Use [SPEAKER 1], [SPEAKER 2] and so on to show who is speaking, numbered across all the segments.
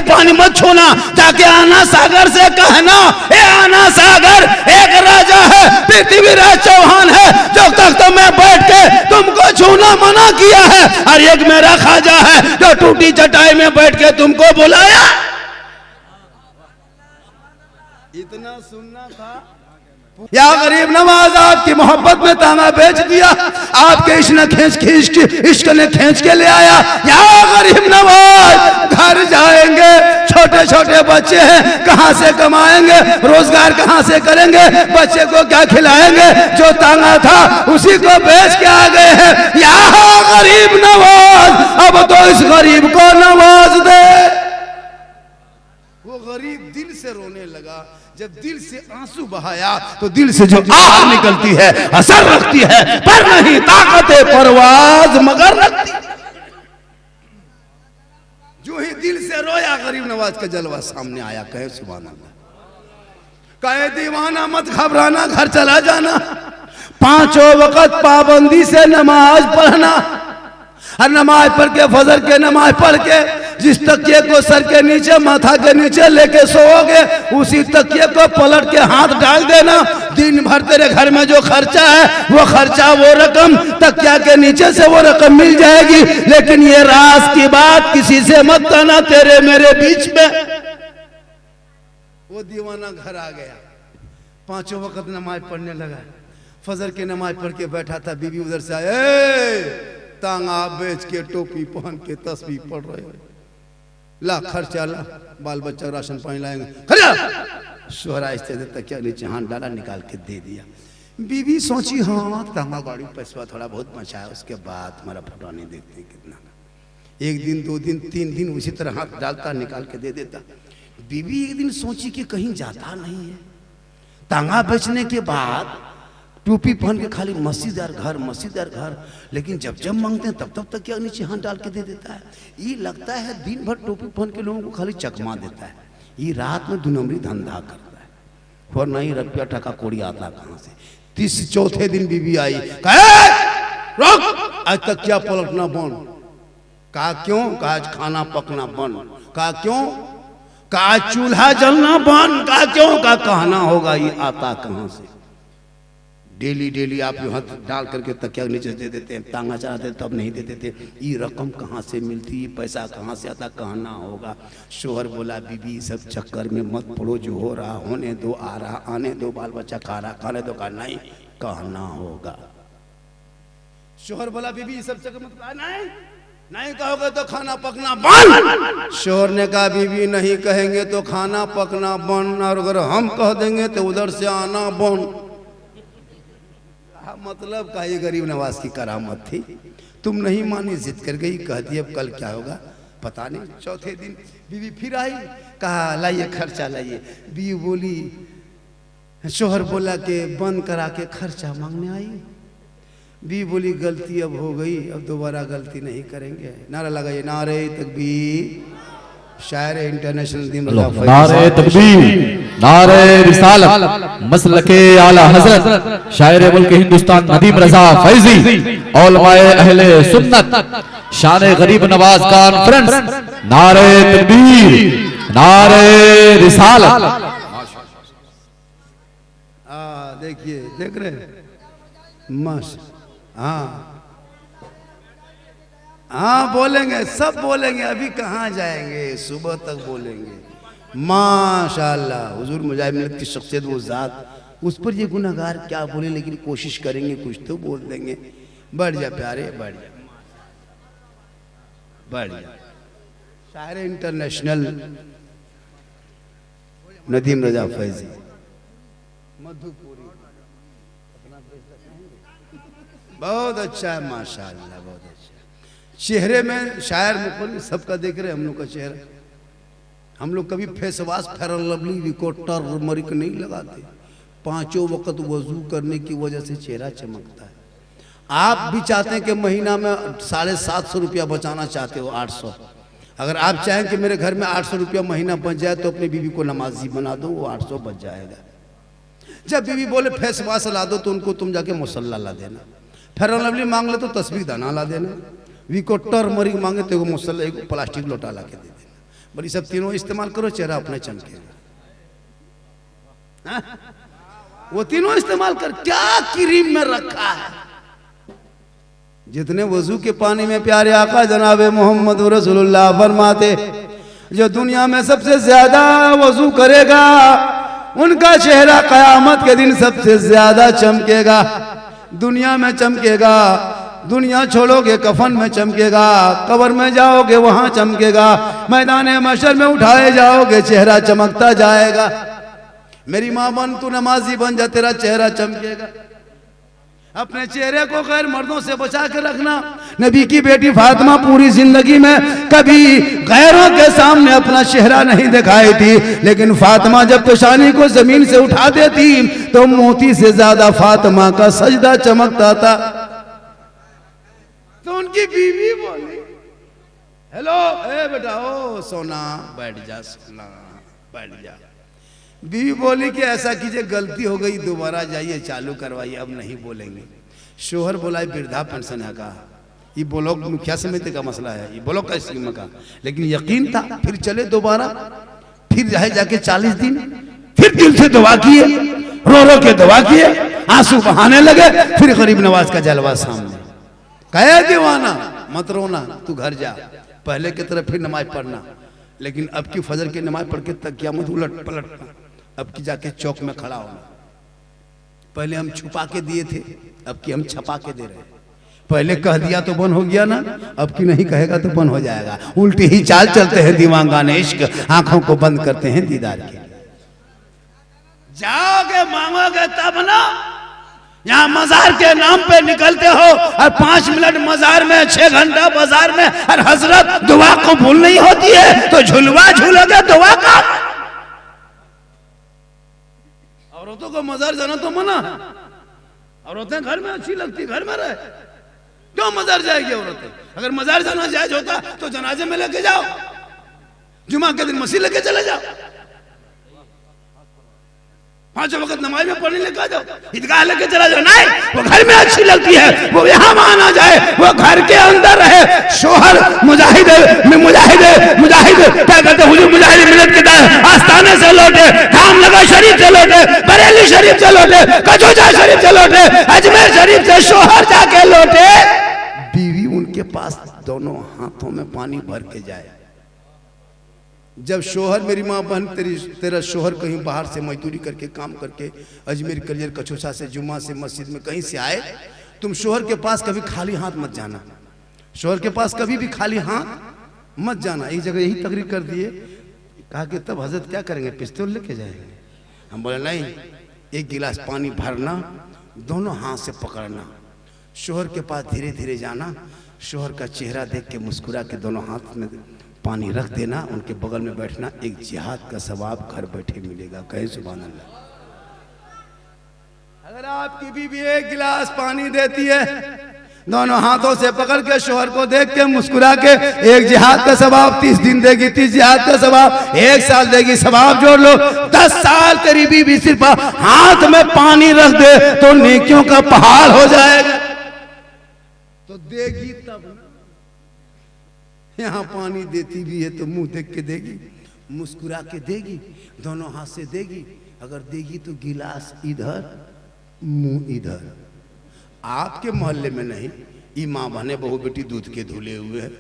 [SPEAKER 1] पानी मत छूना, जाके आना सागर से कहना, ए आना सागर एक राजा है पृथ्वीराज चौहान है जो तख्त में बैठ के तुमको छूना मना किया है, और एक मेरा खाजा है जो टूटी चटाई में बैठ के तुमको बुलाया। इतना सुनना था। या गरीब नवाज आपकी मोहब्बत में ताना बेच दिया, आपके इश्क ने खींच के ले आया। या गरीब नवाज घर जाएंगे, छोटे छोटे बच्चे हैं, कहां से कमाएंगे, रोजगार कहां से करेंगे, बच्चे को क्या खिलाएंगे, जो ताना था उसी को बेच के आ गए हैं। या गरीब नवाज अब तो इस गरीब को नवाज दे। वो गरीब दिल से रोने लगा। जब दिल से आंसू बहाया तो दिल से जो आह निकलती है असर रखती है, पर नहीं ताकत परवाज मगर रखती। जो ही दिल से रोया गरीब नवाज का जलवा सामने आया। कहे सुभान अल्लाह, कहे दीवाना मत घबराना, घर चला जाना, 5 वक्त पाबंदी से नमाज पढ़ना, और नमाज पढ़ के फजर के नमाज पढ़ के जिस तकिए को सर के नीचे माथा के नीचे लेके सोओगे उसी तकिए को पलट के हाथ डाल देना। दिन भर तेरे घर में जो खर्चा है वो खर्चा, वो रकम तकिया के नीचे से वो रकम मिल जाएगी, लेकिन ये राज की बात किसी से मत कहना तेरे मेरे बीच में। वो दीवाना घर आ गया, 5 वक्त नमाज पढ़ने लगा। फजर की नमाज पढ़ के बैठा था, बीवी उधर से आए, तांगा बेच के टोपी पहन के तस्बीह पढ़ रहे हो, ला खर्चा ला, बाल बच्चा राशन पानी लाएंगे, सोहरा तकिया नीचे हाथ डाला, निकाल के दे दिया। बीवी सोची हाँ तांगा गाड़ी पैसा थोड़ा बहुत बचा है, उसके बाद हमारा फोटो नहीं देखते कितना। 1 दिन 2 दिन 3 दिन उसी तरह हाथ डालता, निकाल के दे देता। बीवी एक दिन सोची कि कहीं जाता नहीं है, तांगा बेचने के बाद टोपी पहन के खाली मस्जिद और घर, लेकिन जब जब मांगते हैं तब तक क्या नीचे हाथ डाल के दे देता है। ये लगता है दिन भर टोपी पहन के लोगों को खाली चकमा देता है, ये रात में 2 नंबरी धंधा करता है, और नहीं रुपया टका कोड़ी आता कहाँ से। 34 दिन बीवी आई, कहे रोक, आज तक क्या पलटना बंद। कहा क्यों? कहा आज खाना पकना बंद। कहा क्यों? कहा चूल्हा जलना बंद। कहा क्यों? कहा कहना होगा ये आता कहाँ से। डेली आप हाथ डाल करके तकिया नीचे दे देते हैं, तांगा चढ़ाते तब नहीं दे देते, ये रकम कहाँ से मिलती, ये पैसा कहाँ से आता, कहना होगा। शोहर बोला बीबी सब चक्कर में मत पड़ो, जो हो रहा होने दो, आ रहा आने दो, बाल बच्चा खा रहा खाने दो, कहा नहीं कहना होगा। शोहर बोला बीबी सब चक्कर में नहीं कहोगे तो खाना पकना बंद। शोहर ने कहा बीबी नहीं कहेंगे तो खाना पकना बंद, और अगर हम कह देंगे तो उधर से आना बंद। मतलब का ये गरीब नवाज की करामत थी। तुम नहीं मानी, जिद कर गई, कहती अब कल क्या होगा पता नहीं। 4थे दिन बीवी फिर आई, कहा लाइए खर्चा लाइए। बीवी बोली, शोहर बोला कि बंद करा के खर्चा मांगने आई। बीवी बोली गलती अब हो गई, अब दोबारा गलती नहीं करेंगे। नारा लगाइए, नारे तकबीर। शायर इंटरनेशनल
[SPEAKER 2] नारे तकबीर, नारे रिसालत, मसलके आला हजरत, शायर मुल्क हिंदुस्तान नदीम रजा फैजी, उलमाए अहले सुन्नत, शान गरीब नवाज कॉन्फ्रेंस। नारे तकबीर, नारे रिसालत।
[SPEAKER 1] देखिए, देख रहे मस्त। हाँ बोलेंगे, सब बोलेंगे, अभी कहाँ जाएंगे, सुबह तक बोलेंगे। माशाअल्लाह, हुजूर मुजाहिद मिल्लत की शख्सियत, वो ज़ात, उस पर ये गुनहगार क्या बोले, लेकिन कोशिश करेंगे कुछ तो बोल देंगे। बढ़ जा प्यारे, बढ़ जा, बढ़ जा। शायर इंटरनेशनल नदीम रजा फैजी, मधुपुरी, बहुत अच्छा है माशाअल्लाह, बहुत अच्छा। चेहरे में शायर मुकुल सबका देख रहे, हम लोग का चेहरा, हम लोग कभी face wash, fair lovely, रिकोटर, Marik नहीं लगाते। 5 वक्त वजू करने की वजह से चेहरा चमकता है। आप भी चाहते हैं कि महीना में 750 रुपया बचाना चाहते हो, 800। अगर आप चाहें कि मेरे घर में 800 रुपया महीना बच जाए तो अपनी बीवी को नमाजी बना दो, वो 800 बच जाएगा। जब बीवी बोले फेस वॉश ला दो तो उनको तुम जाके मुसल्ला ला देना। फेयर लवली मांग ले तो तस्बीह दाना ला देना। विको टर्मरिक मांगे तो मुसल्ला, एक प्लास्टिक लोटा ला के दे देना। बोली सब तीनों इस्तेमाल करो, चेहरा अपना चमकेगा। हाँ? वो तीनों इस्तेमाल कर, क्या क्रीम में रखा है। जितने वजू के पानी में प्यारे आका जनाब मोहम्मद रसूलुल्लाह फरमाते, जो दुनिया में सबसे ज्यादा वजू करेगा उनका चेहरा कयामत के दिन सबसे ज्यादा चमकेगा। दुनिया में चमकेगा, दुनिया छोड़ोगे कफन में चमकेगा, कब्र में जाओगे वहां चमकेगा, मैदान महशर में उठाए जाओगे चेहरा चमकता जाएगा। मेरी माँ बन, तू नमाजी बन जा, तेरा चेहरा चमकेगा। अपने चेहरे को गैर मर्दों से बचा के रखना। नबी की बेटी फातिमा पूरी जिंदगी में कभी गैरों के सामने अपना चेहरा नहीं दिखाई थी, लेकिन फातिमा जब पेशानी को जमीन से उठा देती तो मोती से ज्यादा फातिमा का सजदा चमकता था। तो उनकी बीवी बोली, हेलो ए बेटा, ओ सोना बैठ जा, सोना बैठ जा। बीवी बोली कि ऐसा कीजिए, गलती हो गई, दोबारा जाइए चालू करवाइए, अब नहीं बोलेंगे। शोहर बोला वृद्धा पेंशन है का, ये ब्लॉक मुखिया समिति का मसला है, ये ब्लॉक का स्कीम का। लेकिन यकीन था, फिर चले दोबारा, फिर रहे जाके 40 दिन, फिर दिल से दुआ किए, रो रो के दुआ किए, आंसू बहाने लगे। फिर गरीब नवाज का जलवा सामने, कहे दीवाना मत रोना, तू घर जा, पहले की तरह फिर नमाज पढ़ना, लेकिन अब की फजर की नमाज पढ़ के तकिया मत उलट पलटना, अब की जाके चौक में खड़ा होना। पहले हम छुपा के दिए थे, अब की हम छपा के दे रहे हैं। पहले कह दिया तो बंद हो गया ना, अब की नहीं कहेगा तो बंद हो जाएगा। उल्टी ही चाल चलते हैं दीवानगाने इश्क, आंखों को बंद करते हैं दीदार के लिए। जाओगे मांगोगे तब ना, यहाँ मजार के नाम पे निकलते हो और 5 मिनट मजार में, 6 घंटा बाजार में, और हजरत दुआ को भूल नहीं होती है तो झुलवा झूलोगे दुआ का। औरतों को मजार जाना तो मना, औरतें घर में अच्छी लगती, घर में रहे, क्यों मजार जाएगी औरतें? अगर मजार जाना जायज होता तो जनाजे में लेके जाओ, जुमा के दिन मसीह लेके चले जाओ, 5 वक्त नमाज में पढ़ने लेके जाओ, ईदगाह लेके चला जाओ। नहीं, वो घर में अच्छी लगती है, वो यहाँ माना जाए, वो घर के अंदर रहे। शोहर मुजाहिद क्या कहते, हुजूर मुजाहिद मिलत के आस्थाने से लौटे, काम लगा शरीफ से लौटे, बरेली शरीफ से लौटे, कचौजा शरीफ से लौटे, अजमेर शरीफ से शोहर जाके लौटे, बीवी उनके पास दोनों हाथों में पानी भर के जाए। जब शोहर, मेरी माँ बहन, तेरा शोहर कहीं बाहर से मजदूरी करके काम करके अजमेर कलियर कचौसा से जुम्मा से मस्जिद में कहीं से आए, तुम शोहर के पास कभी खाली हाथ मत जाना, शोहर के पास कभी भी खाली हाथ मत जाना। एक जगह यही तकरीर कर दिए, कहा कि तब हजरत क्या करेंगे, पिस्तौल लेके जाएंगे? हम बोले नहीं, एक गिलास पानी भरना, दोनों हाथ से पकड़ना, शोहर के पास धीरे धीरे जाना, शोहर का चेहरा देख के मुस्कुरा के दोनों हाथ में पानी रख देना, उनके बगल में बैठना, एक जिहाद का सवाब घर बैठे मिलेगा। कहे सुभान अल्लाह। अगर आपकी बीवी एक गिलास पानी देती है, दोनों हाथों से पकड़ के शोहर को देख के मुस्कुरा के, एक जिहाद का सवाब 30 दिन देगी, 30 जिहाद का सवाब 1 साल देगी, सवाब जोड़ लो 10 साल। तेरी बीवी सिर्फ हाथ में पानी रख दे तो नेकियों का पहाड़ हो जाएगा। तो देगी तब, यहाँ पानी देती भी है तो मुंह देख के देगी, मुस्कुरा के देगी, दोनों हाथ से देगी। अगर देगी तो गिलास इधर, मुंह इधर। आपके मोहल्ले में नहीं, ये माँ बहने बहू बेटी दूध के धुले हुए हैं,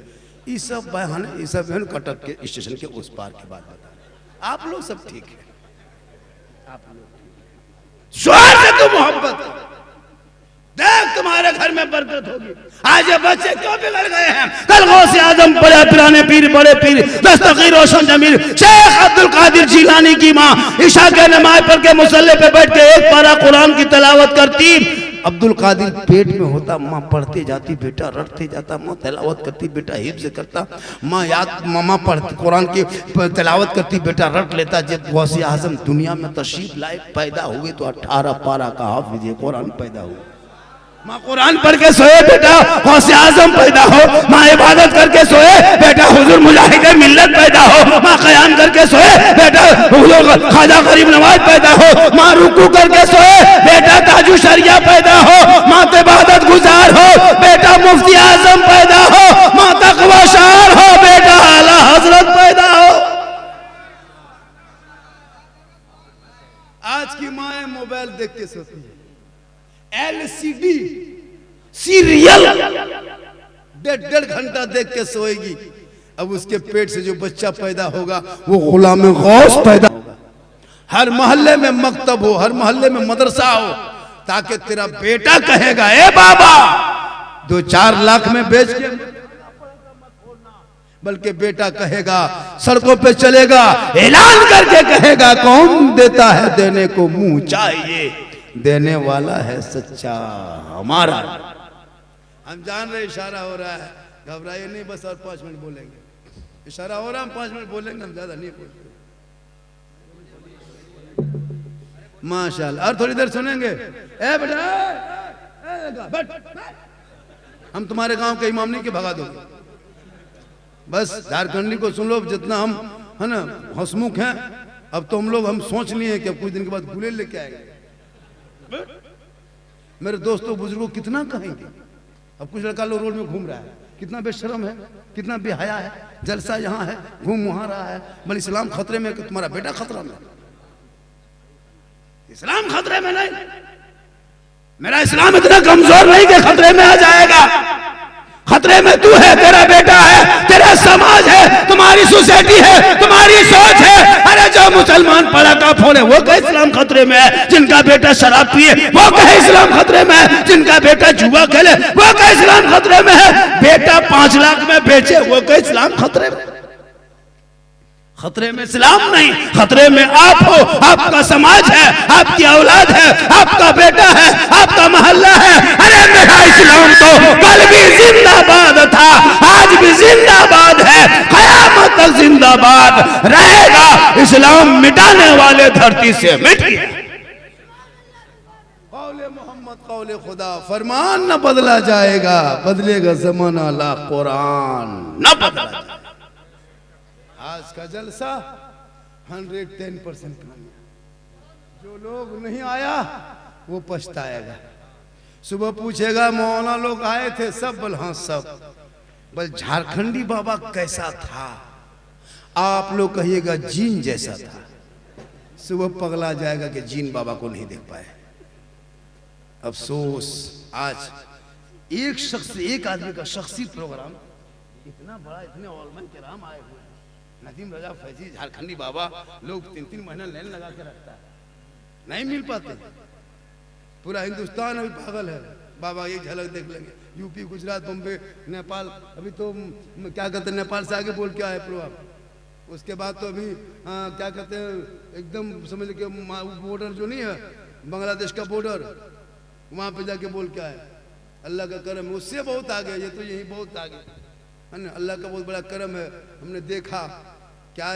[SPEAKER 1] ये सब बहन, ये सब बहन कटक के स्टेशन के उस पार की बात बता रहे। आप लोग सब ठीक है, आप लोग शोहर से तो मोहब्बत, देख तुम्हारे घर में बरकत होगी। आज ये बच्चे क्यों बिगड़ गए हैं? कल गौसे आजम बड़े पुराने पीर, बड़े पीर दस्तगीर रोशन जमील शेख अब्दुल कादिर जिलानी की माँ ईशा के नमाज पढ़ के मुसल्ले पे बैठ के 1 पारा कुरान की तिलावत करती। अब्दुल कादिर पेट में होता, माँ पढ़ते जाती, बेटा रटते जाता, माँ तिलावत करती, बेटा हिफ्ज़ करता, माँ याद, मामा पढ़ती कुरान की तिलावत करती, बेटा रट लेता। जब गौसे आजम दुनिया में तशरीफ लाए, पैदा हुए तो 18 पारा का हाफिज़ कुरान पैदा हुआ। माँ कुरान पढ़ के सोए, बेटा गौसे आजम पैदा हो। माँ इबादत करके सोए, बेटा हुजूर मुजाहिद मिल्लत पैदा हो। माँ क़याम करके सोए, बेटा हुजूर ख्वाजा गरीब नवाज पैदा हो। माँ रुकू करके सोए, बेटा ताजु शरिया पैदा हो। माँ इबादत गुजार हो, बेटा मुफ्ती आजम पैदा हो। माँ तकवा शार हो, बेटा आला हजरत पैदा हो। की माएँ मोबाइल देख के सोती है, LCD सीरियल 1.5 घंटा देख के सोएगी। अब उसके पेट से जो बच्चा पैदा होगा वो गुलाम गौस पैदा होगा। हर मोहल्ले में मकतब हो, हर मोहल्ले में मदरसा हो, ताकि तेरा बेटा कहेगा ए बाबा 2-4 लाख में बेच के, बल्कि बेटा कहेगा, सड़कों पे चलेगा, ऐलान करके कहेगा कौन देता है देने को मुंह चाहिए, देने वाला है सच्चा हमारा। हम जान रहे इशारा हो रहा है, घबराइए नहीं, बस और 5 मिनट बोलेंगे। इशारा हो रहा है, हम 5 मिनट बोलेंगे, हम ज्यादा नहीं बोलते। माशाल्लाह, और थोड़ी देर सुनेंगे। ए बेटा बैठ, हम तुम्हारे गांव के इमाम नहीं के भगा दोगे। बस झारखंडी को सुन लो, जितना हम है ना हंसमुख हैं, अब तो हम सोच लिए कि अब कुछ दिन के बाद गुलेल लेके आएंगे। मेरे दोस्तों बुजुर्गों कितना कहेंगे। अब कुछ लड़का लोग रोड में घूम रहा है, कितना बेशर्म है, कितना बेहया है, जलसा यहाँ है, घूम वहां रहा है, बल इस्लाम खतरे में कि तुम्हारा बेटा खतरा में। इस्लाम खतरे में नहीं, मेरा इस्लाम इतना कमजोर नहीं कि खतरे में आ जाएगा। खतरे में तू है, तेरा बेटा है, तेरा समाज है, तुम्हारी सोसाइटी है, तुम्हारी सोच है। अरे जो मुसलमान पढ़ा का फोन है वो कहे इस्लाम खतरे में है, जिनका बेटा शराब पिए वो कहे इस्लाम खतरे में है, जिनका बेटा जुआ खेले वो कहे इस्लाम खतरे में है, बेटा 5 लाख में बेचे वो कहे इस्लाम खतरे में। खतरे में इस्लाम नहीं, खतरे में आप हो, आपका समाज है, आपकी औलाद है, आपका बेटा है, आपका मोहल्ला है। अरे मेरा इस्लाम तो कल भी जिंदाबाद था, आज भी जिंदाबाद है, कयामत तक जिंदाबाद रहेगा। इस्लाम मिटाने वाले धरती से मिट गया। कौले मोहम्मद कौले खुदा, फरमान न बदला जाएगा, बदलेगा जमाना ला कुरान न बदला जाएगा। आज का जलसा 110% कामयाब। जो लोग नहीं आया वो पछताएगा। सुबह पूछेगा मौलाना लोग आए थे सब, बल हाँ सब, बल झारखंडी बाबा कैसा था? आप लोग कहिएगा जीन जैसा था। सुबह पगला जाएगा कि जीन बाबा को नहीं देख पाए। अफसोस आज एक शख्स, एक आदमी का शख्सी प्रोग्राम इतना बड़ा, इतने औलमा किराम आए हुए हैं। नदीम रजा फैजी झारखंडी बाबा, लोग 3-3 महीना लाइन लगा के रखता है, नहीं मिल पाते। पूरा हिंदुस्तान अभी पागल है, बाबा एक झलक देख लेंगे। यूपी, गुजरात, बम्बे, नेपाल, अभी तो क्या कहते हैं नेपाल से आगे बोल के आए प्रो आप। उसके बाद तो अभी क्या कहते हैं एकदम समझ के बॉर्डर जो नहीं है बांग्लादेश का बॉर्डर, वहाँ पे जाके बोल के आए। अल्लाह का करम, उससे बहुत आगे, ये तो यही बहुत आगे है ना। अल्लाह का बहुत बड़ा करम है। हमने देखा क्या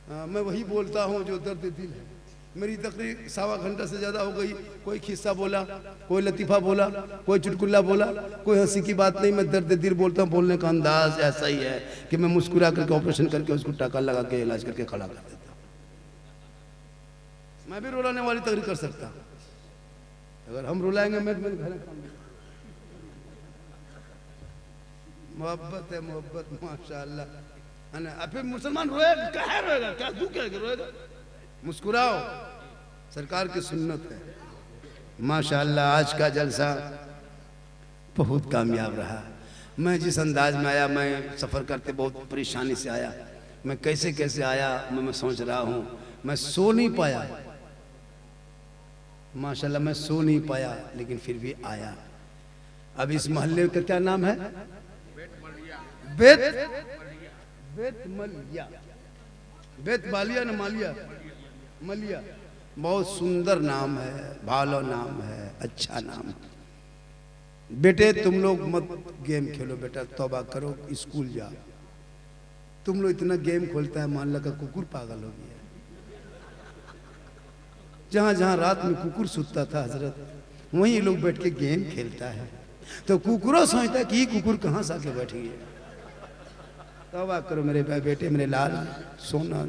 [SPEAKER 1] मैं वही बोलता हूँ जो दर्द दिल है। मेरी तकरीर 1.25 घंटा से ज़्यादा हो गई। कोई खिस्सा बोला, कोई लतीफ़ा बोला, कोई चुटकुल्ला बोला, कोई हंसी की बात नहीं। मैं दर्द दिल बोलता हूँ। बोलने का अंदाज ऐसा ही है कि मैं मुस्कुरा करके ऑपरेशन करके उसको टाका लगा के इलाज करके खड़ा कर देता हूँ। मैं भी रुलाने वाली तकरीर कर सकता हूँ। अगर हम रुलाएंगे मैं घर मोहब्बत है, मोहब्बत माशाअल्लाह है ना। अब फिर मुसलमान रोएगा, क्या रोएगा, क्या दुख है, रोएगा? मुस्कुराओ, सरकार की सुन्नत है माशाअल्लाह। आज का जलसा बहुत कामयाब रहा। मैं जिस अंदाज में आया, मैं सफ़र करते बहुत परेशानी से आया। मैं कैसे कैसे आया मैं सोच रहा हूँ। मैं सो नहीं पाया माशाअल्लाह, मैं सो नहीं पाया, लेकिन फिर भी आया। अब इस मोहल्ले का क्या नाम है? बेत मलिया, बेत बालिया न मालिया, मलिया। बहुत सुंदर नाम है, भालो नाम है, अच्छा नाम है। बेटे तुम लोग मत गेम खेलो, बेटा तौबा करो, स्कूल जाओ। तुम लोग इतना गेम खोलता है, मान लगा कुकुर पागल हो गया। जहाँ जहाँ रात में कुकुर सुतता था हजरत, वहीं लोग बैठ के गेम खेलता है। तो कुकुरों सोचता है कि ये कुकुर कहाँ से आके बैठ गया। तौबा करो मेरे बेटे, मेरे लाल, सोना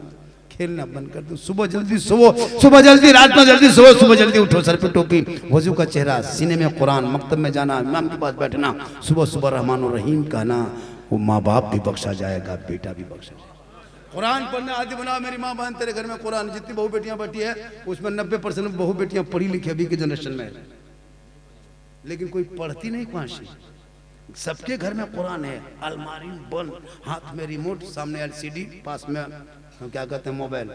[SPEAKER 1] खेलना बंद कर दो। सुबह जल्दी सो, सुबह जल्दी, रात में जल्दी सो, सुबह जल्दी उठो, सर पे टोपी, वजू का चेहरा, सीने में कुरान, मकतब में जाना, इमाम के पास बैठना, सुबह सुबह रहमान और रहीम कहना। वो माँ बाप भी बख्शा जाएगा, बेटा भी बख्शा जाएगा। कुरान पढ़ने आदि बना। मेरी माँ बहन तेरे घर में कुरान, जितनी बहू बेटियां बैठी है उसमें 90% बहू बेटियां पढ़ी लिखी अभी के जनरेशन में, लेकिन कोई पढ़ती नहीं कौन-सी। सबके घर में कुरान है, अलमारी बंद, हाथ में रिमोट, सामने एलसीडी, पास में हम क्या कहते हैं मोबाइल।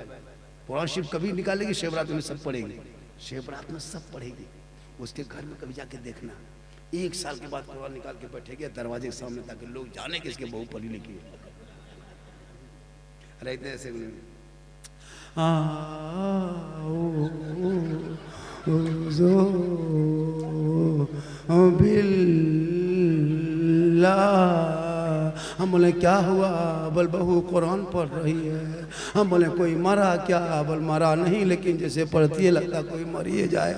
[SPEAKER 1] कुरान शरीफ कभी निकालेगी शिवरात में सब पढ़ेगी, शिवरात में सब पढ़ेगी। उसके घर में कभी जाके देखना, 1 साल के बाद कुरान निकाल के बैठेगी दरवाजे के सामने, ताकि लोग जाने कि इसके बहू पढ़ी लिखी है। रहते ऐसे हम बोले क्या हुआ? बोल बहू कुरान पढ़ रही है। हम बोले कोई मरा क्या? बोल मरा नहीं, लेकिन जैसे पढ़ती है लगता कोई मरिए जाए।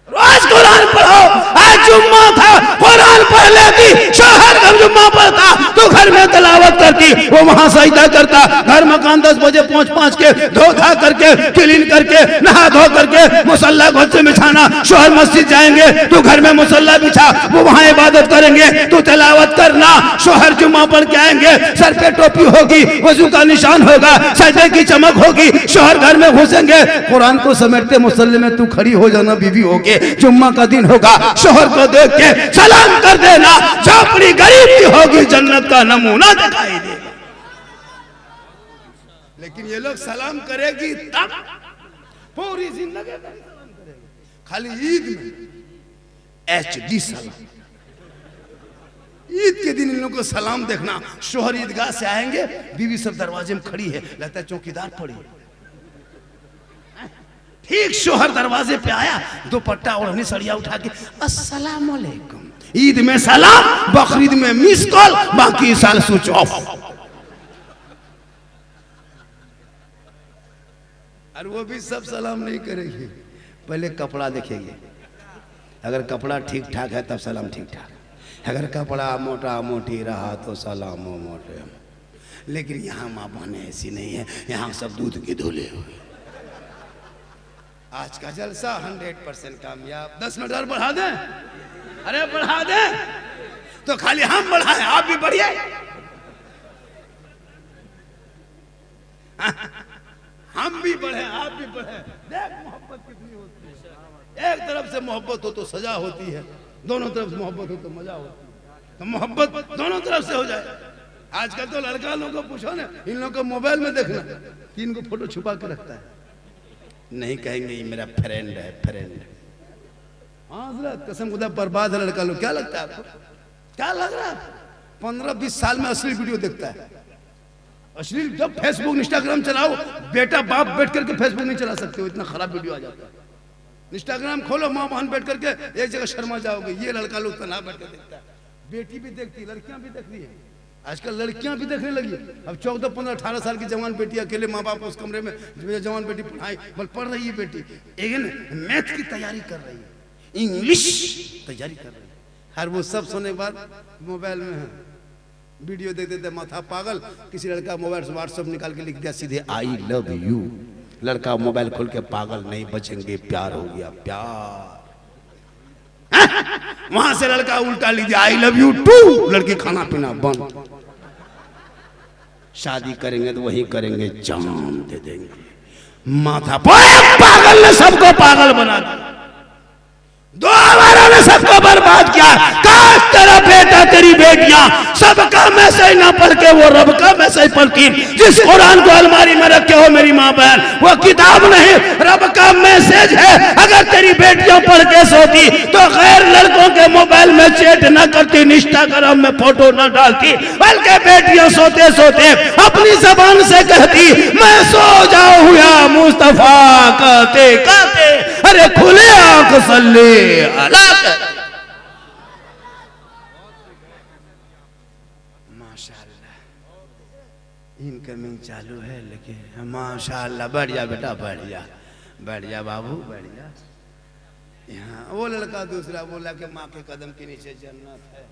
[SPEAKER 1] रोज कुरान पढ़ो। आज जुम्मा था, कुरान पढ़ लेती, शोहर जब जुम्मा पढ़ता तो घर में तिलावत करती, वो वहां सजदा करता। घर मकान 10 बजे पहुंच के धो धा करके क्लीन करके नहा धो करके मुसल्ला घर से बिछाना। शोहर मस्जिद जाएंगे तो घर में मुसल्ला बिछा, वो वहां इबादत करेंगे तो तिलावत करना। शोहर जुम्मा पढ़ के आएंगे, सर पे टोपी होगी, वजू का निशान होगा, सजदे की चमक होगी। शोहर घर में घुसेंगे, कुरान को समेटते मुसल्ले में तू खड़ी हो जाना बीवी होके। जुम्मा का दिन होगा, शोहर को देख के सलाम कर देना। झोपड़ी गरीब की होगी, जन्नत का नमूना दिखाई देगा। लेकिन ये लोग सलाम करेगी तब, पूरी जिंदगी सलाम करेगी। खाली ईद में HD सलाम, ईद के दिन इन लोगों को सलाम देखना। शोहर ईदगाह से आएंगे, बीवी सब दरवाजे में खड़ी है, लगता है चौकीदार पड़ी। ठीक शोहर दरवाजे पे आया, दुपट्टा ओढ़नी सड़िया उठा के अस्सलाम वालेकुम। ईद में सलाम, बकरीद में मिस कॉल, बाकी साल स्विच ऑफ। और वो भी सब सलाम नहीं करेगी, पहले कपड़ा देखेगी। अगर कपड़ा ठीक ठाक है तब सलाम ठीक ठाक। अगर कपड़ा मोटा मोटी रहा तो सलाम मोटे। लेकिन यहाँ माँ बहने ऐसी नहीं है, यहाँ सब दूध के धुले हुए। आज का जलसा 100% कामयाब। 10 मिनट और बढ़ा दें? अरे बढ़ा दें तो खाली हम बढ़ाएं, आप भी बढ़िए। हम भी बढ़े, आप भी बढ़े। देख मोहब्बत कितनी होती है। एक तरफ से मोहब्बत हो तो सजा होती है, दोनों तरफ से मोहब्बत हो तो मजा होती है। तो मोहब्बत दोनों तरफ से हो जाए। आजकल तो लड़का लोगों को पूछो ना, इन लोगों को मोबाइल में देखना कि इनको फोटो छुपा के रखता है। नहीं कहेंगे ये मेरा फ्रेंड है, फ्रेंड। हाँ हजरत कसम खुदा बर्बाद है लड़का लोग। क्या लगता है आपको? क्या लग रहा है? 15-20 साल में अश्लील वीडियो देखता है। अश्लील जब फेसबुक इंस्टाग्राम चलाओ, बेटा बाप बैठ करके फेसबुक नहीं चला सकते हो, इतना खराब वीडियो आ जाता है। इंस्टाग्राम खोलो, माँ बहन बैठ करके एक जगह शर्मा जाओगे। ये लड़का लोग तना बैठ कर देखता है। बेटी भी देखती, लड़कियां भी देख रही है। आजकल लड़कियां भी देखने लगी। अब 14, 15, 18 साल की जवान बेटी अकेले माँ बाप उस कमरे में, जवान बेटी पढ़ाई बल पढ़ रही है। बेटी एक मैथ की तैयारी कर रही है, इंग्लिश तैयारी कर रही है। हर वो सब सुनने के बाद मोबाइल में है, वीडियो देख देते माथा पागल। किसी लड़का मोबाइल से व्हाट्सएप निकाल के लिख दिया सीधे आई लव यू। लड़का मोबाइल खोल के पागल नहीं बचेंगे, प्यार हो गया प्यार। वहां से लड़का उल्टा लिख दिया आई लव यू टू। लड़की खाना पीना बंद। शादी करेंगे तो वही करेंगे, जान दे देंगे। माथा पागल ने सबको पागल बना दिया। दो आवारों ने सबको बर्बाद किया। काश तेरा बेटा तेरी बेटियां सबका मैसेज ना पढ़ के वो रब का मैसेज पढ़ती। जिस कुरान को अलमारी में रखे हो मेरी माँ बहन, वो किताब नहीं रब का मैसेज है। अगर तेरी बेटियां पढ़ के सोती तो गैर लड़कों के मोबाइल में चैट ना करती, इंस्टाग्राम में फोटो ना डालती, बल्कि बेटियां सोते सोते अपनी जबान से कहती मैं सो जाऊं या मुस्तफा कहते कहते अरे खुले आंख सल्ले माशाल्लाह। इनकमिंग चालू है लेकिन माशाल्लाह। बढ़ जा बेटा, बढ़ जा, बढ़ जा बाबू, बढ़ जा। यहाँ वो लड़का दूसरा बोला कि माँ के कदम के नीचे जन्नत है,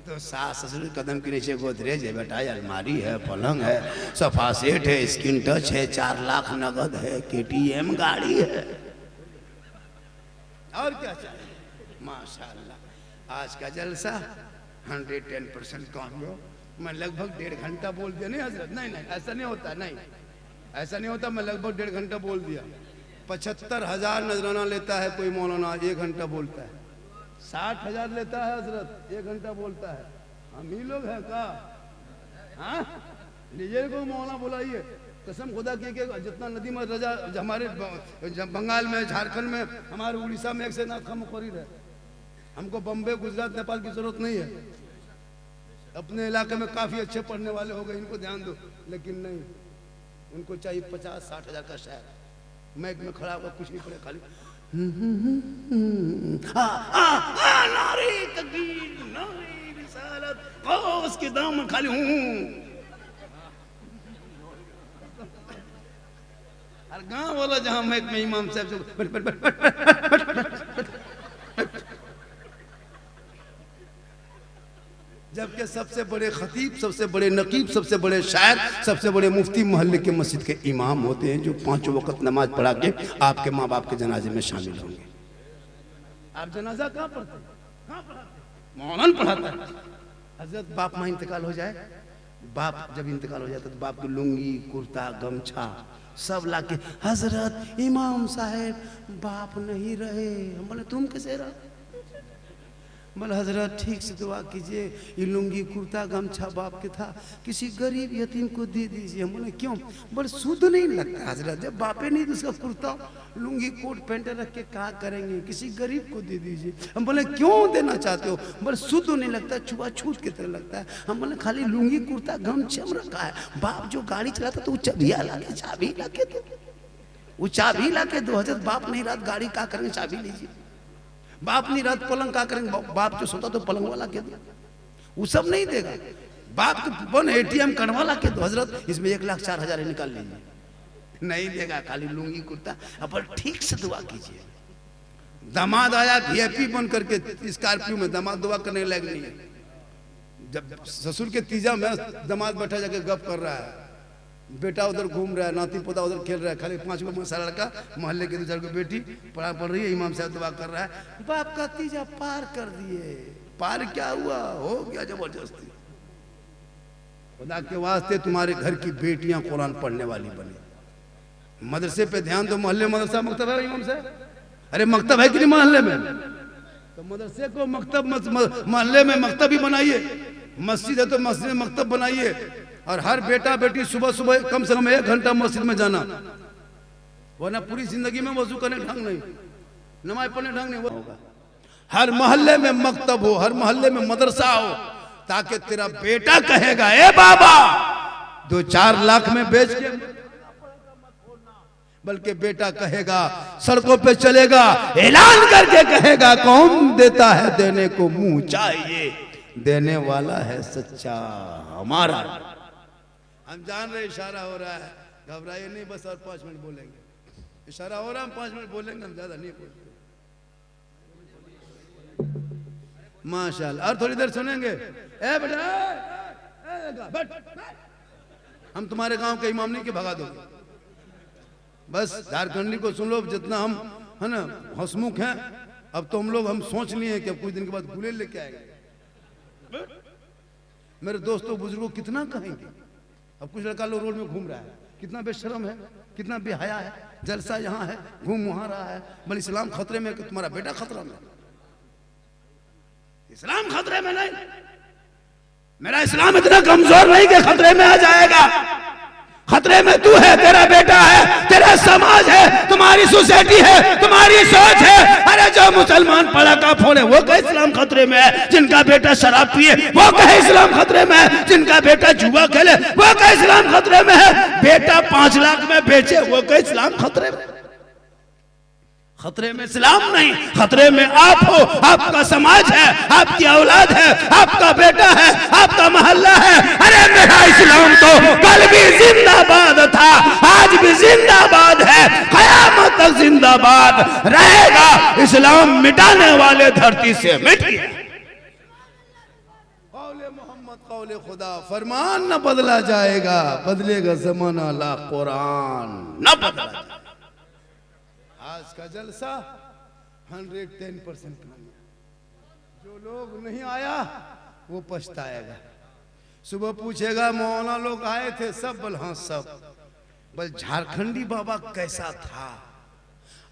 [SPEAKER 1] तो सास ससुर कदम के नीचे गोदरेज है बेटा, अलमारी है, पलंग है, सोफा सेट है, स्क्रीन टच है, 4 लाख नगद है, KTM गाड़ी है, और क्या चाहिए। माशाल्लाह आज का जलसा 110% कामयाब। मैं लगभग 1.5 घंटा बोल दिया। नहीं हजरत, नहीं नहीं ऐसा नहीं होता, नहीं ऐसा नहीं होता। मैं लगभग 1.5 घंटा बोल दिया। 75,000 नजराना लेता है कोई मौलाना, 1 घंटा बोलता है। 60,000 लेता है हजरत, 1 घंटा बोलता है। हम ही लोग हैं का? हाँ, लीजिए को मौलाना बुलाइए। कसम खुदा की कि जितना नदीम रजा हमारे बंगाल में, झारखंड में, हमारे उड़ीसा में एक से नाथ का मुकर्रिर है। हमको बम्बे, गुजरात, नेपाल की जरूरत नहीं है। अपने इलाके में काफी अच्छे पढ़ने वाले हो गए, इनको ध्यान दो। लेकिन नहीं, उनको चाहिए 50-60 हजार का शायर। मैक में खड़ा होकर कुछ नहीं पड़े, खाली नारे तकबीर, नारे रिसालत, गौस के दामन, खाली हूँ। और गांव वाला जहां मैक में इमाम साहब जो जबकि सबसे बड़े खतीब, सबसे बड़े नकीब, सबसे बड़े शायर, सबसे बड़े मुफ्ती मोहल्ले के मस्जिद के इमाम होते हैं, जो 5 वक्त नमाज पढ़ा के आपके माँ बाप के जनाजे में शामिल होंगे। आप जनाजा कहाँ पढ़ते हैं? कहाँ पढ़ाते? मौलाना पढ़ाता है। हजरत बाप माँ इंतकाल हो जाए, बाप जब इंतकाल हो जाता तो बाप की लुंगी, कुर्ता, गमछा सब लाके, हजरत इमाम साहब बाप नहीं रहे। हम बोले तुम कैसे रहे? बोले हजरत ठीक से दुआ कीजिए, ये लुंगी, कुर्ता, गमछा बाप के था, किसी गरीब यतीम को दे दीजिए। हम बोले क्यों? बोले शुद्ध नहीं लगता हजरत, जब बापे नहीं तो उसका कुर्ता, लुंगी, कोट पैंट रख के क्या करेंगे, किसी गरीब को दे दीजिए। हम बोले क्यों देना चाहते हो? बोले शुद्ध नहीं लगता, छुआछूत की तरह लगता है। हम बोले खाली लुंगी, कुर्ता, गमछा रखा है। बाप जो गाड़ी चलाता तो वो चाबी लाके, चाबी लाके दो, वो चाबी लाके दो। हजरत बाप नहीं रात गाड़ी क्या करेंगे, चाबी लीजिए। बाप नहीं रात पलंग क्या करेंगे, बाप जो सोता तो पलंग वाला के दो, वो सब नहीं देगा। बाप तो बन ATM कटवा ला के दो, हजरत इसमें 1,04,000 निकाल लीजिए, नहीं देगा। खाली लुंगी, कुर्ता। अपन ठीक से दुआ कीजिए। दामाद आया VIP बन करके स्कॉर्पियो में, दामाद दुआ करने लायक नहीं है। जब ससुर के तीजा में दामाद बैठा जाके गप कर रहा है, बेटा उधर घूम रहा है, नाती पोता उधर खेल रहा है, खाली 5 गो मसाला लड़का, मोहल्ले के 2-4 को बेटी पढ़ा पढ़ रही है, इमाम साहब दुआ कर रहा है। बाप का तीजा पार कर दिए। पार क्या हुआ? हो गया जबरदस्ती। खुदा के वास्ते तुम्हारे घर की बेटियां कुरान पढ़ने वाली बने। मदरसे पे ध्यान दो। मोहल्ले मदरसा मकतब है इमाम साहब? अरे मकतब है कि नहीं मोहल्ले में? तो मदरसे को मकतब, मोहल्ले में मकतब ही बनाइए। मस्जिद है तो मस्जिद में मकतब बनाइए। और हर बेटा बेटी सुबह सुबह कम से कम 1 घंटा मस्जिद में जाना, वरना पूरी जिंदगी में वजू करने ढंग नहीं, नमाज पढ़ने ढंग नहीं होगा। हर मोहल्ले में मकतब हो, हर मोहल्ले में मदरसा हो, ताकि तेरा बेटा कहेगा ए बाबा 2-4 लाख में बेच के, बल्कि बेटा कहेगा, सड़कों पे चलेगा, ऐलान करके कहेगा कौन देता है देने को मुंह चाहिए, देने वाला है सच्चा हमारा। हम जान रहे इशारा हो रहा है, घबराइए नहीं, बस और 5 मिनट बोलेंगे। इशारा हो रहा है, हम 5 मिनट बोलेंगे, हम ज्यादा नहीं बोलते। माशाल्लाह। और थोड़ी देर सुनेंगे, ए बेटा बैठ, हम तुम्हारे गांव के इमाम नहीं के भगा दोगे। बस झारखंडी को सुन लो, जितना हम है ना हंसमुख हैं, अब तो हम सोच लिए कि अब कुछ दिन के बाद गुलेल लेके आएंगे। मेरे दोस्तों बुजुर्गों कितना कहेंगे। अब कुछ लड़का लोग रोड में घूम रहा है, कितना बेशर्म है, कितना बेहया है, जलसा यहाँ है, घूम वहां रहा है। बोले इस्लाम खतरे में, कि तुम्हारा बेटा खतरा में? इस्लाम खतरे में नहीं, मेरा इस्लाम इतना कमजोर नहीं कि खतरे में आ जाएगा। खतरे में तू है, तेरा बेटा है, तेरा समाज है, तुम्हारी सोसाइटी है, तुम्हारी सोच है। अरे जो मुसलमान पड़ा का फोड़े वो कहे इस्लाम खतरे में है, जिनका बेटा शराब पिए वो कहे इस्लाम खतरे में है, जिनका बेटा जुआ खेले वो कहे इस्लाम खतरे में है, बेटा 5 लाख में बेचे वो कहे इस्लाम खतरे में। खतरे में इस्लाम नहीं, खतरे में आप हो, आपका समाज है, आपकी औलाद है, आपका बेटा है, आपका मोहल्ला है। अरे मेरा इस्लाम तो कल भी जिंदाबाद था, आज भी जिंदाबाद है, कयामत तक जिंदाबाद रहेगा। इस्लाम मिटाने वाले धरती से मिट गया। कौले मोहम्मद कौले खुदा, फरमान न बदला जाएगा, बदलेगा जमाना ला कुरान न बदला। आज का जलसा 110% कामयाब। जो लोग नहीं आया वो पछताएगा। सुबह पूछेगा मौलाना लोग आए थे सब, बोल हाँ सब। बोल झारखंडी बाबा कैसा था?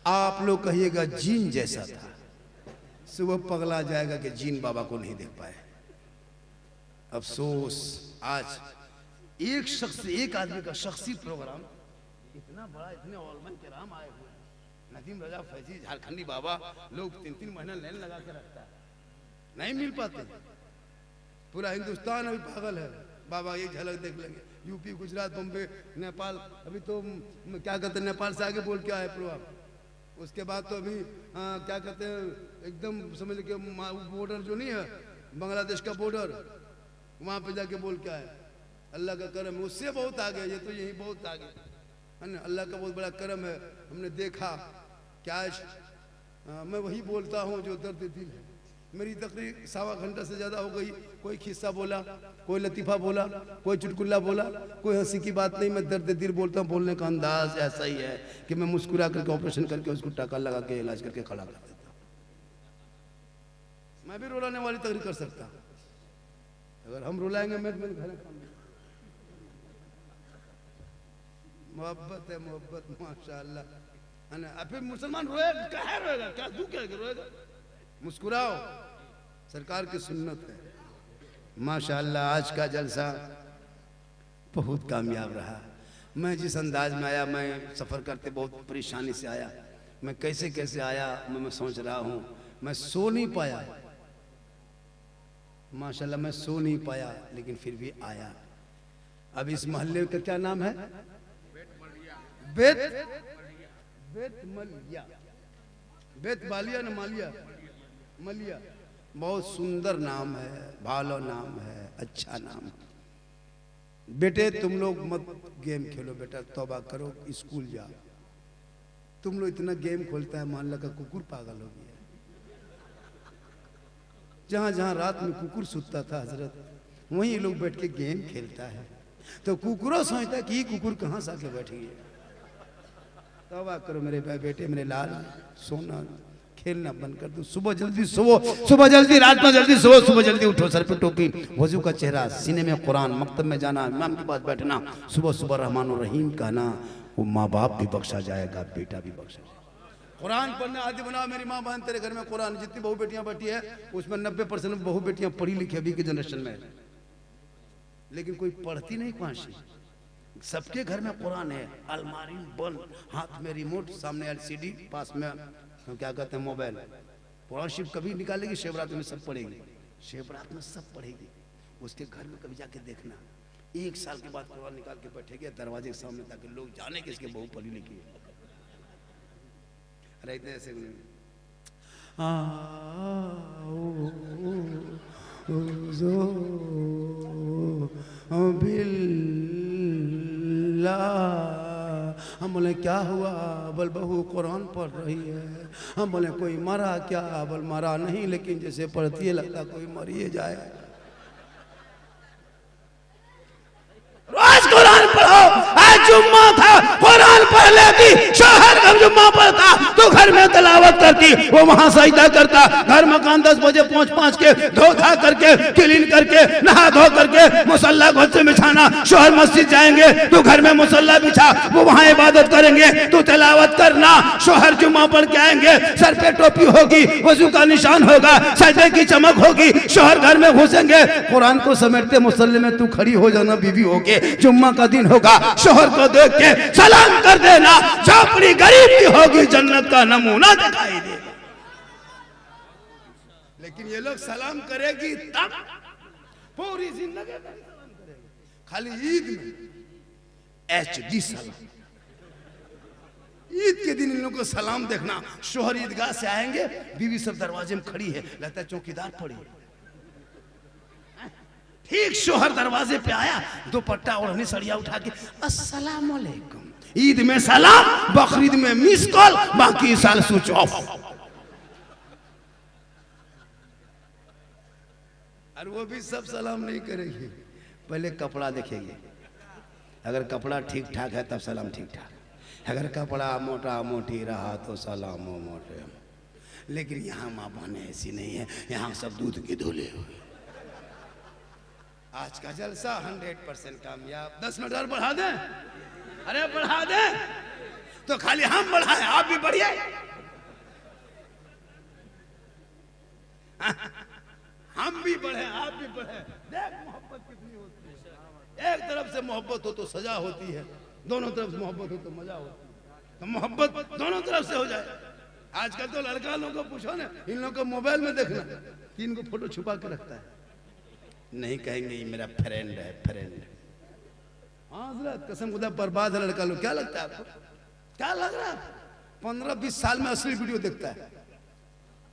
[SPEAKER 1] आप लोग कहिएगा जीन जैसा था। सुबह पगला जाएगा कि जीन बाबा को नहीं देख पाए। अफसोस आज एक शख्स, एक आदमी का शख्सी प्रोग्राम इतना बड़ा, इतने ओलमन के राम आए हुए हैं, नदीम रजा फैजी झारखंडी बाबा, लोग 3-3 महीना लाइन लगा के रखता है, नहीं मिल पाते। पूरा हिंदुस्तान अभी पागल है, बाबा एक झलक देख लेंगे। यूपी, गुजरात, बम्बे, नेपाल, अभी तो क्या कहते हैं नेपाल से आगे बोल के आए प्रोग्राम। उसके बाद तो अभी क्या कहते हैं एकदम समझ के बॉर्डर जो नहीं है बांग्लादेश का बॉर्डर, वहां पे जाके बोल के आए। अल्लाह का करम है, उससे बहुत आगे, ये तो यही बहुत आगे है ना। अल्लाह का बहुत बड़ा करम है। हमने देखा क्या मैं वही बोलता हूँ जो दर्द दिल है। मेरी तकरीर 1.25 घंटा से ज़्यादा हो गई। कोई खिस्सा बोला, कोई लतीफ़ा बोला, कोई चुटकुल्ला बोला, कोई हंसी की बात नहीं। मैं दर्द दिल बोलता हूँ। बोलने का अंदाज ऐसा ही है कि मैं मुस्कुरा करके ऑपरेशन करके उसको टाका लगा के इलाज करके खड़ा कर देता हूँ। मैं भी रुलाने वाली तकरीर कर सकता हूँ। अगर हम रुलाएंगे मैं घर मोहब्बत है, मोहब्बत माशाअल्लाह है ना। फिर मुसलमान रोएगा, क्या रोएगा, क्या दुख है रोएगा? मुस्कुराओ, सरकार की सुन्नत है माशाअल्लाह। आज का जलसा बहुत कामयाब रहा। मैं जिस अंदाज में आया, मैं सफ़र करते बहुत परेशानी से आया। मैं कैसे कैसे आया मैं सोच रहा हूँ। मैं सो नहीं पाया माशाअल्लाह, मैं सो नहीं पाया, लेकिन फिर भी आया। अब इस मोहल्ले का क्या नाम है? बेत मलिया, बेत बालिया न मालिया, मलिया। बहुत सुंदर नाम है, भालो नाम है, अच्छा नाम है। बेटे तुम लोग मत गेम खेलो बेटा, तौबा करो, स्कूल जाओ। तुम लोग इतना गेम खोलता है, मोहल्ला का कुकुर पागल हो गया। जहाँ जहाँ रात में कुकुर सुतता था हजरत, वहीं ये लोग बैठ के गेम खेलता है। तो कुकुरों सोचता है कि ये कुकुर कहाँ से आके बैठ गया। तौबा करो मेरे बेटे, मेरे लाल, सोना खेलना बंद कर दो। सुबह जल्दी सोओ, सुबह जल्दी, रात में जल्दी सोओ, सुबह जल्दी उठो, सर पे टोपी, वजू का चेहरा, सीने में कुरान, मकतब में जाना, इमाम के पास बैठना, सुबह सुबह रहमान और रहीम कहना। वो माँ बाप भी बख्शा जाएगा, बेटा भी बख्शा जाएगा। कुरान पढ़ने आदि बनाओ। मेरी माँ बहन तेरे घर में कुरान, जितनी बहू बेटियां बैठी है उसमें 90% बहू बेटियां पढ़ी लिखी अभी की जनरेशन में, लेकिन कोई पढ़ती नहीं पांची। सबके घर में कुरान है, अलमारी बंद, हाथ में रिमोट, सामने LCD, पास में क्या कहते हैं मोबाइल। कुरान शिव कभी निकालेगी, शिवरात में सब पढ़ेगी, शिवरात में सब पढ़ेगी। उसके घर में कभी जाके देखना, 1 साल के बाद कुरान निकाल के बैठेगी दरवाजे के सामने, ताकि लोग जाने कि इसके बहू पढ़ी लिखी है। रहते ऐसे हम बोले क्या हुआ? बोल बहू कुरान पढ़ रही है। हम बोले कोई मरा क्या? बोल मरा नहीं, लेकिन जैसे पढ़ती है लगता कोई मरिए जाए। रोज कुरान पढ़ो। आज जुम्मा था, कुरान पढ़ लेती। शोहर जब जुम्मा पढ़ता तो घर में तिलावत करती, वो वहां सजदा करता। घर मकान 10 बजे पहुंच के धो धा करके, क्लीन करके, नहा धो करके मुसल्ला घर से बिछाना। शोहर मस्जिद जाएंगे तो घर में मुसल्ला बिछा, वो वहां इबादत करेंगे तो तिलावत करना। शोहर जुम्मा पढ़ के आएंगे, सर पे टोपी होगी, वजू का निशान होगा, सजदे की चमक होगी। शोहर घर में घुसेंगे, कुरान को समेटते मुसल्ले में तू खड़ी हो जाना बीवी होके। जुम्मा का दिन होगा, शोहर को देख के सलाम कर देना। झोपड़ी गरीब की होगी, जन्नत का नमूना दिखाई देगा। लेकिन ये लोग सलाम करेगी तब, पूरी जिंदगी सलाम करेगी। खाली ईद में HD सलाम। ईद के दिन इन लोगों को सलाम देखना। शोहर ईदगाह से आएंगे, बीवी सब दरवाजे में खड़ी है, लगता है चौकीदार पड़ी है। ठीक शोहर दरवाजे पे आया, दुपट्टा ओढ़नी सड़िया उठा के अस्सलाम वालेकुम। ईद में सलाम, बकरीद में मिस कॉल, बाकी साल स्विच ऑफ। और वो भी सब सलाम नहीं करेगी, पहले कपड़ा देखेगी। अगर कपड़ा ठीक ठाक है तब सलाम ठीक ठाक। अगर कपड़ा मोटा मोटी रहा तो सलाम मोटे। लेकिन यहाँ माँ बहनें ऐसी नहीं है, यहाँ सब दूध के धुले हुए। आज का जलसा 100% कामयाब। 10 मिनट और बढ़ा दें, अरे बढ़ा दें तो खाली हम बढ़ाएं, आप भी बढ़िए। हम भी बढ़े, आप भी बढ़े। देख मोहब्बत कितनी होती है। एक तरफ से मोहब्बत हो तो सजा होती है, दोनों तरफ से मोहब्बत हो तो मजा होती है। तो मोहब्बत दोनों तरफ से हो जाए। आजकल तो लड़का लोगों को पूछो ना, इन लोगों को मोबाइल में देखना कि इनको फोटो छुपा के रखता है, नहीं कहेंगे ये मेरा फ्रेंड है, फ्रेंड। हाँ हजरत कसम खुदा बर्बाद है लड़का लोग। क्या लगता है आपको, क्या लग रहा है? 15-20 साल में असली वीडियो देखता है।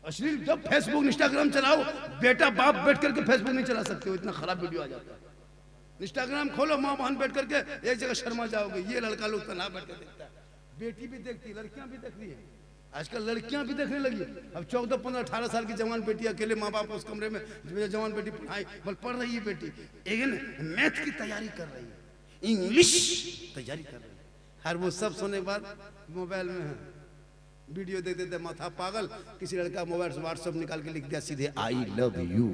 [SPEAKER 1] अश्लील जब फेसबुक इंस्टाग्राम चलाओ, बेटा बाप बैठ करके फेसबुक नहीं चला सकते हो, इतना खराब वीडियो आ जाता है। इंस्टाग्राम खोलो, माँ बहन बैठ करके एक जगह शर्मा जाओगे। ये लड़का लोग तना बैठ कर देखता है। बेटी भी देखती है, लड़कियां भी देख रही है, आजकल लड़कियां भी देखने लगी। अब 14, 15, 18 साल की जवान बेटी अकेले माँ बाप उस कमरे में, जवान बेटी पढ़ाई बल पढ़ रही है। बेटी एक मैथ की तैयारी कर रही है, इंग्लिश तैयारी कर रही है। हर वो सब सुनने के बाद मोबाइल में है, वीडियो देख देते माथा पागल। किसी लड़का मोबाइल से व्हाट्सएप निकाल के लिख दिया सीधे आई लव यू।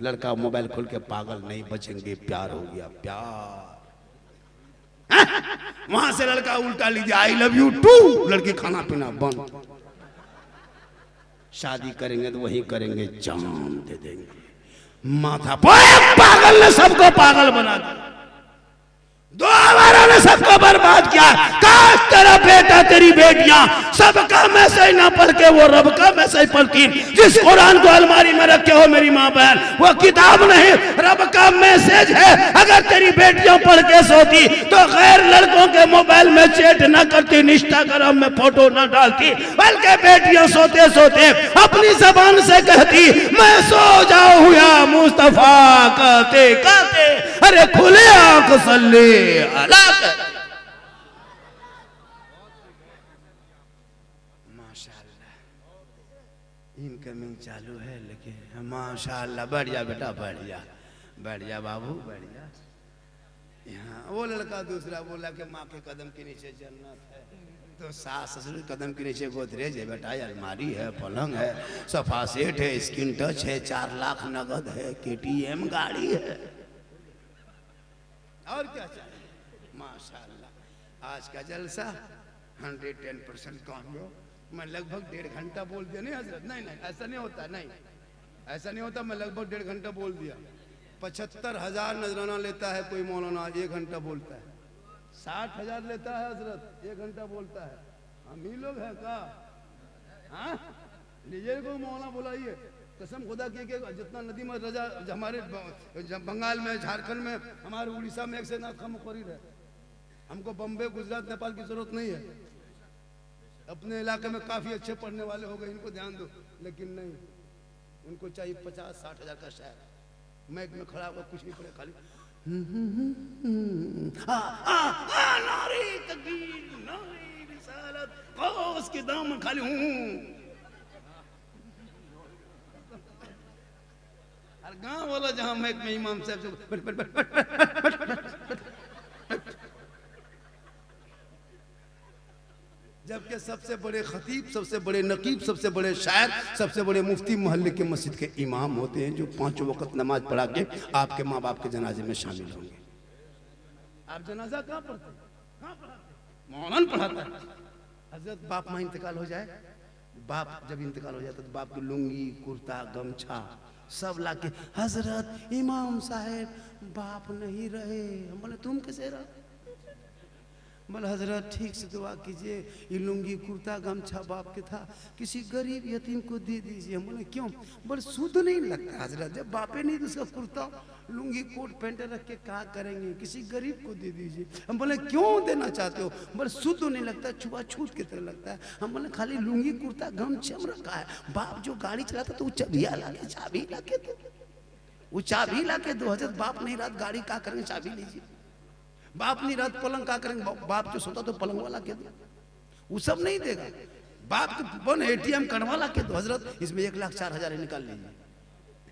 [SPEAKER 1] लड़का मोबाइल खोल के पागल नहीं बचेंगे, प्यार हो गया प्यार। वहां से लड़का उल्टा लिख दिया आई लव यू टू। लड़के खाना पीना बंद। शादी करेंगे तो वही करेंगे, जान दे देंगे। माथा पागल ने सबको पागल बना दिया, दो आवारा ने सबको बर्बाद किया। काश तेरा बेटा तेरी बेटियां सबका मैसेज ना पढ़ के वो रब का मैसेज पढ़ती। जिस कुरान को अलमारी में रखे हो मेरी माँ बहन, वो किताब नहीं रब का मैसेज है। अगर तेरी बेटियां पढ़ के सोती तो गैर लड़कों के मोबाइल में चैट ना करती, इंस्टाग्राम में फोटो ना डालती, बल्कि बेटियां सोते सोते अपनी जबान से कहती मैं सो जाऊं या मुस्तफा कहते कहते अरे खुले आंख सल्ले माशाल्लाह। इनकमिंग चालू है लेकिन माशाल्लाह। बढ़ जा बेटा, बढ़ जा, बढ़ जा बाबू, बढ़ जा। यहाँ वो लड़का दूसरा बोला कि माँ के कदम के नीचे जन्नत है, तो सास ससुर के कदम के नीचे गोदरेज है बेटा, अलमारी है, पलंग है, सोफा सेट है, स्क्रीन टच है, 4 लाख नगद है, KTM गाड़ी है, और क्या चाहिए। माशाल्लाह आज का जलसा 110% कामयाब। मैं लगभग 1.5 घंटा बोल दिया। नहीं हजरत, नहीं नहीं ऐसा नहीं होता, नहीं ऐसा नहीं होता। मैं लगभग 1.5 घंटा बोल दिया। 75,000 नजराना लेता है कोई मौलाना, 1 घंटा बोलता है। 60,000 लेता है हजरत, 1 घंटा बोलता है। हम ही लोग हैं का? हाँ लीजिए को मौलाना बुलाइए। कसम खुदा की जितना नदीम रजा हमारे बंगाल में, झारखंड में, हमारे उड़ीसा में एक से नाथ का मुकर्रिर है। हमको बम्बे, गुजरात, नेपाल की जरूरत नहीं है। अपने इलाके में काफी अच्छे पढ़ने वाले हो गए, इनको ध्यान दो। लेकिन नहीं, उनको चाहिए 50-60 हजार का शायर। मैक में खड़ा होकर कुछ नहीं पड़े, खाली नारे तकबीर, नारे रिसालत, उसके दाम खाली गांव वाला जहां मैक में इमाम साहब जबकि सबसे बड़े खतीब, सबसे बड़े नकीब, सबसे बड़े शायर, सबसे बड़े मुफ्ती मोहल्ले के मस्जिद के इमाम होते हैं, जो 5 वक्त नमाज पढ़ा के आपके माँ बाप के जनाजे में शामिल होंगे। आप जनाजा कहाँ पढ़ते हैं? कहाँ पढ़ाते? मौलाना पढ़ाता है। हजरत बाप माँ इंतकाल हो जाए, बाप जब इंतकाल हो जाता तो बाप की लुंगी, कुर्ता, गमछा सब लाके, हजरत इमाम साहब बाप नहीं रहे। हम बोले तुम कैसे रहे? बोले हजरत ठीक से दुआ कीजिए, ये लुंगी कुर्ता गमछा बाप के था, किसी गरीब यतीम को दे दीजिए। हम बोले क्यों? बोले शुद्ध नहीं लगता हजरत, जब बापे नहीं तो उसका कुर्ता लुंगी कोट पैंट रख के क्या करेंगे, किसी गरीब को दे दीजिए। हम बोले क्यों देना चाहते हो? बोले शुद्ध नहीं लगता, छुआछूत की तरह लगता है। हम बोले खाली लुंगी कुर्ता गमछा रखा है, बाप जो गाड़ी चलाता तो वो चाबिया ला के, चाबी ला के दो, वो चाबी ला के दो। हजरत बाप नहीं रात गाड़ी क्या करेंगे, चाबी लीजिए। बाप नहीं रात पलंग क्या करेंगे, बाप जो सोता तो पलंग वाला के दो, वो सब नहीं देगा। बाप तो बन ATM कार्ड वाला के दो, हजरत इसमें 1,04,000 निकाल लीजिए,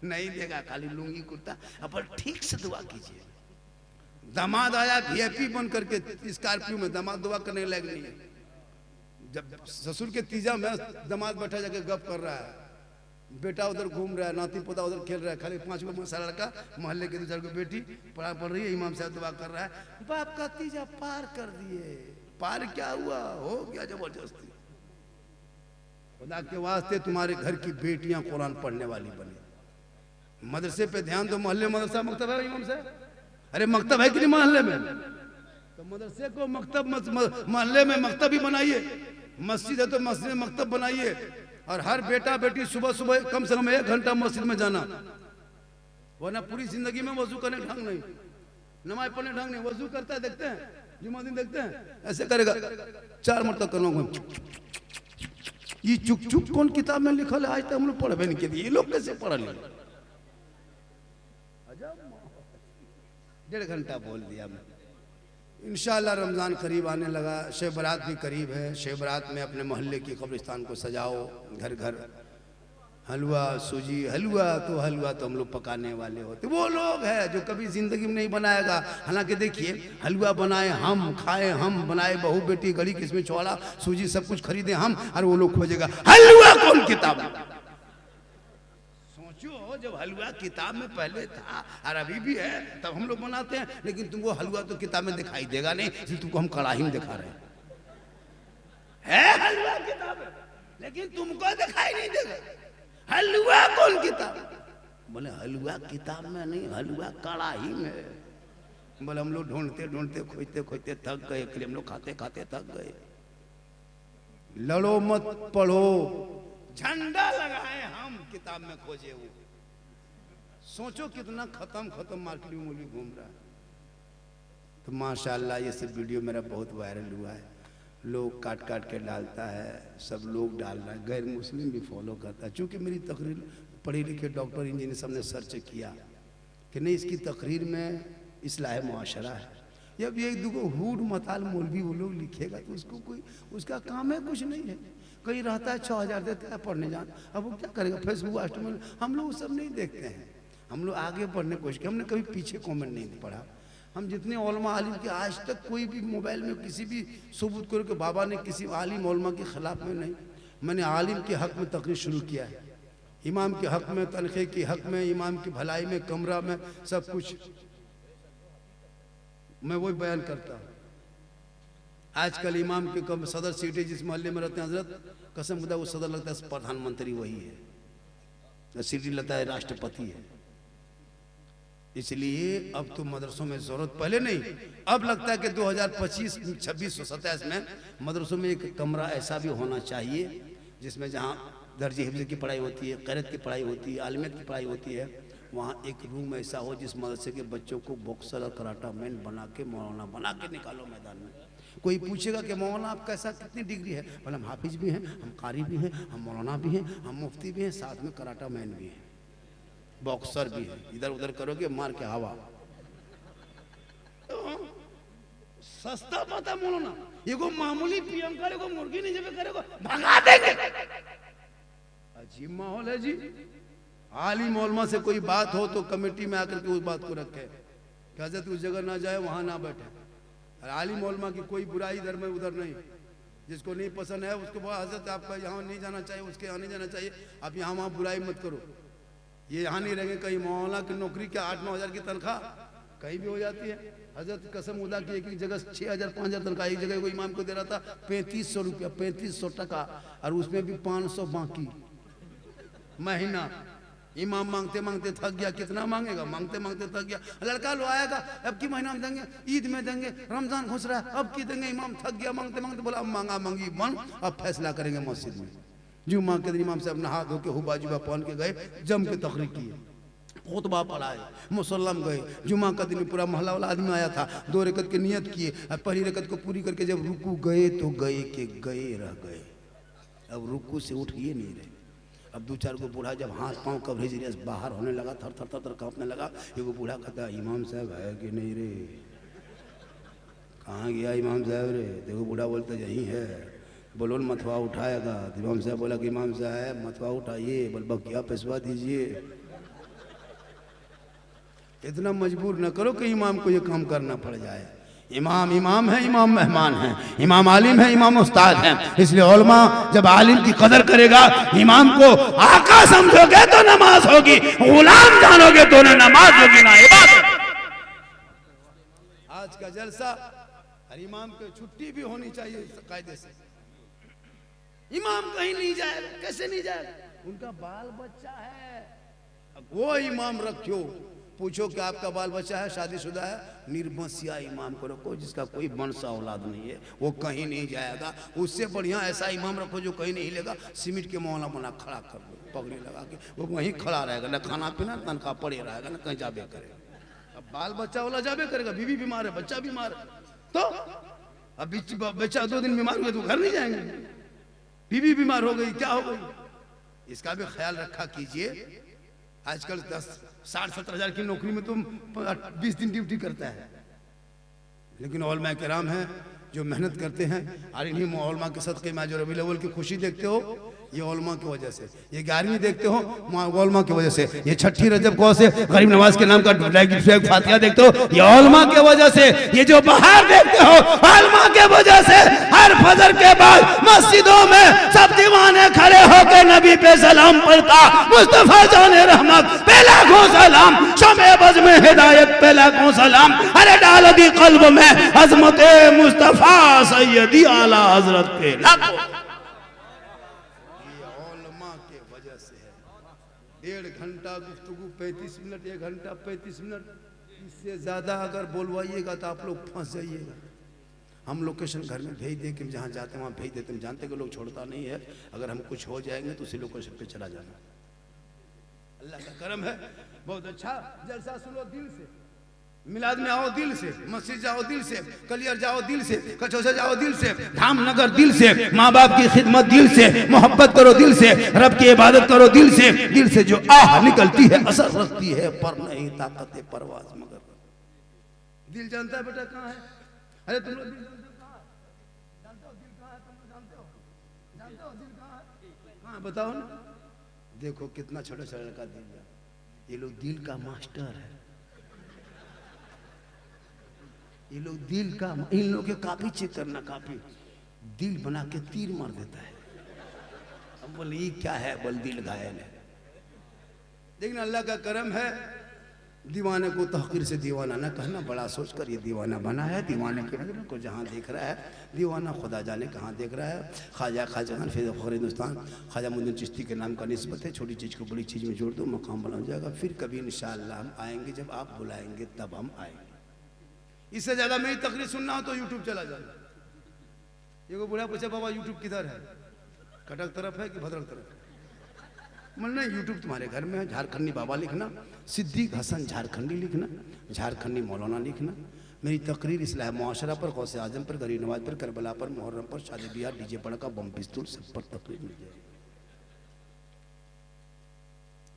[SPEAKER 1] नहीं देगा, खाली लुंगी कुर्ता। अब ठीक से दुआ कीजिए। दामाद आया VIP बन करके स्कॉर्पियो में, दामाद दुआ करने लायक नहीं है। जब ससुर के तीजा में दामाद बैठा जाके गप कर रहा है, बेटा उधर घूम रहा है, नाती पोता उधर खेल रहा है, खाली 5 गो मसाला लड़का, मोहल्ले के 2-4 को बेटी पढ़ रही है, इमाम साहब दुआ कर रहा है, बाप का तीजा पार कर दिए। पार क्या हुआ, हो गया जबरदस्ती। खुदा के वास्ते तुम्हारे घर की बेटियां कुरान पढ़ने वाली बने। मदरसे पे ध्यान दो, मोहल्ले मदरसा मकतब है इमाम साहब, अरे मकतब है कि नहीं मोहल्ले में, तो मदरसे को मकतब मोहल्ले में मकतब ही बनाइए, मस्जिद है तो मस्जिद में मकतब बनाइए, और हर बेटा बेटी सुबह सुबह कम से कम 1 घंटा मस्जिद में जाना, वरना पूरी जिंदगी में वजू करने ढंग नहीं, नमाज पढ़ने ढंग नहीं। वजू करता है देखते हैं, जुम्मा दिन देखते हैं, ऐसे करेगा 4 मरतबा करना। ये चुक चुक कौन किताब में लिखा है, आज तक हम लोग पढ़े नहीं किए, ये लोग कैसे पढ़ लिए। 1.5 घंटा बोल दिया मैं। इंशाअल्लाह रमज़ान करीब आने लगा, शब बरात भी करीब है। शब बरात में अपने मोहल्ले की कब्रिस्तान को सजाओ, घर घर हलवा सूजी, हलवा तो हम लोग पकाने वाले होते। वो लोग हैं जो कभी जिंदगी में नहीं बनाएगा। हालांकि देखिए, हलवा बनाए हम, खाए हम, बनाए बहू बेटी, गली किसमें छोड़ा, सूजी सब कुछ खरीदे हम, और वो लोग खोजेगा हलवा कौन किताब। जब हलवा किताब में पहले था और अभी भी है, तब हम लोग बनाते हैं, लेकिन तुमको हलवा तो किताब में दिखाई देगा नहीं, इसलिए तुमको हम कड़ाही में दिखा रहे हैं। है हलवा किताब में, लेकिन तुमको दिखाई नहीं देगा। हलवा कौन किताब, बोले हलवा किताब में नहीं, हलवा कड़ाही में। बोले हम लोग ढूंढते ढूंढते खोजते खोजते थक गए, हम लोग खाते खाते थक गए। लड़ो मत पढ़ो, झंडा लगाए हम, किताब में खोजे वो। सोचो कितना खत्म मार्केट में मूली घूम रहा है। तो माशाल्लाह ये सब वीडियो मेरा बहुत वायरल हुआ है, लोग काट काट के डालता है, सब लोग डाल रहा है, गैर मुस्लिम भी फॉलो करता है। चूँकि मेरी तकरीर पढ़े लिखे डॉक्टर इंजीनियर सब ने सर्च किया कि नहीं, इसकी तकरीर में इस्लाह मुआशरा है। जब ये 2 हुड मताल मौलवी वो लोग लिखेगा तो उसको कोई, उसका काम है कुछ नहीं है। कहीं रहता है 6000 देता है पढ़ने जान, अब वो क्या करेगा, फेसबुक व्हाट्सएप में हम लोग सब नहीं देखते हैं। हम लोग आगे बढ़ने की कोशिश की, हमने कभी पीछे कमेंट नहीं पढ़ा। हम जितने उलमा आलिम के आज तक कोई भी मोबाइल में किसी भी सबूत करो कि बाबा ने किसी आलिम उलमा के खिलाफ में नहीं, मैंने आलिम के हक में तकरीर शुरू किया है, इमाम के हक में, तनखे के हक में, इमाम की भलाई में, कमरा में, सब कुछ मैं वही बयान करता हूँ। आजकल इमाम के कम सदर सीटें जिस मोहल्ले में रहते हैं, हजरत कसम खुदा वो सदर लगता है प्रधानमंत्री वही है, सीटी लगता है राष्ट्रपति है। इसलिए अब तो मदरसों में जरूरत, पहले नहीं, अब लगता है कि 2025, 26 और 27 में मदरसों में एक कमरा ऐसा भी होना चाहिए जिसमें जहाँ दर्जे हिफ्ज़ की पढ़ाई होती है, क़िरात की पढ़ाई होती है, आलिमियत की पढ़ाई होती है, वहाँ एक रूम ऐसा हो जिस मदरसे के बच्चों को बॉक्सर और कराटा मैन बना के, मौलाना बना के निकालो मैदान में। कोई पूछेगा कि मौलाना आप कैसा, कितनी डिग्री है, बोले हम हाफिज भी हैं, हम कारी भी हैं, हम मौलाना भी हैं, हम मुफ्ती भी हैं, साथ में कराटा मैन भी हैं, बॉक्सर भी है। इधर उधर करोगे मार के हवा। तो सस्ता पता मौलाना, ये को मामूली पीएम करेगा, मुर्गी नहीं जब करेगा भगा देंगे। अजीब माहौल है जी। आलिम उलमा से कोई बात हो तो कमेटी में आकर के उस बात को रखे, हजरत उस जगह ना जाए, वहां ना बैठे। आलिम उलमा की कोई बुराई इधर में उधर नहीं, जिसको नहीं पसंद है उसको बोला हजरत आपका यहाँ नहीं जाना चाहिए, उसके यहाँ नहीं जाना चाहिए, आप यहाँ वहाँ बुराई मत करो। ये यहाँ नहीं रहेंगे, कहीं मौलाना की नौकरी क्या 8-9 हज़ार की तनख्वाह कहीं भी हो जाती है। हजरत कसम खुदा की एक जगह 6,000-5,000 तनख्वाह, एक जगह कोई इमाम को दे रहा था 3500 रुपया, 3500 टका, और उसमें भी 500 बाकी महीना। इमाम मांगते मांगते थक गया, कितना मांगेगा, मांगते मांगते थक गया। लड़का लो आएगा, अब की महीना में देंगे, ईद में देंगे, रमजान घुस रहा है, अब की देंगे। इमाम थक गया मांगते मांगते, बोला अब मांगा मांगी बन, अब फैसला करेंगे मस्जिद में। जुम्मा के दिन इमाम साहब नहा धो के हुबा जुबा पहन के गए, जम के तकरीर किए, खुतबा पढ़ाए, मुसल्लम गए। जुम्मा का दिन पूरा मोहल्ला वाला आदमी आया था, 2 रकत की नियत किए, और पहली रकत को पूरी करके जब रुकू गए तो गए के गए रह गए, अब रुकू से उठ ये नहीं रहे। अब 2-4 को बूढ़ा जब हाथ पाँव कवरेज बाहर होने लगा, थर थर थर कांपने लगा, एगो बूढ़ा कहता इमाम साहब है कि नहीं रे, कहाँ गया इमाम साहब रे? देखो बूढ़ा बोलता यहीं है, बोलो मथवा उठाएगा। इमाम साहब बोला कि इमाम साहब मथवा उठाइए, बोल बकिया पेशवा दीजिए। इतना मजबूर न करो कि इमाम को ये काम करना पड़ जाए। इमाम इमाम है, इमाम मेहमान है, इमाम आलिम है, इमाम उस्ताद है। इसलिए उलमा जब आलिम की कदर करेगा, इमाम को आका समझोगे तो नमाज होगी, गुलाम जानोगे तो ना नमाज होगी ना इबादत। आज का जलसा हर इमाम को छुट्टी भी होनी चाहिए कायदे से। इमाम कहीं नहीं जाएगा, कैसे नहीं जाएगा? उनका बाल बच्चा है, वो इमाम रखो। पूछो कि आपका बाल बच्चा है, शादीशुदा है, निर्बसिया इमाम को रखो जिसका कोई वंश औलाद नहीं है, वो कहीं नहीं जाएगा। उससे बढ़िया ऐसा इमाम रखो जो कहीं नहीं हिलेगा, सीमेंट के मौला बना खड़ा कर दो, पगड़ी लगा के वो वहीं खड़ा रहेगा, ना खाना पीना तनख्वाह पड़े रहेगा, ना कहीं जाबे करेगा। अब बाल बच्चा वाला जाबे करेगा, बीवी बीमार है, बच्चा बीमार है, तो अब बच्चा 2 दिन बीमार हुआ तो घर नहीं जाएंगे, बीवी बीमार हो गई, क्या हो गई? इसका भी ख्याल रखा कीजिए। आजकल 60-70 हज़ार की नौकरी में तुम 20 दिन ड्यूटी करता है, लेकिन उलमा किराम हैं जो मेहनत करते हैं। और इन्हीं उलमा के सदक़े में जो रबीउल अव्वल की खुशी देखते हो, ये उलमा की वजह से, ये 11वीं देखते हो उलमा की वजह से, ये 6 रजब को से गरीब नवाज के नाम का फातिहा देखते हो, ये उलमा के वजह से, ये जो बाहर देखते हो उलमा के वजह से। हर फजर के बाद मस्जिदों में सब दीवाने खड़े होकर नबी पे सलाम पढ़ता, मुस्तफा जाने रहमत पे लाखों सलाम, शमे बज में हिदायत पे लाखों सलाम, अरे डाल दी कल्ब में अजमत मुस्तफा सैयदी आला हजरत के लाखों। 1.5 घंटा गुफ्तगू, 35 मिनट, 1 घंटा 35 मिनट, इससे ज़्यादा अगर बोलवाइएगा तो आप लोग फंस जाइएगा। हम लोकेशन घर में भेज दें कि जहाँ जाते हैं वहाँ भेज देते हैं, जानते कि लोग छोड़ता नहीं है। अगर हम कुछ हो जाएंगे तो उसी लोकेशन पे चला जाना। अल्लाह का करम है, बहुत अच्छा जलसा सुनो दिल से, मिलाद में आओ दिल से, मस्जिद जाओ दिल से, कलियर जाओ दिल से, कचौसा जाओ दिल से, धामनगर दिल से, माँ बाप की खिदमत दिल से, मोहब्बत करो दिल से, रब की इबादत करो दिल से। दिल से जो आह निकलती है असर रखती है, पर नहीं ताकत परवाज मगर। दिल जानता है बेटा कहाँ है? अरे तुम लोग दिल जानते हो? दिल कहाँ है? तुम लोग जानते हो? जानते हो दिल कहाँ है? हाँ बताओ ना। देखो कितना छोटा छोटा लड़का दिल है, ये लोग दिल का मास्टर है, ये लोग दिल का, इन लोगों के काफी चेक करना, काफी दिल बना के तीर मार देता है। हम बोले ये क्या है? बोल दिल घायल है। लेकिन अल्लाह का करम है, दीवाने को तहकीर से दीवाना ना कहना, बड़ा सोच कर ये दीवाना बना है। दीवाने के नजर को जहाँ देख रहा है, दीवाना खुदा जाने कहाँ देख रहा है। ख्वाजा खान फैज़ फ़ख्र हिंदुस्तान ख्वाजा मुइनुद्दीन चिश्ती के नाम का निस्बत है। छोटी चीज़ को बड़ी चीज़ में जोड़ दो, मकाम बना जाएगा। फिर कभी इंशाअल्लाह हम आएंगे, जब आप बुलाएंगे तब हम आएंगे। इससे ज्यादा मेरी तकरीर सुनना हो तो यूट्यूब चला जाना। ये को बूढ़ा पूछे बाबा यूट्यूब किधर है? कटक तरफ है कि भद्रक तरफ? मतलब यूट्यूब तुम्हारे घर में है। झारखंडी बाबा लिखना, सिद्दीक हसन झारखंडी लिखना, झारखंडी मौलाना लिखना। मेरी तकरीर इस्लाह मुआशरा पर, गौसे आजम पर, गरीब नवाज पर, करबला पर, मुहर्रम पर, शादी ब्याह, डीजे पड़का, बम पिस्तौल, सब पर तकरीर मिल जाएगी।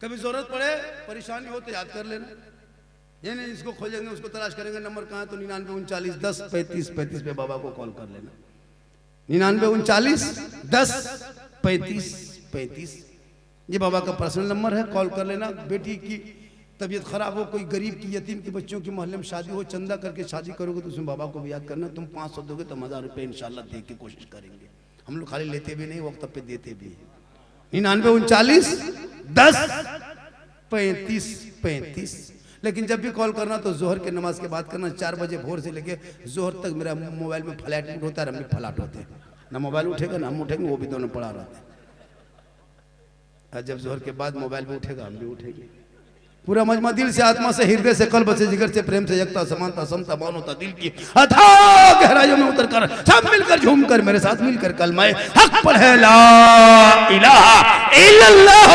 [SPEAKER 1] कभी जरूरत पड़े, परेशानी हो तो याद कर लेना। ये नहीं इसको खोजेंगे उसको तलाश करेंगे, नंबर कहाँ है तो 99 39 10 35 35 पे बाबा को कॉल कर लेना। 99 39 10 35 35 ये बाबा का पर्सनल नंबर है, कॉल कर लेना। बेटी की तबीयत खराब हो, कोई गरीब की, यतीम की बच्चों की मोहल्ले में शादी हो, चंदा करके शादी करोगे तो उसमें बाबा को भी याद करना। तुम 500 दोगे तो 1000 इंशाल्लाह दे के कोशिश करेंगे। हम लोग खाली लेते भी नहीं, वक्त पे देते भी हैं। 99 39 10 35 35। लेकिन जब भी कॉल करना तो जोहर के नमाज के बाद करना। 4 बजे भोर से लेके जोहर तक मेरा मोबाइल में फ्लैट मूड होता है, हम भी फ्लैट होते हैं। ना मोबाइल उठेगा ना हम उठेंगे, वो भी दोनों पड़ा रहते हैं। जब जोहर के बाद मोबाइल भी उठेगा हम भी उठेंगे। पूरा मजमा दिल से, आत्मा से, हृदय से, कल्ब से, जिगर से, प्रेम से, यकता, समानता, समता, मानवता, दिल की अथाह गहराइयों में उतर कर सब मिलकर झूम कर मेरे साथ मिलकर कलमाए हक पर है ला इलाहा इल्लल्लाह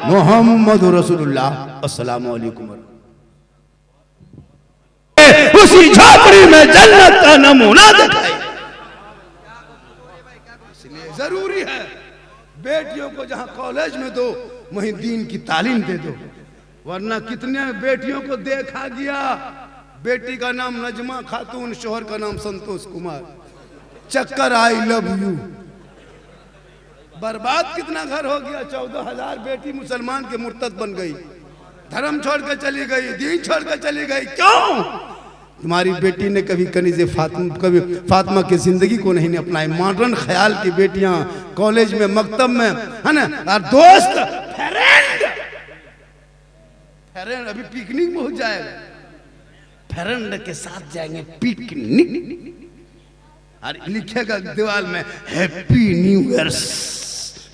[SPEAKER 1] मुहम्मदुर रसूलुल्लाह। अस्सलामु अलैकुम। उसी झोपड़ी में जन्नत का नमूना दिखाए। इसलिए जरूरी है बेटियों को जहां कॉलेज में दो वहीं दीन की तालीम दे दो, वरना कितने बेटियों को देखा गया, बेटी का नाम नजमा खातून, शोहर का नाम संतोष कुमार, चक्कर आई लव यू। बर्बाद कितना घर हो गया। 14,000 बेटी मुसलमान के मुर्तद बन गई, धर्म छोड़ कर चली गई, दीन छोड़ कर चली गई। क्यों? तुम्हारी बेटी ने कभी कनीज़े फातिमा की जिंदगी को नहीं अपनाई। मॉडर्न ख्याल की बेटियां कॉलेज में, मकतब में, है ना, और दोस्त फ्रेंड अभी पिकनिक में हो जाएगा, फ्रेंड के साथ जाएंगे पिकनिक, और लिखेगा दीवार में हैप्पी न्यू ईयर।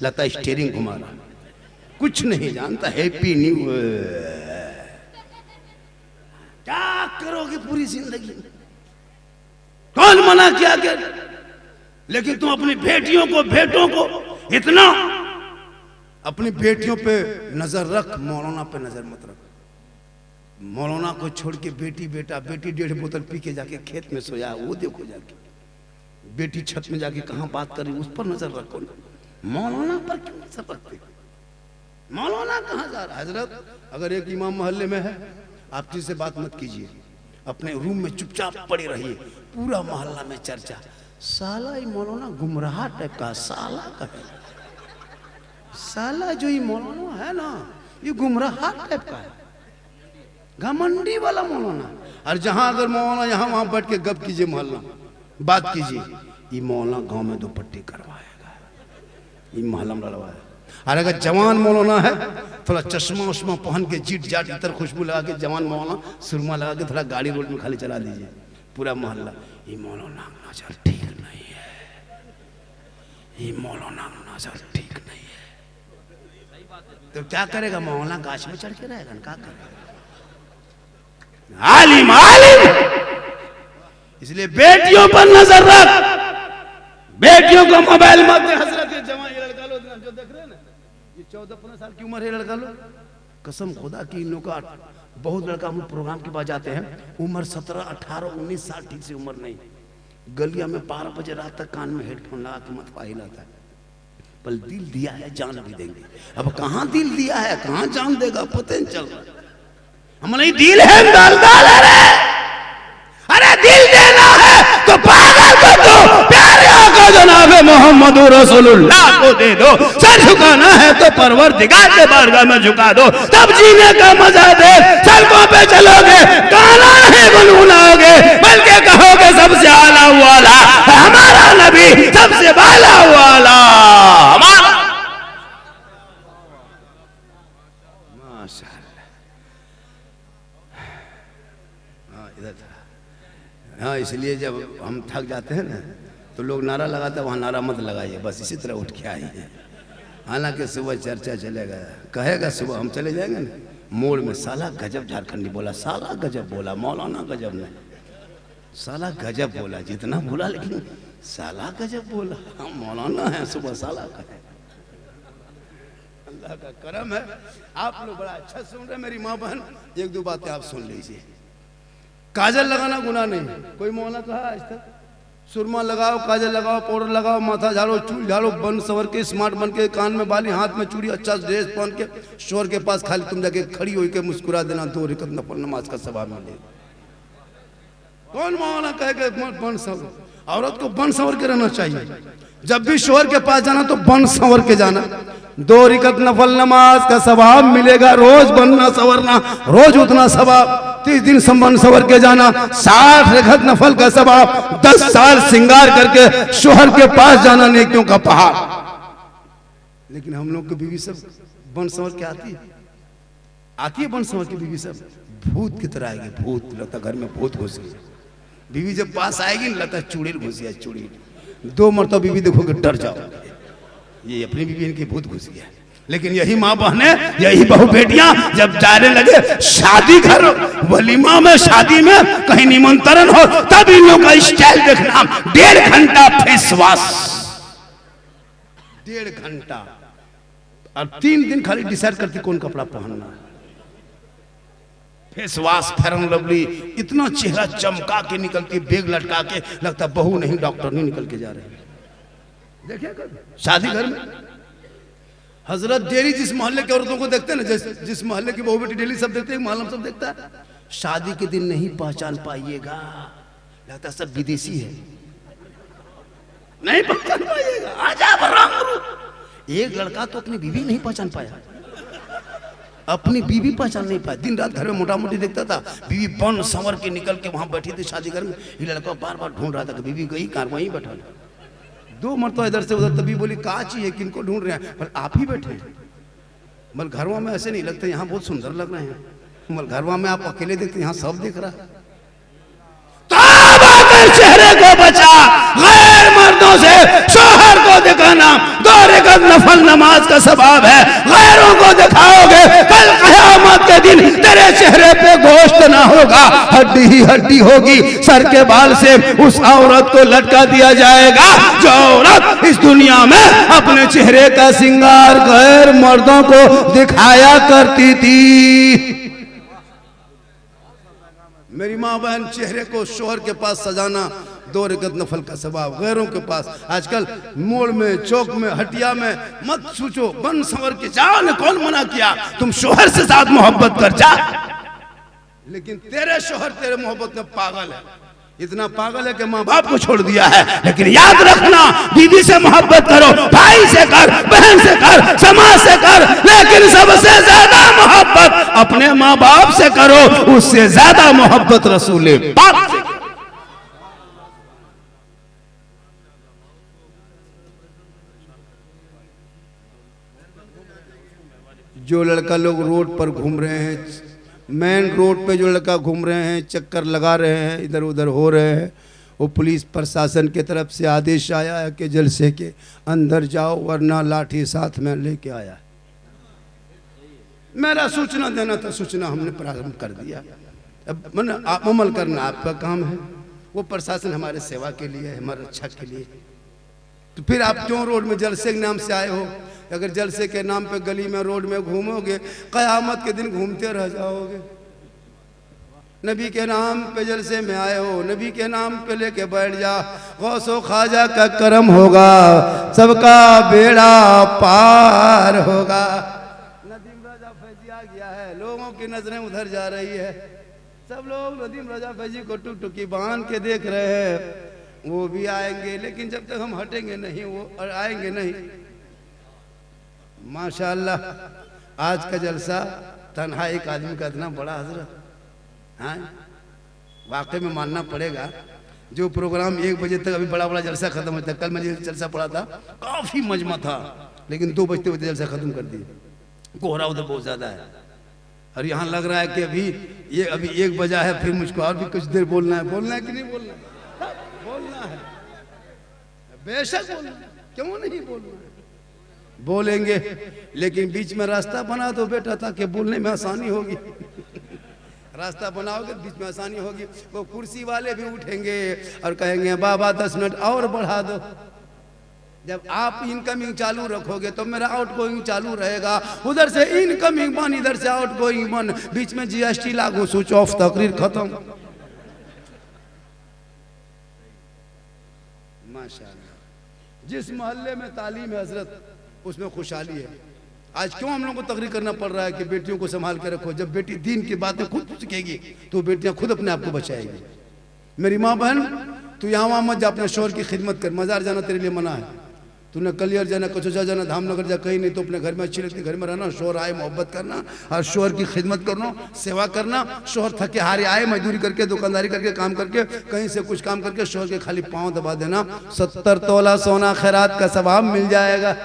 [SPEAKER 1] लता स्टीयरिंग घुमा रहा, कुछ नहीं जानता, हैप्पी न्यू ईयर। क्या करोगे पूरी जिंदगी? कौन मना किया कर? लेकिन तुम अपनी बेटियों को, बेटों को इतना, अपनी बेटियों पे नजर रख, मौलाना पे नजर मत रख। मौलाना को छोड़ के बेटी, बेटा, बेटी 1.5 बोतल पी के जाके खेत में सोया, वो देखो जाके। बेटी छत में जाके कहां बात कर रही, उस पर नजर रखो ना। मौलाना पर क्यों नजर रखते? मौलाना कहां जा रहा है? हजरत, अगर एक इमाम मोहल्ले में है, आप किसी से बात मत कीजिए, अपने रूम में चुपचाप पड़े रहिए। पूरा मोहल्ला में चर्चा, साला ये मौलाना गुमराह टाइप का, साला का है, साला जो ये मौलाना है ना, ये गुमराह टाइप का है, घमंडी वाला मौलाना। और जहां अगर मौलाना यहाँ वहां बैठ के गप कीजिए, मोहल्ला बात कीजिए, ये मौलाना गांव में 2 पट्टी करवाएगा, ये मोहल्ला में लड़वाएगा। और अगर जवान मौलाना है, थोड़ा चश्मा उश्मा पहन के, जीट जाट इतर खुशबू लगा के, जवान मौलाना सुरमा लगा के थोड़ा गाड़ी रोड में खाली चला दीजिए, पूरा मोहल्ला, ये मौलाना नजर ठीक नहीं है, ये मौलाना नजर ठीक नहीं है। तो क्या करेगा मौलाना? गाछ में चढ़ के रहेगा, क्या करेगा? आलिम आलिम। इसलिए बेटियों पर नजर रख, बेटियों को मोबाइल मत दे। हजरत ये जवान, ये लड़का लो जो देख रहे हैं ना, ये 14-15 साल की उम्र है लड़का लो, कसम खुदा की इन लोग का। बहुत लड़का हम प्रोग्राम के बाद जाते हैं, उम्र 17, 18, 19 साल, ठीक से उम्र नहीं। गलिया में 12 बजे रात तक कान में हेडफोन लगा के मत पाही लाता है। पर दिल दिया है, जान भी देंगे। अब कहां दिल दिया है, कहां जान देगा, पता नहीं चल रहा। हम नहीं, दिल है डाल डाल, अरे दिल देना है तो पागल को दो, प्यारे आका जनाब मोहम्मद रसूलुल्लाह को दे दो। सर झुकाना है तो परवरदिगार के बारगाह में झुका दो, तब जीने का मजा दे। सड़कों पे चलोगे, गाना नहीं गुनगुनाओगे, बल्कि कहोगे सबसे आला वाला हमारा नबी, सबसे बाला वाला हमारा। हाँ, इसलिए जब हम थक जाते हैं ना, तो लोग नारा लगाते हैं, वहाँ नारा मत लगाइए, बस इसी तरह उठ के आइए। हालांकि सुबह चर्चा चलेगा, कहेगा सुबह हम चले जाएंगे ना मोड़ में, साला गजब झारखंडी बोला, साला गजब बोला, मौलाना गजब नहीं, साला गजब बोला, जितना बोला लेकिन साला गजब बोला। हम मौलाना है, सुबह साला का है। अल्लाह का करम है, आप लोग बड़ा अच्छा सुन रहे। मेरी माँ बहन, 1-2 बातें आप सुन लीजिए। काजल लगाना गुनाह नहीं, कोई मौलाना कहा आज तक? सुरमा लगाओ, काजल लगाओ, पाउडर लगाओ, माथा झाड़ो, चूल झाड़ो, बन सवर के, स्मार्ट बन के, कान में बाली, हाथ में चूड़ी, अच्छा ड्रेस पहन के, शोर के पास खाली तुम जाके खड़ी होकर मुस्कुरा देना, 2 रकात नफल नमाज का सवाब मिलेगा। कौन मौलाना कहेगा बन सवर? औरत को बन सवर के रहना चाहिए। जब भी शोहर के पास जाना तो बन सवर के जाना, 2 रकात नफल नमाज का सवाब मिलेगा। रोज बनना सवरना, रोज उतना सवाब। 30 दिन बन सवर के जाना, 60 रकात नफल का सवाब। 10 साल श्रृंगार करके शोहर के पास जाना, नेकियों का पहाड़। लेकिन हम लोग की बीवी सब बन सवर के आती है बन सवर की बीवी सब भूत की तरह आएगी। भूत लगता घर में भूत घुस गई। बीवी जब पास आएगी लगता है चुड़ैल घुस गया, चुड़ैल। 2 मरतबा बीवी देखोगे डर जाओ, ये अपनी बीवी इनकी भूत घुस गया। लेकिन यही माँ बहने, यही बहू बेटियां जब जाने लगे शादी घर, वलीमा में, शादी में कहीं निमंत्रण हो, तब इन लोगों का स्टाइल देखना। 1.5 घंटा फेस वॉश, 1.5 घंटा, और 3 दिन खाली डिसाइड करती कौन कपड़ा पहनना है। Face wash, fair and lovely, इतना चेहरा चमका के निकलती, बैग लटका के, लगता बहू नहीं डॉक्टर नहीं निकल के जा रहे। देखिए शादी घर में हजरत डेली जिस मोहल्ले की औरतों को देखते हैं ना, जिस मोहल्ले की बहू बेटी डेली सब देखते हैं, मालूम सब देखता है, शादी के दिन नहीं पहचान पाइएगा, लगता सब विदेशी है, नहीं पहचान पाइएगा। आजा रंग। एक लड़का तो अपनी बीवी नहीं पहचान पाया, अपनी बीवी पहचान नहीं पाया। दिन रात घर में मोटा मोटी देखता था, बीवी बन संवर के निकल के वहां बैठी थी शादी घर में। ये लड़का बार बार ढूंढ रहा था कि बीवी गई कार, वहीं बैठा। 2 मरतबा इधर से उधर, तभी बोली कहा चाहिए, किनको ढूंढ रहे हैं? पर आप ही बैठे हैं। मल घरवा में ऐसे नहीं लगते, यहाँ बहुत सुंदर लग रहे हैं। मल घरवा में आप अकेले देखते, यहाँ सब दिख रहा है। चेहरे को बचा, गैर मर्दों से शोहर को दिखाना 2 रकात नफल नमाज का सवाब है। गैरों को दिखाओगे, कल क़यामत के दिन तेरे चेहरे पे गोश्त ना होगा, हड्डी ही हड्डी होगी। सर के बाल से उस औरत को लटका दिया जाएगा जो औरत इस दुनिया में अपने चेहरे का श्रृंगार गैर मर्दों को दिखाया करती थी। मेरी माँ बहन, चेहरे को शोहर के पास सजाना 2 रकात नफल का सवाब, गैरों के पास। आजकल मोड़ में, चौक में, हटिया में मत सोचो, बन संवर के जाओ न, कौन मना किया? तुम शोहर से साथ मोहब्बत कर जा। लेकिन तेरे शोहर तेरे मोहब्बत में पागल है, इतना पागल है कि माँ बाप को छोड़ दिया है। लेकिन याद रखना, बीवी से मोहब्बत करो, भाई से कर, बहन से कर, समाज से कर, लेकिन सबसे ज्यादा मोहब्बत अपने माँ बाप से करो, उससे ज्यादा मोहब्बत रसूल पाक से। जो लड़का लोग रोड पर घूम रहे हैं, मेन रोड पे जो लड़का घूम रहे हैं, चक्कर लगा रहे हैं, इधर उधर हो रहे हैं, वो पुलिस प्रशासन की तरफ से आदेश आया है कि जलसे के अंदर जाओ, वरना लाठी साथ में लेके आया। मेरा सूचना देना था, सूचना हमने प्रारंभ कर दिया। अब मन अमल करना आपका काम है। वो प्रशासन हमारे सेवा के लिए है, हमारे अच्छा के लिए। तो फिर आप क्यों रोड में जलसे के नाम से आए हो? अगर जलसे के नाम पे गली में, रोड में घूमोगे, क़यामत के दिन घूमते रह जाओगे। नबी के नाम पे जलसे में आए हो, नबी के नाम पे लेके बैठ जा, गौसो ख्वाजा का करम होगा, सबका बेड़ा पार होगा। नदीम रजा फैजी आ गया है, लोगों की नजरें उधर जा रही है। सब लोग नदीम रजा फैजी को टुकटुकी बांध के देख रहे हैं। वो भी आएंगे, लेकिन जब तक हम हटेंगे नहीं, वो आएंगे नहीं। माशाअल्लाह, आज का जलसा तन्हा एक आदमी का इतना बड़ा हजरत, हाँ वाकई में मानना पड़ेगा। जो प्रोग्राम 1 बजे तक अभी बड़ा बड़ा जलसा खत्म होता है, कल मैं जलसा पड़ा था, काफी मजमा था, लेकिन 2 बजते बजते जलसा खत्म कर दिए। कोहरा उधर बहुत ज्यादा है, और यहाँ लग रहा है कि अभी 1 बजा है, फिर मुझको और भी कुछ देर बोलना है। बोलना है कि नहीं बोलना? बोलना है, बेशक बोलना, क्यों नहीं बोलना? बोलेंगे, लेकिन बीच में रास्ता बना दो बेटा, ताकि बोलने में आसानी होगी। रास्ता बनाओगे, बीच में आसानी होगी। वो कुर्सी वाले भी उठेंगे और कहेंगे बाबा 10 मिनट और बढ़ा दो। जब आप इनकमिंग चालू रखोगे तो मेरा आउटगोइंग चालू रहेगा। उधर से इनकमिंग बन, इधर से आउटगोइंग बन, बीच में जीएसटी लागू, स्विच ऑफ, तकरीर खत्म। माशाअल्लाह, जिस मोहल्ले में तालीम है हजरत, उसमें खुशहाली है। आज क्यों हम लोगों को तकरीर करना पड़ रहा है कि बेटियों को संभाल के रखो? जब बेटी दीन की बातें खुद सीखेगी तो बेटियां खुद अपने आप को बचाएगी। मेरी माँ बहन, तू यहाँ वहाँ मत जा, अपने शोहर की खिदमत कर। मज़ार जाना तेरे लिए मना है, तूने कलियर जाना, कचौचा जाना, धामनगर जा, कहीं नहीं। तो अपने घर में अच्छी लगती घर में रहना, शोहर आए मोहब्बत करना, और शोहर की खिदमत करना, सेवा करना। शोहर थके हारे आए, मजदूरी करके, दुकानदारी करके, काम करके, कहीं से कुछ काम करके, शोहर के खाली पाँव दबा देना, 70 तोला सोना खैरात का सवाब मिल जाएगा।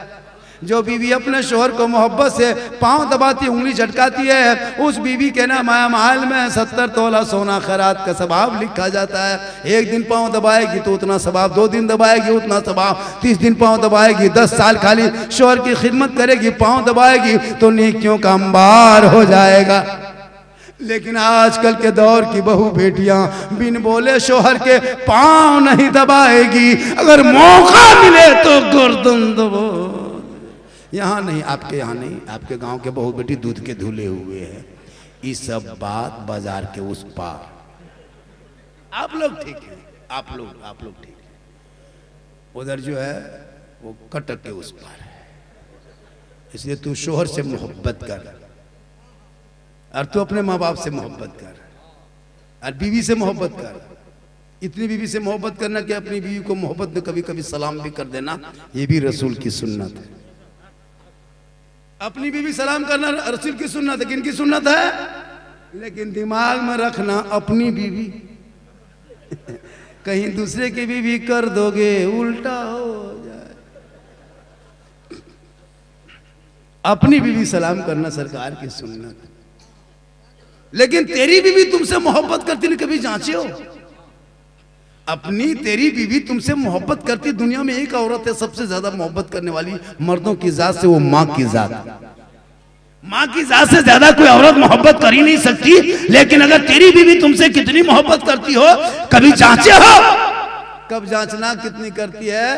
[SPEAKER 1] जो बीवी अपने शोहर को मोहब्बत से पाँव दबाती, उंगली झटकाती है, उस बीवी के नाम आया महल में 70 तोला सोना खैरात का सवाब लिखा जाता है। 1 दिन पाँव दबाएगी तो उतना सवाब, 2 दिन दबाएगी उतना सवाब, 30 दिन पाँव दबाएगी, 10 साल खाली शोहर की खिदमत करेगी, पाँव दबाएगी तो नेकियों का अंबार हो जाएगा। लेकिन आजकल के दौर की बहू बेटियां बिन बोले शोहर के पाँव नहीं दबाएगी, अगर मौका मिले तो गर्दन दबो। यहाँ नहीं, आपके यहाँ नहीं, आपके गांव के बहू बेटी दूध के धुले हुए हैं। ये सब बात बाजार के उस पार। आप लोग ठीक है, आप लोग ठीक है, उधर जो है वो कटक के उस पार है। इसलिए तू शोहर से मोहब्बत कर, और तू अपने माँ बाप से मोहब्बत कर, और बीवी से मोहब्बत कर। इतनी बीवी से मोहब्बत करना कि अपनी बीवी को मोहब्बत में कभी कभी सलाम भी कर देना, ये भी रसूल की सुन्नत है। अपनी बीवी सलाम करना रसूल की सुन्नत है, किनकी सुन्नत है? लेकिन दिमाग में रखना अपनी बीवी कहीं दूसरे की बीवी कर दोगे उल्टा हो जाए। अपनी बीवी सलाम करना सरकार की सुन्नत है। लेकिन तेरी बीवी तुमसे मोहब्बत करती नहीं, कभी जांचे हो? अपनी तेरी बीवी तुमसे मोहब्बत करती, दुनिया में एक औरत है सबसे ज्यादा मोहब्बत करने वाली मर्दों की जात से, वो माँ की जात। माँ की जात से ज्यादा कोई औरत मोहब्बत कर ही नहीं सकती। लेकिन अगर तेरी बीवी तुमसे कितनी मोहब्बत करती हो, कभी जांचे हो? कब जांचना कितनी करती है?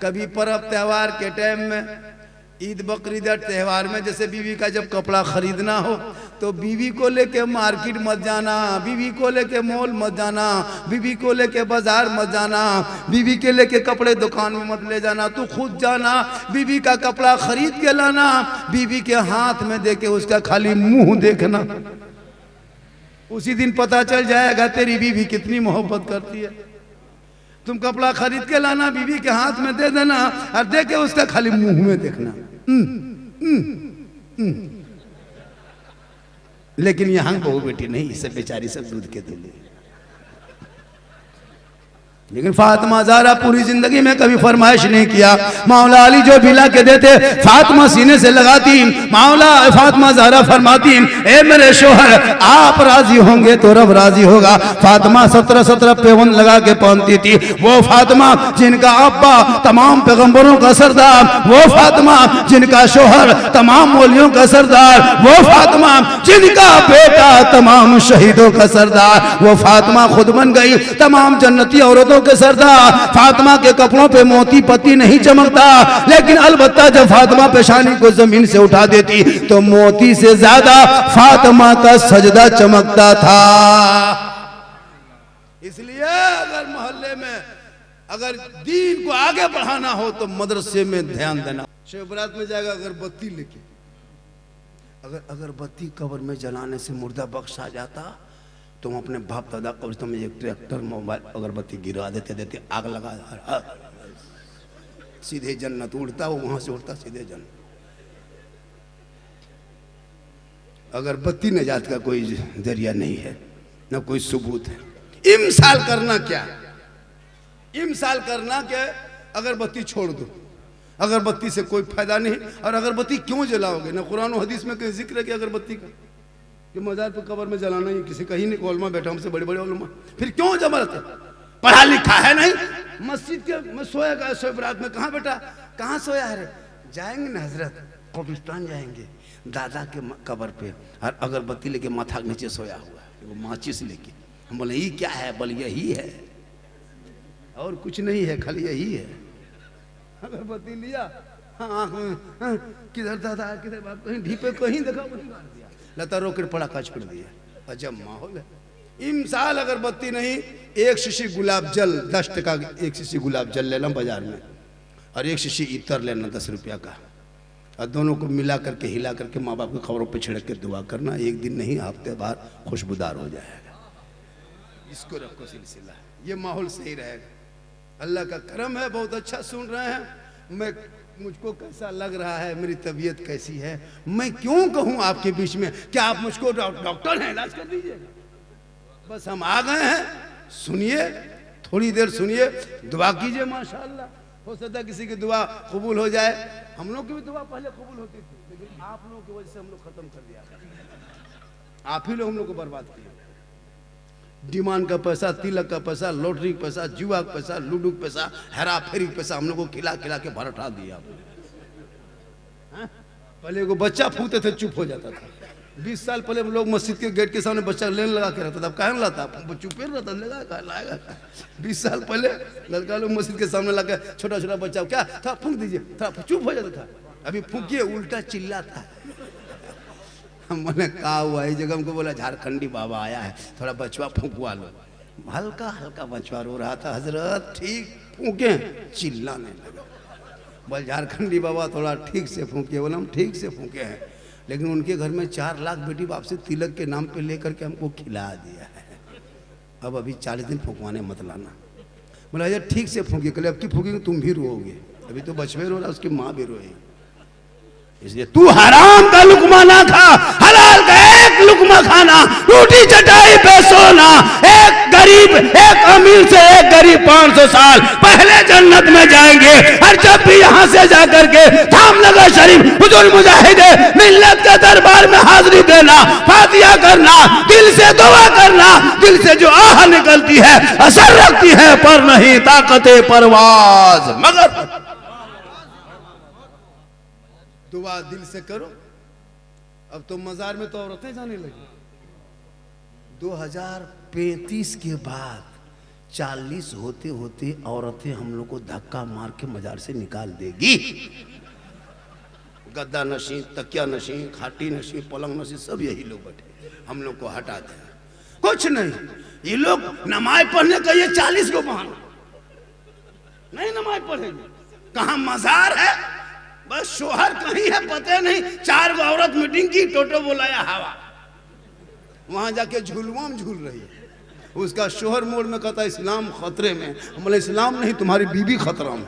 [SPEAKER 1] कभी पर्व त्योहार के टाइम में, ईद बकरीद त्योहार में, जैसे बीवी का जब कपड़ा खरीदना हो तो बीवी को लेके मार्केट मत जाना, बीवी को लेके मॉल मत जाना, बीवी को लेके बाजार मत जाना, बीवी के लेके कपड़े दुकान में मत ले जाना, तू खुद जाना, बीवी का कपड़ा खरीद के लाना, बीवी के हाथ में देके उसका खाली मुंह देखना, उसी दिन पता चल जाएगा तेरी बीवी कितनी मोहब्बत करती है। तुम कपड़ा खरीद के लाना, बीवी के हाथ में दे देना और दे के उसका खाली मुंह में देखना। लेकिन यहाँ बहू बेटी नहीं, सब बेचारी सब दूध के दूल्हे। लेकिन फातिमा ज़हरा पूरी जिंदगी में कभी फरमाइश नहीं किया। मौला अली जो भी ला के देते फातिमा सीने से लगाती। मौला फातिमा ज़हरा फरमाती, ए मेरे शोहर आप राजी होंगे तो रब राजी होगा। फातिमा 17 पेवन लगा के पहनती थी। वो फातिमा जिनका अब्बा तमाम पैगंबरों का सरदार, वो फातिमा जिनका शोहर तमाम मौलियों का सरदार, वो फातिमा जिनका बेटा तमाम शहीदों का सरदार, वो फातिमा खुद बन गई तमाम जन्नती औरतों के सरदार। फातिमा के कपड़ों पे मोती पत्ती नहीं चमकता, लेकिन अलबत्ता जब फातिमा पेशानी को जमीन से उठा देती तो मोती से ज्यादा फातिमा का सजदा चमकता था। इसलिए अगर मोहल्ले में अगर दीन को आगे बढ़ाना हो तो मदरसे में ध्यान देना। शिवरात में जाएगा अगरबत्ती लेके, अगर अगरबत्ती कब्र में जलाने से मुर्दा बख्श आ जाता, तुम अपने बाप दादा कब्रिस्तान में एक ट्रैक्टर मोबाइल अगरबत्ती गिरा देते आग लगा, सीधे जन्नत उड़ता, वो वहां से उड़ता सीधे जन्नत। अगरबत्ती निजात का कोई जरिया नहीं है, न कोई सबूत है। इमसाल करना क्या? इमसाल करना क्या? अगरबत्ती छोड़ दो, अगरबत्ती से कोई फायदा नहीं। और अगरबत्ती क्यों जलाओगे? न कुरान और हदीस में कहीं जिक्र है कि अगरबत्ती का कि मजार पे कब्र में जलाना ही, किसी कहीं नहीं। उलमा बैठा हमसे बड़े बड़े उलमा, फिर क्यों जबरदस्ती? पढ़ा लिखा है नहीं? मस्जिद के में सोएगा शिवरात में, कहाँ बेटा कहाँ सोया है रे? जाएंगे ना हजरत, कब्रिस्तान जाएंगे, दादा के कब्र पे, और अगरबत्ती लेके माथा के नीचे सोया हुआ है, वो माचिस लेके। हम बोले ये क्या है? बोले यही है, और कुछ नहीं है, खाली यही है। अगरबत्ती लिया, हाँ आँख में, किधर दादा किधर बाप, कहीं ढीपे कहीं देखा वहीं मार दिया, लता रोक पड़ाका छोड़ दिया। अजब माहौल है। इमसाल अगरबत्ती नहीं, एक शीशी गुलाब जल 10 टका, एक शीशी गुलाब जल लेना बाजार में, और एक शीशी इतर लेना 10 रुपया का, और दोनों को मिला करके हिला करके माँ बाप के खबरों पे छिड़क के दुआ करना। एक दिन नहीं हफ्ते बाद खुशबूदार हो जाएगा। इसको रखो सिलसिला, ये माहौल सही रहेगा। अल्लाह का करम है, बहुत अच्छा सुन रहे हैं। मैं मुझको कैसा लग रहा है, मेरी तबीयत कैसी है, मैं क्यों कहूँ आपके बीच में? क्या आप मुझको डॉक्टर हैं, इलाज कर दीजिएगा? बस हम आ गए हैं, सुनिए, थोड़ी देर सुनिए, दुआ कीजिए। माशाअल्लाह, हो सकता है किसी की दुआ कबूल हो जाए। हम लोग की भी दुआ पहले कबूल होती थी, लेकिन आप लोगों की वजह से हम लोग खत्म कर दिया। आप ही लोग हम लोग को बर्बाद किए। डिमांड का पैसा, तिलक का पैसा, लॉटरी का पैसा, जुआ का पैसा, लूडो का पैसा, हेरा फेरी का पैसा हम लोग को खिला खिला के भर उठा दिया। पहले को बच्चा फूकते थे चुप हो जाता था। 20 साल पहले हम लोग मस्जिद के गेट के सामने बच्चा लेन लगा के रहता था, अब कहाँ लाता, चुप ही रहता, लगाएगा। 20 साल पहले लड़का लोग मस्जिद के सामने लगा, छोटा छोटा बच्चा क्या था, फूंक दीजिए, थोड़ा चुप हो जाता था। अभी फूंकिए उल्टा चिल्लाता। हम बोले कहा हुआ इस जगह, हमको बोला झारखंडी बाबा आया है, थोड़ा बचवा फूंकवा लो। हल्का हल्का बचवा रो रहा था, हजरत ठीक फूके, चिल्लाने लगा। बोल झारखंडी बाबा थोड़ा ठीक से फूके। बोला हम ठीक से फूके हैं, लेकिन उनके घर में 4 लाख बेटी बाप से तिलक के नाम पे लेकर के हमको खिला दिया है। अब अभी 40 दिन फूकवाने मत लाना। बोला यार ठीक से फूके, कल अब की फूकेंगे तुम भी रोओगे, अभी तो बचवे रो रहा, उसकी माँ भी रोएगी। इसलिए तू हराम का लुकमा ना खा, हलाल का एक लुकमा खाना, टूटी चटाई पे सोना। एक गरीब एक अमीर से एक गरीब 500 साल पहले जन्नत में जाएंगे। और जब भी यहाँ से जाकर के धामनगर शरीफ हुजूर मुजाहिदे मिल्लत के दरबार में हाजिरी देना, फातिहा करना, दिल से दुआ करना, दिल से जो आह निकलती है असर रखती है, पर नहीं ताकते परवाज मगर दुआ दिल से करो। अब तो मजार में तो औरतें जाने लगी। 2035 के बाद 40 होते होते औरतें हम लोग को धक्का मार के मजार से निकाल देगी। गद्दा नशी, तकिया नशी, खाटी नशी, पलंग नशी, सब यही लोग बैठे, हम लोग को हटा दें। कुछ नहीं, ये लोग नमाज पढ़ने का ये 40 को बहाना नहीं, नमाज पढ़ेंगे कहाँ? मजार है, बस शोहर कहीं है पता नहीं। 4 गो औरत मीटिंग की, टोटो बुलाया हवा, वहां जाके झूलुआ में झूल रही है। उसका शोहर मोड़ में कहता इस्लाम खतरे में। बोले इस्लाम नहीं, तुम्हारी बीबी खतरा में।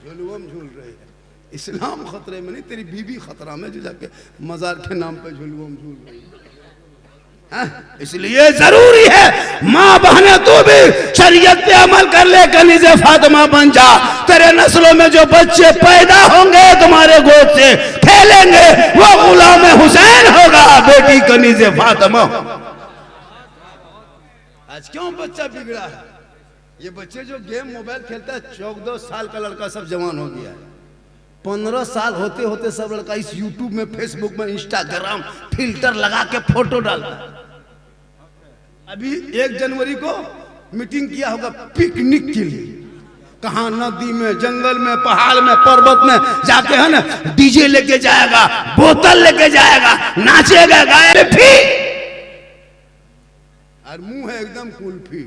[SPEAKER 1] झूलुआ में झूल रही है, इस्लाम खतरे में नहीं, तेरी बीबी खतरा में, जो जाके मजार के नाम पे झूलुआ में झूल रही है। इसलिए जरूरी है माँ बहने तू भी शरीयत पे अमल कर ले, कनीज़े फातिमा बन जा। तेरे नस्लों में जो बच्चे पैदा होंगे तुम्हारे गोद से खेलेंगे, वो गुलाम हुसैन होगा, बेटी कनीज़े फातिमा। आज क्यों बच्चा बिगड़ा है? ये बच्चे जो गेम मोबाइल खेलता है, 14 साल का लड़का सब जवान हो गया है। 15 साल होते होते सब लड़का इस यूट्यूब में, फेसबुक में, इंस्टाग्राम फिल्टर लगा के फोटो डालता है। अभी 1 जनवरी को मीटिंग किया होगा पिकनिक के लिए, कहाँ? नदी में, जंगल में, पहाड़ में, पर्वत में जाके है ना, डीजे लेके जाएगा, बोतल लेके जाएगा, नाचेगा, गाएगा भी, और मुंह है एकदम कुल्फी।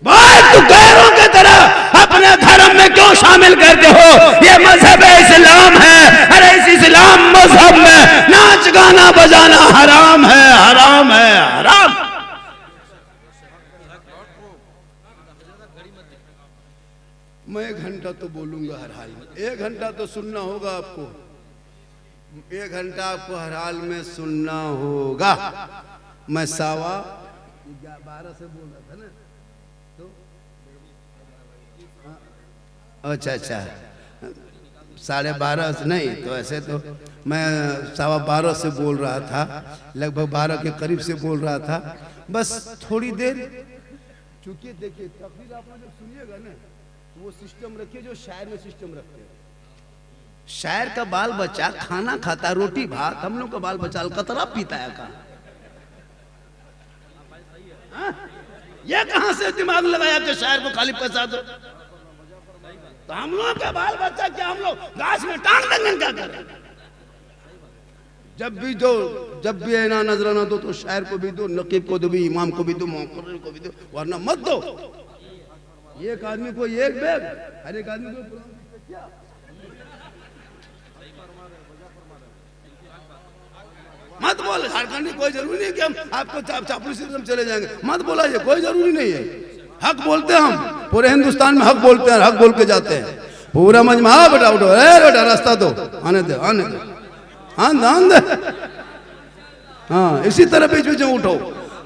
[SPEAKER 1] भाई तू गैरों की तरह अपने धर्म में क्यों शामिल करते हो? ये मजहब इस्लाम है। अरे इस इस्लाम मजहब में नाच गाना बजाना हराम है, हराम है, हराम। मैं 1 घंटा तो बोलूंगा हर हाल में, 1 घंटा तो सुनना होगा आपको, 1 घंटा आपको हर हाल में सुनना होगा। मैं 12:15 से बोल रहा था ना, अच्छा 12:30 नहीं, तो ऐसे तो मैं 12:15 से बोल रहा था, लगभग 12 के करीब से बोल रहा था। बस थोड़ी देर, चूंकि देखिए तकरीर आप जब सुनिएगा ना, तो वो सिस्टम रखिए जो शायर में सिस्टम रखते हैं। शायर का बाल बच्चा खाना खाता, रोटी भात, हम लोग का बाल बच्चा अलकतरा पीता है कहाँ? ये कहाँ से दिमाग लगाया कि शायर को खाली पैसा दो? तो हम लोग का बाल बच्चा क्या हम लोग घास में टांग देंगे क्या करें? जब भी दो, जब भी ऐना नजराना दो तो शायर को भी दो, नकीब को दो भी, इमाम को भी दो, मुक़र्रिर को भी दो, वरना मत दो। एक आदमी को एक बैग, हर एक आदमी को क्या? मत बोल। झारखंड कोई जरूरी नहीं कि हम आपको चापलूसी से चले जाएंगे, मत बोला, ये कोई जरूरी नहीं है। हक बोलते हैं हम, पूरे हिंदुस्तान में हक बोलते हैं, हक बोल के जाते हैं। पूरा मजमा, हाँ बेटा उठो, बेटा रास्ता दो, आने दे, आने दे, आन दे। हाँ, इसी तरह बीच बीच में उठो,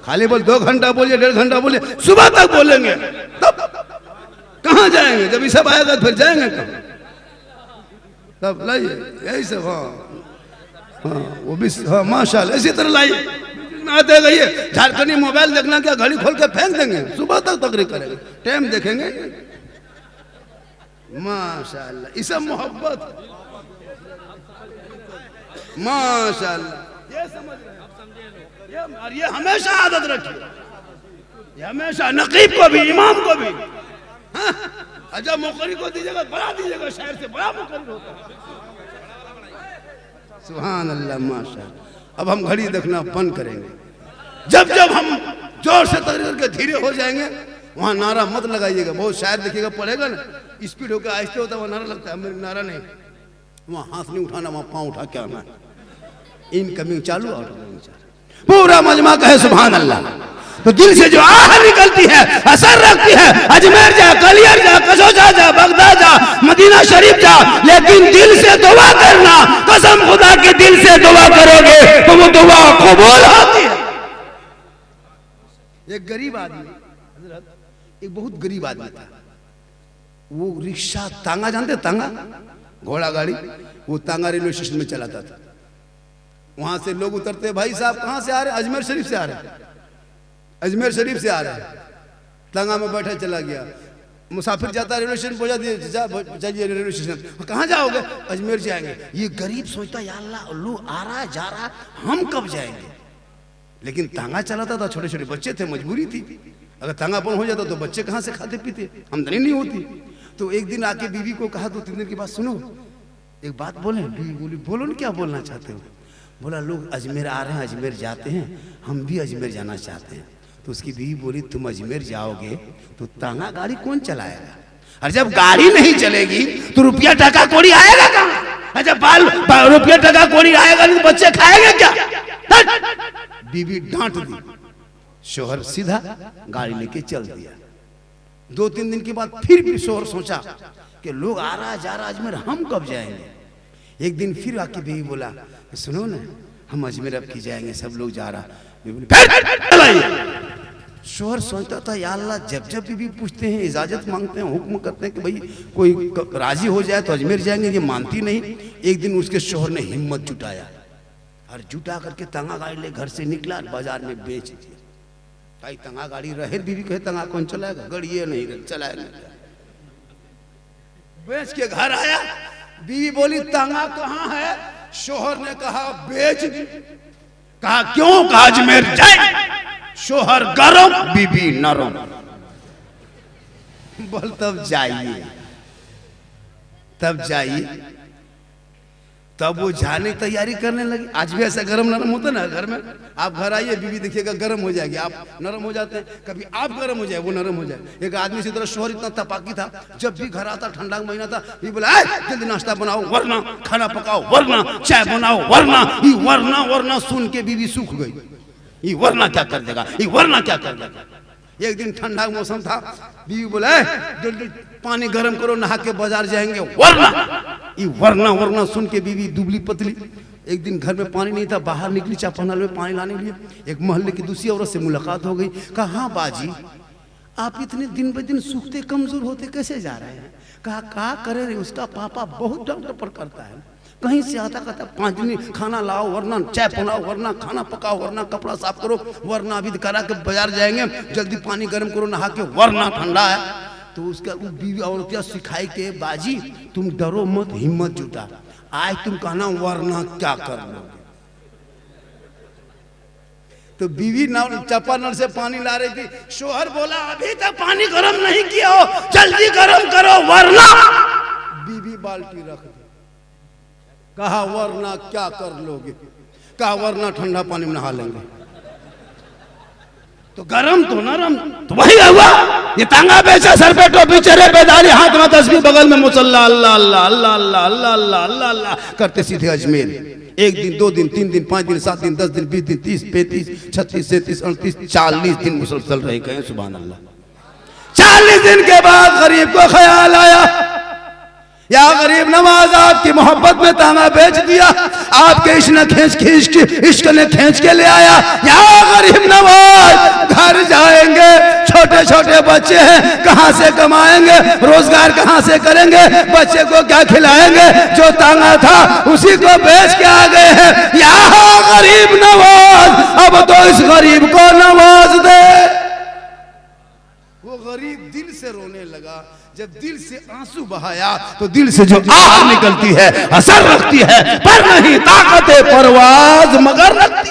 [SPEAKER 1] खाली बोल 2 घंटा बोलिए, 1.5 घंटा बोलिए, सुबह तक बोलेंगे, तब कहाँ जाएंगे? जब ये सब आएगा फिर जाएंगे कहाँ? तब लाइए यही सब। हाँ, वो भी हाँ, माशाल्लाह इसी तरह लाइए। आते गए झारखंडी मोबाइल देखना क्या, घड़ी खोल के फेंक देंगे, सुबह तक तकरीर करेंगे, टाइम देखेंगे। माशाल्लाह, ये सब मोहब्बत, माशाल्लाह, ये समझ रहे हैं। और ये हमेशा आदत रखिए, ये हमेशा नकीब को भी, इमाम को भी, हाँ, अच्छा मुक़र्रिर को दीजिएगा, बड़ा दीजिएगा, शायर से बड़ा मुक़र्रिर होता है। सुभान अल्लाह, माशाल्लाह। अब हम घड़ी देखना बंद करेंगे। जब जब हम जोर से तकरीर करके धीरे हो जाएंगे, वहाँ नारा मत लगाइएगा। बहुत शायर देखिएगा पढ़ेगा ना, स्पीड होकर आहिस्ते होता है, वहाँ नारा लगता है। मेरे नारा नहीं, वहाँ हाथ नहीं उठाना, वहाँ पाँव उठा के आना है। इनकमिंग चालू, आउटगोइंग चालू, पूरा मजमा कहे सुभान अल्लाह। तो दिल से जो आह निकलती है, असर रखती है, अजमेर जा, कलियर जा, कसौजा जा, बगदाद जा, मदीना शरीफ जा, लेकिन दिल से दुआ करना, कसम खुदा के दिल से दुआ करोगे तो वो दुआ कबूल होती है। एक गरीब आदमी, एक बहुत गरीब आदमी था, वो रिक्शा तांगा, जानते तांगा, घोड़ा गाड़ी, वो तांगा रेलवे स्टेशन में चलाता था। वहां से लोग उतरते, भाई साहब कहां से आ रहे? अजमेर शरीफ से आ रहे हैं, अजमेर शरीफ से आ रहे हैं। तांगा में बैठा चला गया, मुसाफिर जाता रेलवे स्टेशन पहुंचा दिए, चलिए रेलवे स्टेशन, कहाँ जाओगे? अजमेर जाएंगे। ये गरीब सोचता या अल्लाह लोग आ रहा जा रहा, हम कब जाएंगे? लेकिन तांगा चलाता था, छोटे छोटे बच्चे थे, मजबूरी थी, अगर तांगा बंद हो जाता तो बच्चे कहाँ से खाते पीते, आमदनी नहीं होती। तो एक दिन आके बीवी को कहा, 2-3 दिन की बात सुनो, एक बात बोले। बीवी बोली, बोलो ना, क्या बोलना चाहते हो? बोला, लोग अजमेर आ रहे हैं, अजमेर जाते हैं, हम भी अजमेर जाना चाहते हैं। तो उसकी बीवी बोली, तुम अजमेर जाओगे तो तांगा गाड़ी कौन चलाएगा? और जब गाड़ी नहीं चलेगी तो रुपया टका कौड़ी आएगा कहाँ? जब रुपया टका कौड़ी आएगा नहीं तो बच्चे खाएंगे क्या? बीवी डांट दी, शोहर सीधा गाड़ी लेके चल दिया। 2-3 दिन के बाद फिर भी शोहर सोचा कि लोग आ रहा जा रहा अजमेर, हम कब जाएंगे? एक दिन फिर आके बीवी बोला, सुनो ना, हम अजमेर अब की जाएंगे, सब लोग जा रहा। शोहर सोचता था, या अल्लाह, जब जब बीवी पूछते हैं, इजाजत मांगते हैं, हुक्म करते हैं कि भाई कोई राजी हो जाए तो अजमेर जाएंगे, ये मानती नहीं। एक दिन उसके शोहर ने हिम्मत जुटाया और जुटा करके तांगा गाड़ी ले घर से निकला, बाजार में बेच दिया। भाई तांगा गाड़ी रहे, बीवी कहे तांगा कौन चलाएगा, गाड़ी ये नहीं चलाएगा। बेच के घर आया, बीवी बोली, तांगा कहाँ है? शोहर ने कहा, बेच दी। कहा क्यों? कहा अजमेर जाए। शोहर गरम, बीबी नरम। बोल तब जाइए, तब जाइए। तब वो जाने की तैयारी करने लगी। आज भी ऐसा गरम नरम होता है ना घर में, आप घर आइए, बीवी देखिएगा गरम हो जाएगी, आप नरम हो जाते हैं। कभी आप गरम हो जाए, वो नरम हो जाए। एक आदमी से तरह शोहर इतना तपाकी था, जब भी घर आता, ठंडा का महीना था, ये बोला, जल्दी नाश्ता बनाओ वरना खाना पकाओ, वरना चाय बनाओ, वरना सुन के बीवी सूख गई। ये वरना क्या कर देगा, ये वरना क्या कर देगा। एक दिन ठंडा मौसम था, बीवी बोला, जल्दी पानी गर्म करो, नहा के बाजार जाएंगे, वरना सुन के बीवी दुबली पतली। एक दिन घर में पानी नहीं था, बाहर निकली चापानल में पानी लाने के लिए। एक मोहल्ले की दूसरी औरत से मुलाकात हो गई। कहा, हाँ बाजी, आप इतने दिन ब दिन सूखते कमजोर होते कैसे जा रहे हैं? कहा, क्या करे रे, उसका पापा बहुत डॉक्टर पर करता है, कहीं से आता कहता 5 दिन खाना लाओ, वरना चाय बनाओ, वरना खाना पकाओ, वरना कपड़ा साफ करो, वरना अभी करा के बाजार जाएंगे, जल्दी पानी गर्म करो नहा के, वरना ठंडा है। तो उसका बीवी औरतिया सिखाई के, बाजी तुम डरो मत, हिम्मत जुटा, आज तुम कहना वरना क्या कर लोगे। तो बीवी चापानल से पानी ला रही थी, शोहर बोला, अभी तक पानी गर्म नहीं किया हो, जल्दी गर्म करो वरना। बीवी बाल्टी रख दी। कहा, वरना क्या कर लोगे? कहा, वरना ठंडा पानी में नहा लेंगे। तो गरम तो नरम तो वही हुआ। ये तांगा बेचा, सर पे टोपी, चेहरे पे दाढ़ी, हाथ में तस्बीह, बगल में मुसल्ला, अल्लाह अल्लाह अल्लाह अल्लाह अल्लाह अल्लाह अल्लाह अल्लाह करते सीधे अजमेर। 1 दिन, 2 दिन, 3 दिन, 5 दिन, 7 दिन, 10 दिन, 20 दिन, 30, 35, 36, 37, 38, 40 दिन मुसलसल रहे। कहें सुभान अल्लाह। 40 दिन के बाद गरीब को ख्याल आया, या गरीब नवाज आपकी मोहब्बत में तांगा बेच दिया, आपके इश्क ने खींच के ले आया। या गरीब नवाज, घर जाएंगे, छोटे छोटे बच्चे हैं, कहां से कमाएंगे, रोजगार कहां से करेंगे, बच्चे को क्या खिलाएंगे? जो तांगा था उसी को बेच के आ गए हैं। या गरीब नवाज, अब तो इस गरीब को नवाज दे। वो गरीब दिल से रोने लगा। जब दिल से आंसू बहाया तो दिल से जो आह निकलती है असर रखती है, पर नहीं ताकत परवाज मगर रखती।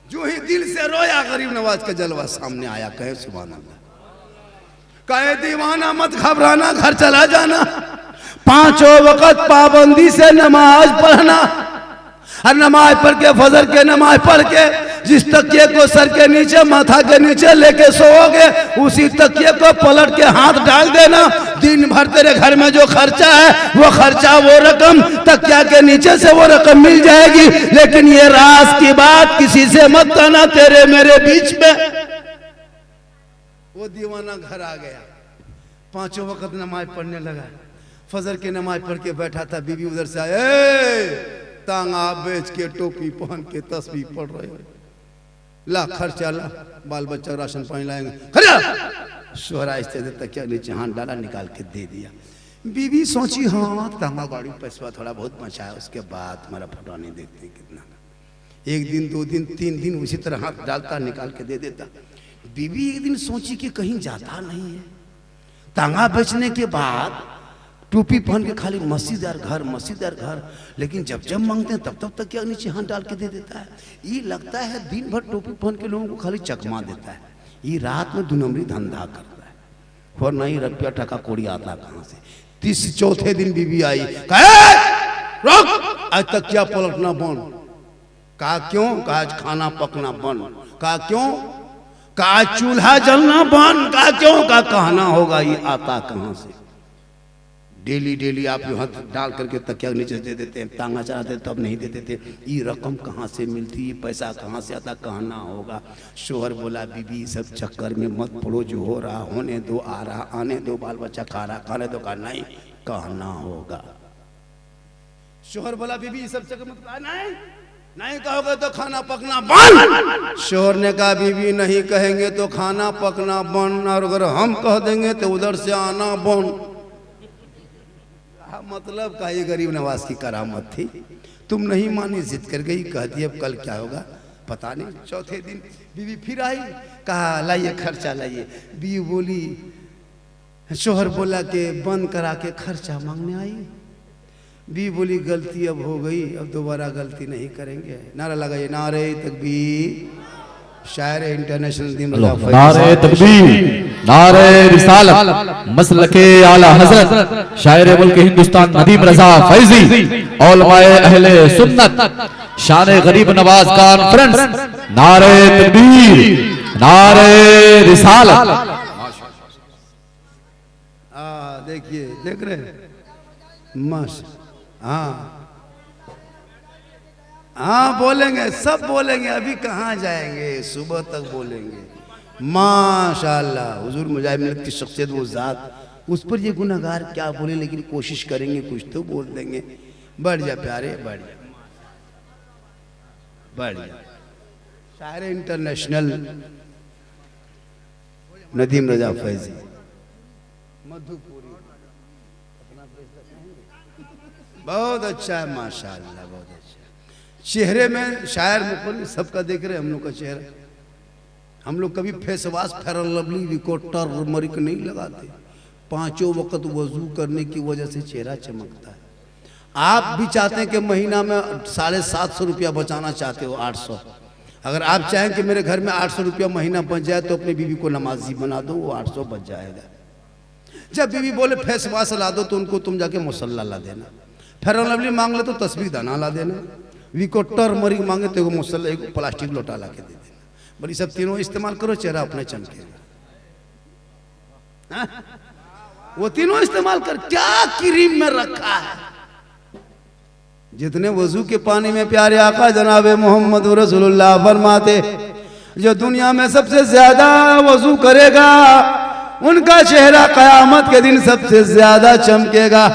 [SPEAKER 1] जो ही दिल से रोया, गरीब नवाज का जलवा सामने आया। कहे सुभान अल्लाह। कहे दीवाना मत घबराना, घर चला जाना, 5 वक्त पाबंदी से नमाज पढ़ना, और नमाज पढ़ के फजर के नमाज पढ़ के जिस तकिए को सर के नीचे माथा के नीचे लेके सोओगे उसी तकिए को पलट के हाथ डाल देना। दिन भर तेरे घर में जो खर्चा है वो खर्चा वो रकम तकिया के नीचे से वो रकम मिल जाएगी। लेकिन ये राज की बात किसी से मत कहना तेरे मेरे बीच में। वो दीवाना घर आ गया, पांचों वक्त नमाज पढ़ने लगा। फजर की नमाज पढ़ के बैठा था, बीवी उधर से आए तांगा बेच के टोपी पहन के तस्बीह पढ़ रहे हो, ला खर्चा ला, बाल बच्चा राशन पानी लाएंगे, खर्चा। शोहरा इससे तकिया नीचे हाथ डाला, निकाल के दे दिया। बीवी सोची हाँ तांगा गाड़ी पैसा थोड़ा बहुत बचा है, उसके बाद हमारा फोटो नहीं देखते कितना। एक दिन 2 दिन 3 दिन उसी तरह हाथ डालता, निकाल के दे देता। बीवी एक दिन सोची कि कहीं जाता नहीं है। तांगा बेचने के बाद टोपी पहन के खाली मस्जिदार घर, लेकिन जब जब मांगते हैं तब तक क्या नीचे हाथ डाल के दे देता है। ये लगता है दिन भर टोपी पहन के लोगों को खाली चकमा देता है, ये रात में 2 नंबरी धंधा करता है। और नहीं रुपया टका कोड़ी आता कहाँ से। 34 दिन बीवी आई, कहे रोक, आज तक क्या पलटना बंद। कहा क्यों? कहा आज खाना पकना बंद। कहा क्यों? कहा चूल्हा जलना बंद। कहा क्यों? कहा कहना होगा ये आता कहाँ से। डेली आप हाथ डाल करके तकिया नीचे दे देते हैं, तांगा चढ़ाते तब नहीं देते थे। ये रकम कहाँ से मिलती, ये पैसा कहाँ से आता, कहना होगा। शोहर बोला बीबी सब चक्कर में मत पड़ो, जो हो रहा होने दो, आ रहा आने दो, बाल बच्चा खा रहा खाने दो। कहा नहीं, कहना होगा। शोहर बोला बीबी सब चक्कर मत, कहा नहीं कहोगे तो खाना पकना बंद। शोहर ने कहा बीबी नहीं कहेंगे तो खाना पकना बंद, और अगर हम कह देंगे तो उधर से आना बंद। मतलब का ये गरीब नवाज की करामत थी। तुम नहीं मानी, जिद कर गई, कहती अब कल क्या होगा पता नहीं। चौथे दिन बीवी फिर आई, कहा लाइए खर्चा लाइए। बीवी बोली, शोहर बोला कि बंद करा के खर्चा मांगने आई। बीवी बोली गलती अब हो गई, अब दोबारा गलती नहीं करेंगे। नारा लगाइए, नारे तकबीर। शायर इंटरनेशनल नदीम रज़ा फैज़ी,
[SPEAKER 2] नारे तकबीर, नारे रिसालत, मसलके आला हजरत, शायर मुल्क हिंदुस्तान नदीम रज़ा फैज़ी, उलमाए अहले सुन्नत, शान गरीब नवाज कॉन्फ्रेंस। नारे तकबीर, नारे रिसालत।
[SPEAKER 1] देखिए, देख रहे हैं माशा। हाँ बोलेंगे, सब बोलेंगे, अभी कहाँ जाएंगे, सुबह तक बोलेंगे। माशाअल्लाह, हुजूर मुजाहिद मिल्लत की शख्सियत, वो ज़ात, उस पर ये गुनहगार क्या बोले, लेकिन कोशिश करेंगे कुछ तो बोल देंगे। बढ़ जा प्यारे, बढ़ जा, बढ़ जा। शायर इंटरनेशनल नदीम रज़ा फैज़ी, मधुपुरी, बहुत अच्छा है माशाअल्लाह, बहुत अच्छा। चेहरे में शायर मुकुल सबका देख रहे, हम लोग का चेहरा। हम लोग कभी face wash, fair lovely, विकोटर, Marik नहीं लगाते। 5 वक्त वजू करने की वजह से चेहरा चमकता है। आप भी चाहते हैं कि महीना में 750 रुपया बचाना चाहते हो, 800। अगर आप चाहें कि मेरे घर में 800 रुपया महीना बच जाए तो अपनी बीवी को नमाजी बना दो, वो 800 बच जाएगा। जब बीवी बोले फेस वॉश ला दो तो उनको तुम जाके मुसल्ला ला देना। फेयर लवली मांग ले तो तस्बीह दाना ला देना। विकोटर मरिक मांगे तो मुसल्ला, एक प्लास्टिक लोटा ला के दे देना। बड़ी सब तीनों इस्तेमाल करो, चेहरा अपने चमकेगा। वो तीनों इस्तेमाल कर। क्या क्रीम में रखा है, जितने वजू के पानी में प्यारे आका जनाबे मोहम्मद रसूलुल्लाह फरमाते, जो दुनिया में सबसे ज्यादा वजू करेगा उनका चेहरा कयामत के दिन सबसे ज्यादा चमकेगा।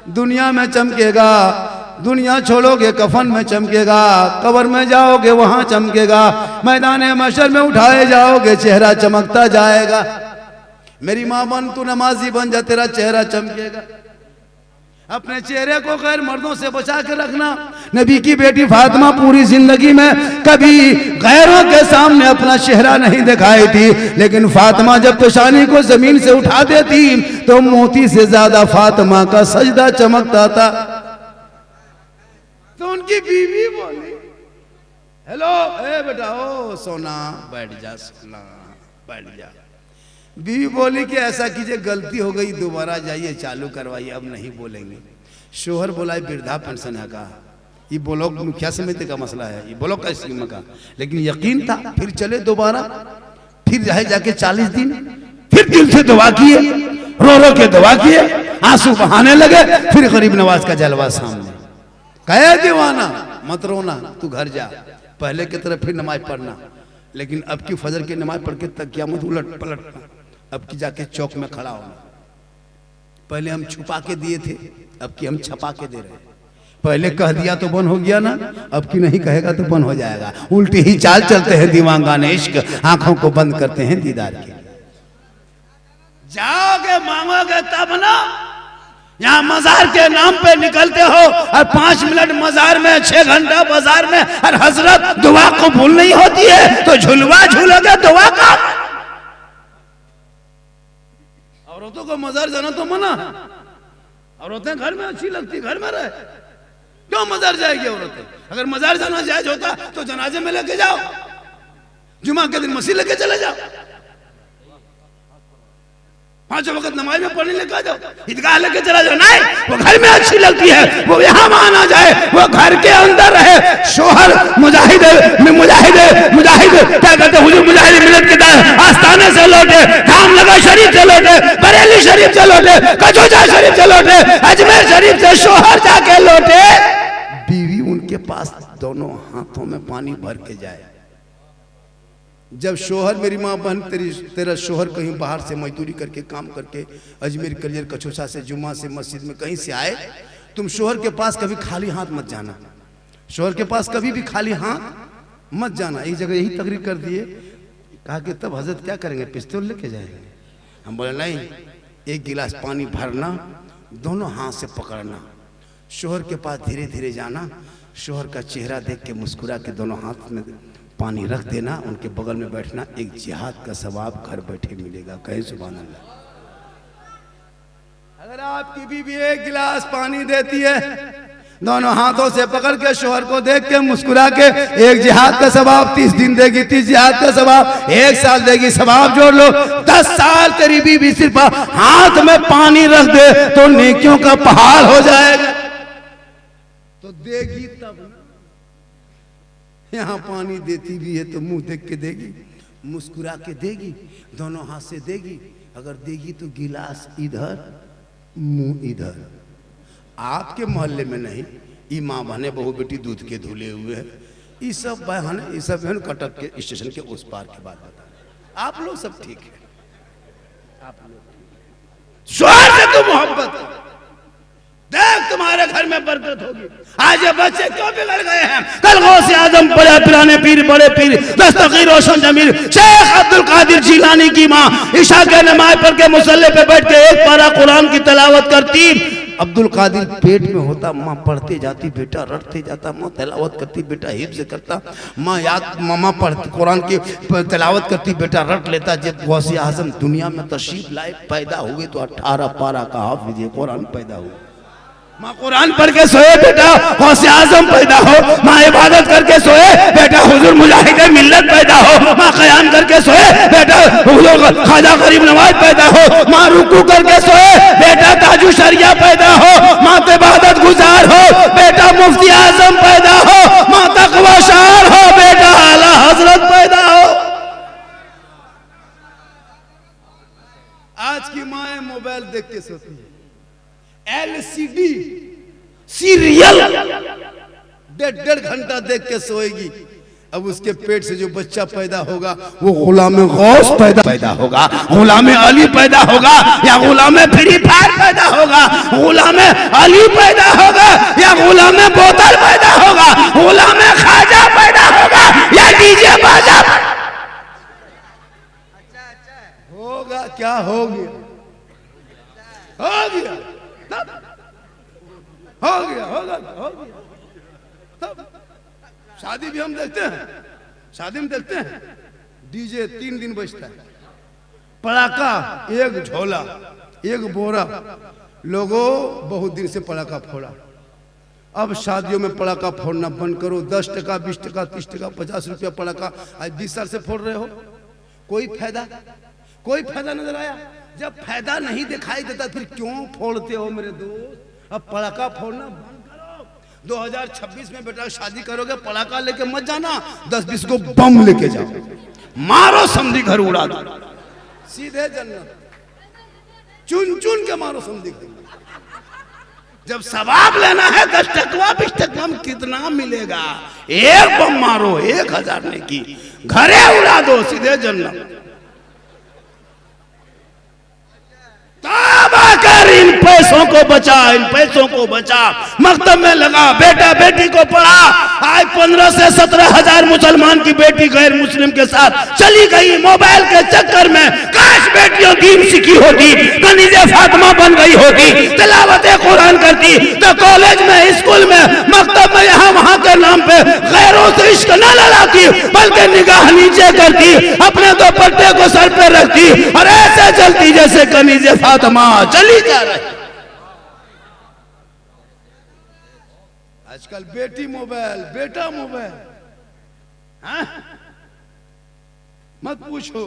[SPEAKER 1] दुनिया में चमकेगा, दुनिया छोड़ोगे कफन में चमकेगा, कब्र में जाओगे वहां चमकेगा, मैदान महशर में उठाए जाओगे चेहरा चमकता जाएगा। मेरी माँ बन, तू नमाजी बन जा, तेरा चेहरा चमकेगा। अपने चेहरे को गैर मर्दों से बचा के रखना। नबी की बेटी फातिमा पूरी जिंदगी में कभी गैरों के सामने अपना चेहरा नहीं दिखाई थी, लेकिन फातिमा जब पेशानी को जमीन से उठा देती तो मोती से ज्यादा फातिमा का सजदा चमकता था। तो उनकी बीवी बोली, हेलो ए बेटा, ओ सोना बैठ जा, सोना बैठ जा। बीवी बोली कि ऐसा कीजिए, गलती हो गई, दोबारा जाइए चालू करवाइए, अब नहीं बोलेंगे। शोहर बोला वृद्धा पेंशन है का, ये ब्लॉक मुखिया समिति का मसला है, ये ब्लॉक का स्कीम का। लेकिन यकीन था, फिर चले दोबारा, फिर रहे जाके 40 दिन, फिर दिल से दुआ किए, रो रो के दुआ किए, आंसू बहाने लगे। फिर गरीब नवाज का जलवा सामने, कहे दीवाना मत रोना, तू घर जा, पहले की तरह फिर नमाज पढ़ना, लेकिन अब की फजर की नमाज पढ़ के तकिया मत उलट पलटना, अब की जाके चौक में खड़ा होना। पहले हम छुपा के दिए थे, अब की हम छपा के दे रहे हैं। पहले कह दिया तो बंद हो गया ना, अब की नहीं कहेगा तो बंद हो जाएगा। उल्टी ही चाल चलते हैं दीवानगाने इश्क, आंखों को बंद करते हैं दीदार के। जाओगे मांगोगे तब ना, यहाँ मजार के नाम पे निकलते हो और 5 मिनट मजार में, 6 घंटा बाजार में, और हजरत दुआ को भूल नहीं होती है तो झुलवा झूलोगे दुआ का। औरतों को मजार जाना तो मना, औरतें घर में अच्छी लगती, घर में रहे, क्यों मजार जाएगी औरतें? अगर मजार जाना जायज होता तो जनाजे में लेके जाओ, जुमा के दिन मसीह लेके चले जाओ, 5 वक्त नमाज में पढ़ने लेके जाओ, ईदगाह लेके चला जाओ। नहीं, वो घर में अच्छी लगती है, वो यहाँ माना जाए, वो घर के अंदर रहे। शोहर मुजाहिद क्या कहते, हुजूर मुजाहिद मिलत के आस्थाने से लौटे, धामनगर शरीफ से लौटे, बरेली शरीफ से लौटे, कचौजा शरीफ से लौटे, अजमेर शरीफ से शोहर जाके लौटे, बीवी उनके पास दोनों हाथों में पानी भर के जाए। जब शोहर, मेरी माँ बहन, तेरा शोहर कहीं बाहर से मजदूरी करके काम करके अजमेर कलियर कचौसा से, जुम्मा से, मस्जिद में कहीं से आए, तुम शोहर के पास कभी खाली हाथ मत जाना, शोहर के पास कभी भी खाली हाथ मत जाना। एक जगह यही तकरीर कर दिए, कहा कि तब हजरत क्या करेंगे, पिस्तौल लेके जाएंगे? हम बोले नहीं, एक गिलास पानी भरना, दोनों हाथ से पकड़ना, शोहर के पास धीरे धीरे जाना, शोहर का चेहरा देख के मुस्कुरा के दोनों हाथ में पानी रख देना, उनके बगल में बैठना, एक जिहाद का सवाब घर बैठे मिलेगा। कहे सुभान अल्लाह। अगर आपकी बीवी एक गिलास पानी देती है, दोनों हाथों से पकड़ के शोहर को देख के मुस्कुरा के, एक जिहाद का सवाब 30 दिन देगी, 30 जिहाद का सवाब 1 साल देगी, सवाब जोड़ लो 10 साल तेरी बीवी सिर्फ हाथ में पानी रख दे तो नेकियों का पहाड़ हो जाएगा। तो देगी तब ना, यहाँ पानी देती भी है तो मुंह देख के देगी, मुस्कुरा के देगी, दोनों हाथ से देगी। अगर देगी तो गिलास इधर, मुंह इधर। आपके मोहल्ले में नहीं, ये माँ बहने बहू बेटी दूध के धुले हुए हैं, ये सब बहन, ये सब बहन कटक के स्टेशन के उस पार के बाद बता। आप लोग सब ठीक है, आप लोग शोहर से तो मोहब्बत, देख तुम्हारे घर में बरकत होगी। आज ये बच्चे क्यों बिगड़ गए हैं? कल गौसे आजम बड़े पिराने पीर, बड़े पीर दस्तगीर रोशन जमीर शेख अब्दुल कादिर जिलानी की माँ ईशा के नमाज पढ़ के मुसल्ले पे बैठ के 1 पारा कुरान की तिलावत करती। अब्दुल कादिर पेट में होता, माँ पढ़ते जाती, बेटा रटते जाता, माँ तिलावत करती, बेटा हिफ्ज़ करता, माँ याद, मामा पढ़ती कुरान की तिलावत करती, बेटा रट लेता। जब गौसे आजम दुनिया में तशरीफ लाए, पैदा हुए तो 18 पारा का हाफिज़ कुरान पैदा हुआ। माँ कुरान पढ़ के सोए, बेटा गौसे आजम पैदा हो। माँ इबादत करके सोए, बेटा हुजूर मुजाहिद मिल्लत पैदा हो। माँ क़याम करके सोए, बेटा हुजूर ख्वाजा गरीब नवाज पैदा हो। माँ रुकू करके सोए, बेटा ताजु शरिया पैदा हो। माँ इबादत गुजार हो, बेटा मुफ्ती आजम पैदा हो। माँ तकवा शार हो, बेटा आला हजरत पैदा हो। आज की माँ मोबाइल देख के सोती है, LCD सीरियल 1.5 घंटा देख के सोएगी। अब उसके पेट से जो बच्चा पैदा होगा वो गुलाम गौस पैदा होगा, गुलाम अली पैदा होगा, या गुलाम फ्री फायर पैदा होगा, गुलाम अली पैदा होगा, या गुलाम बोतल पैदा होगा, गुलाम खाजा पैदा होगा, या डीजे बाजा होगा। क्या हो गया? हो गया, हो गया, होगा, हो गया। तब शादी भी हम देखते हैं, शादी में देखते हैं डीजे 3 दिन बजता है, पटाखा 1 झोला 1 बोरा, लोगों बहुत दिन से पटाखा फोड़ा। अब शादियों में पटाखा फोड़ना बंद करो। 10 टका, 20 टका, 30 टका, 50 रुपया पटाखा आज 20 साल से फोड़ रहे हो, कोई फायदा? कोई फायदा नजर आया? जब फायदा नहीं दिखाई देता फिर क्यों फोड़ते हो मेरे दोस्त? अब पटाखा फोड़ना बंद करो। 2026 में बेटा शादी करोगे पड़ाका लेके मत जाना, 10-20 को बम लेके जाओ, मारो समधी घर उड़ा दो, सीधे जन्नत, चुन चुन के मारो समधी घर। जब सवाब लेना है 10 टकवा 20 टकवा में कितना मिलेगा, एक बम मारो 1000 ने की, घरे उड़ा दो, सीधे जन्नत। कर इन पैसों को बचा, इन पैसों को बचा, मकतब में लगा, बेटा बेटी को पढ़ा। आज 15 से 17 हजार मुसलमान की बेटी गैर मुस्लिम के साथ चली गई मोबाइल के चक्कर में। काश बेटियों दीन सीखी होती, कनीज़े फातिमा बन गई होती, तिलावत कुरान करती, तो कॉलेज में, स्कूल में, मकतब में यहाँ वहाँ के नाम पे गैरों से इश्क न लड़ाती, बल्कि निगाह नीचे करती, अपने दुपट्टे को सर पे रखती और ऐसे चलती जैसे कनीज़े फातिमा चली जा रही। आजकल बेटी मोबाइल, बेटा मोबाइल, मत पूछो।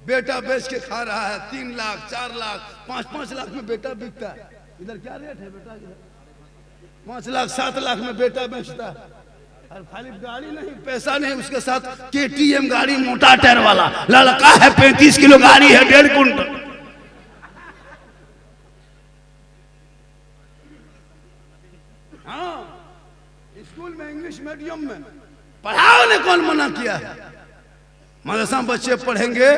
[SPEAKER 1] बेटा बेच के खा रहा है, 3 लाख 4 लाख 5-5 लाख में बेटा बिकता है। इधर क्या रेट है बेटा? 5 लाख 7 लाख में बेटा बेचता है। और खाली गाड़ी नहीं, पैसा नहीं, उसके साथ KTM गाड़ी, मोटा टायर वाला लड़का है, 35 किलो गाड़ी है, 1.5 कुंटल। हाँ, स्कूल में इंग्लिश मीडियम में पढ़ाओ ने कौन मना किया है? मदरसा बच्चे पढ़ेंगे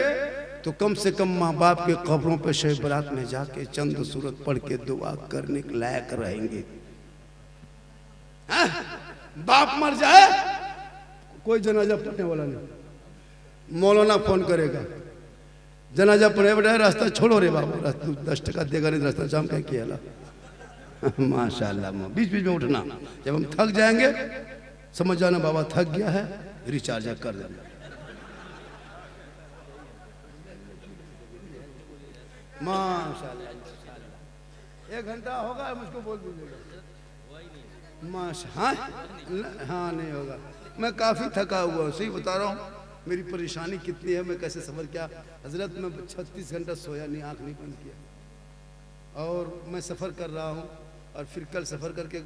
[SPEAKER 1] तो कम से कम माँ बाप के कब्रों पे शब बरात में जाके चंद सूरत पढ़ के दुआ करने के लायक रहेंगे। बाप मर जाए कोई जनाजा पढ़ने वाला नहीं, मौलाना फोन करेगा, जनाजा पढ़े बेटा रास्ता छोड़ो रे बाबू, 10 टका देगा नहीं, रास्ता जाम कह किया। माशाल्लाह, बीच बीच में उठना, जब हम थक जाएंगे समझ जाना बाबा थक गया है, रिचार्ज कर देना। माशाल्लाह, 1 घंटा होगा, मुझको बोल दीजिएगा। हाँ हाँ, नहीं होगा, मैं काफ़ी थका हुआ हूँ, सही बता रहा हूँ। मेरी परेशानी कितनी है, मैं कैसे सफ़र किया हजरत, मैं 36 घंटा सोया नहीं, आँख नहीं बंद किया, और मैं सफ़र कर रहा हूँ। और फिर कल सफ़र करके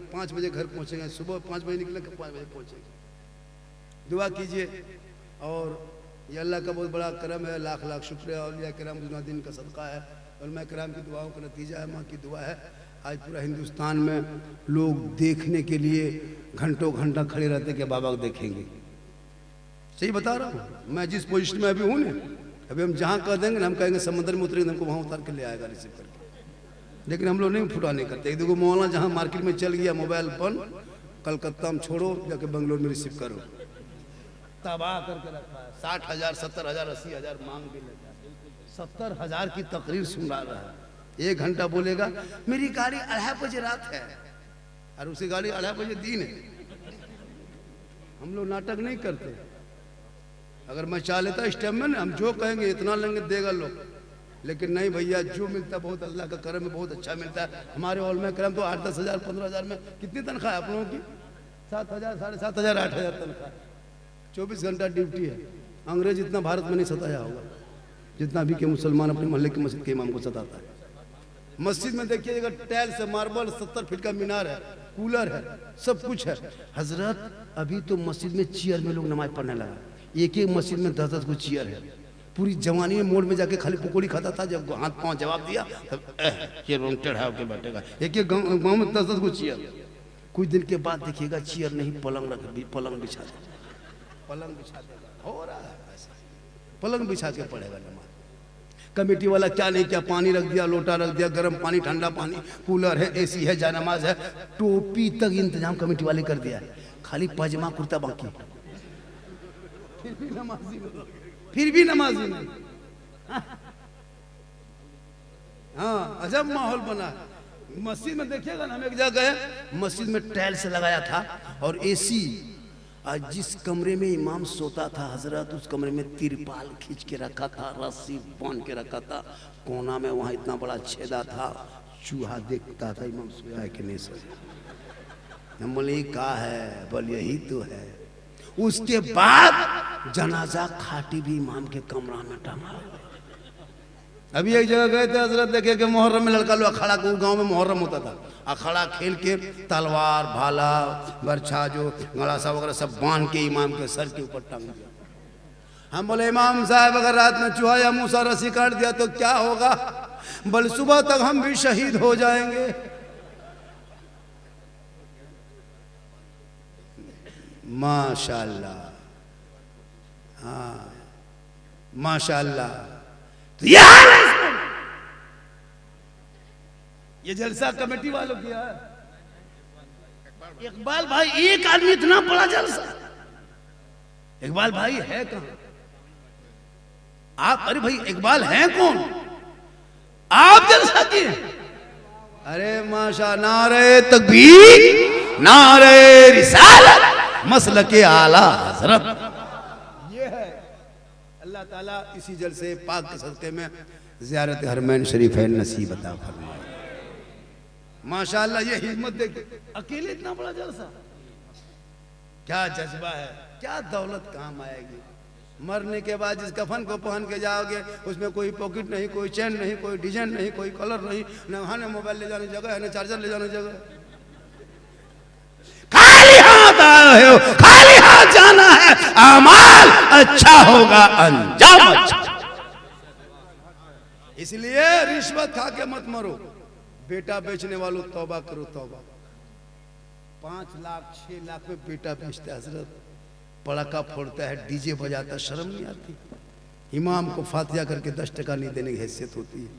[SPEAKER 1] 5 बजे घर पहुँचेंगे, सुबह 5 बजे निकले, 5 बजे पहुँचेंगे। दुआ कीजिए, और ये अल्लाह का बहुत बड़ा करम है, लाख लाख शुक्र है, औलिया किराम दिन का सदका है, और मैं किराम की दुआओं का नतीजा है, माँ की दुआ है। आज पूरा हिंदुस्तान में लोग देखने के लिए घंटों घंटा खड़े रहते कि बाबा को देखेंगे। सही बता रहा हूँ, मैं जिस पोजीशन में अभी हूँ ना, अभी हम जहाँ कह देंगे ना, हम कहेंगे समुद्र में उतरेंगे, हमको वहाँ उतार के ले आएगा रिसीव करके। लेकिन हम लोग नहीं फुटा नहीं करते। एक देखो मौलाना जहाँ मार्केट में चल गया मोबाइल फोन, कलकत्ता में छोड़ो, जाके बंगलोर में रिसीव करो, तबाह करके रखा है। 60,000 70,000 80,000 मांग भी लेता है, 70,000 की तकरीर सुना रहा है, 1 घंटा बोलेगा मेरी गाड़ी 2:30 बजे रात है, और उसी गाड़ी 2:30 बजे दिन है। हम लोग नाटक नहीं करते। अगर मैं चाह लेता इस टाइम में ना, हम जो कहेंगे इतना लेंगे देगा लोग, लेकिन नहीं भैया, जो मिलता बहुत अल्लाह का करम में बहुत अच्छा मिलता है। हमारे औलमा करम तो 8-10 हज़ार 15 हज़ार में कितनी तनख्वाह है आप लोगों की? 7,000 7,500 8,000 तनख्वाह, 24 घंटा ड्यूटी है। अंग्रेज इतना भारत में नहीं सताया होगा जितना भी के मुसलमान अपने मोहल्ले की मस्जिद के इमाम को सताता है। मस्जिद में देखिए, टाइल से मार्बल, 70 फीट का मीनार है, कूलर है, सब कुछ है। हजरत अभी तो मस्जिद में चेयर में लोग नमाज पढ़ने लगा, एक मस्जिद में 10-10 को चेयर है। पूरी जवानी में मोड़ में जाके खाली पकौड़ी खाता था, जब हाथ पांव जवाब दिया तब चेयर टेढ़ा होकर बैठेगा। एक गाँव में 10-10 को चेयर। कुछ दिन के बाद देखिएगा चेयर नहीं, पलंग बिछा देगा, पलंग बिछा देगा, हो रहा है ऐसा, पलंग बिछा के पड़ेगा नमाज। कमेटी वाला क्या नहीं क्या, पानी रख दिया, लोटा रख दिया, गर्म पानी, ठंडा पानी, कूलर है, AC है, जानमाज है, टोपी तक इंतजाम कमेटी वाले कर दिया है, खाली पजामा कुर्ता बाकी, फिर भी नमाजी नहीं। हाँ, अजब माहौल बना। मस्जिद में देखिएगा ना, हम एक जगह गए, मस्जिद में टाइल्स लगाया था और AC। आज जिस कमरे में इमाम सोता था हजरत, उस कमरे में तिरपाल खींच के रखा था, रस्सी बांध के रखा था, कोना में वहाँ इतना बड़ा छेदा था, चूहा देखता था इमाम सोया है कि नहीं सोया। हम बोले कहा है, बोल यही तो है। उसके बाद जनाजा खाटी भी इमाम के कमरा में टंगा। अभी एक जगह गए थे हजरत, देखे कि मुहर्रम में लड़का लोग अखाड़ा को, गांव में मुहर्रम होता था, अखाड़ा खेल के तलवार भाला बरछा जो गड़ासा वगैरह सब बांध के इमाम के सर के ऊपर टांग दिया। हम बोले इमाम साहब अगर रात में चूहा या मूसा रस्सी काट दिया तो क्या होगा? बोले सुबह तक हम भी शहीद हो जाएंगे। माशाअल्लाह, हाँ माशाअल्लाह। तो ये जलसा कमेटी वालों किया है। इकबाल भाई, एक आदमी इतना बड़ा जलसा, इकबाल भाई है कहां आप? अरे भाई इकबाल हैं कौन? आप जलसा किए? अरे माशा, नारे तकबीर, नारे रिसालत, मसलके आला हजरत। ये है अल्लाह ताला इसी जलसे पाक के सदके में ज़ियारत हरमैन शरीफैन नसीब अता फरमाए। माशाअल्लाह, ये हिम्मत देखिए, अकेले इतना बड़ा जलसा, क्या जज्बा है, क्या दौलत काम आएगी। मरने के बाद जिस कफन को पहन के जाओगे उसमें कोई पॉकेट नहीं, कोई चेन नहीं, कोई डिजाइन नहीं, कोई कलर नहीं, न वहां न मोबाइल ले जाने जगह है, न चार्जर ले जाने जगह। खाली हाथ आए हो, खाली हाथ जाना है, अमाल अच्छा होगा, अंजाम अच्छा। इसलिए रिश्वत खा के मत मरो। बेटा बेचने वालों तौबा करो, तौबा। 5 लाख 6 लाख में बेटा बेचता है हजरत, पड़ाका फोड़ता है, डीजे बजाता है, शर्म नहीं आती? इमाम को फातिहा करके 10 टका नहीं देने की हैसियत होती है।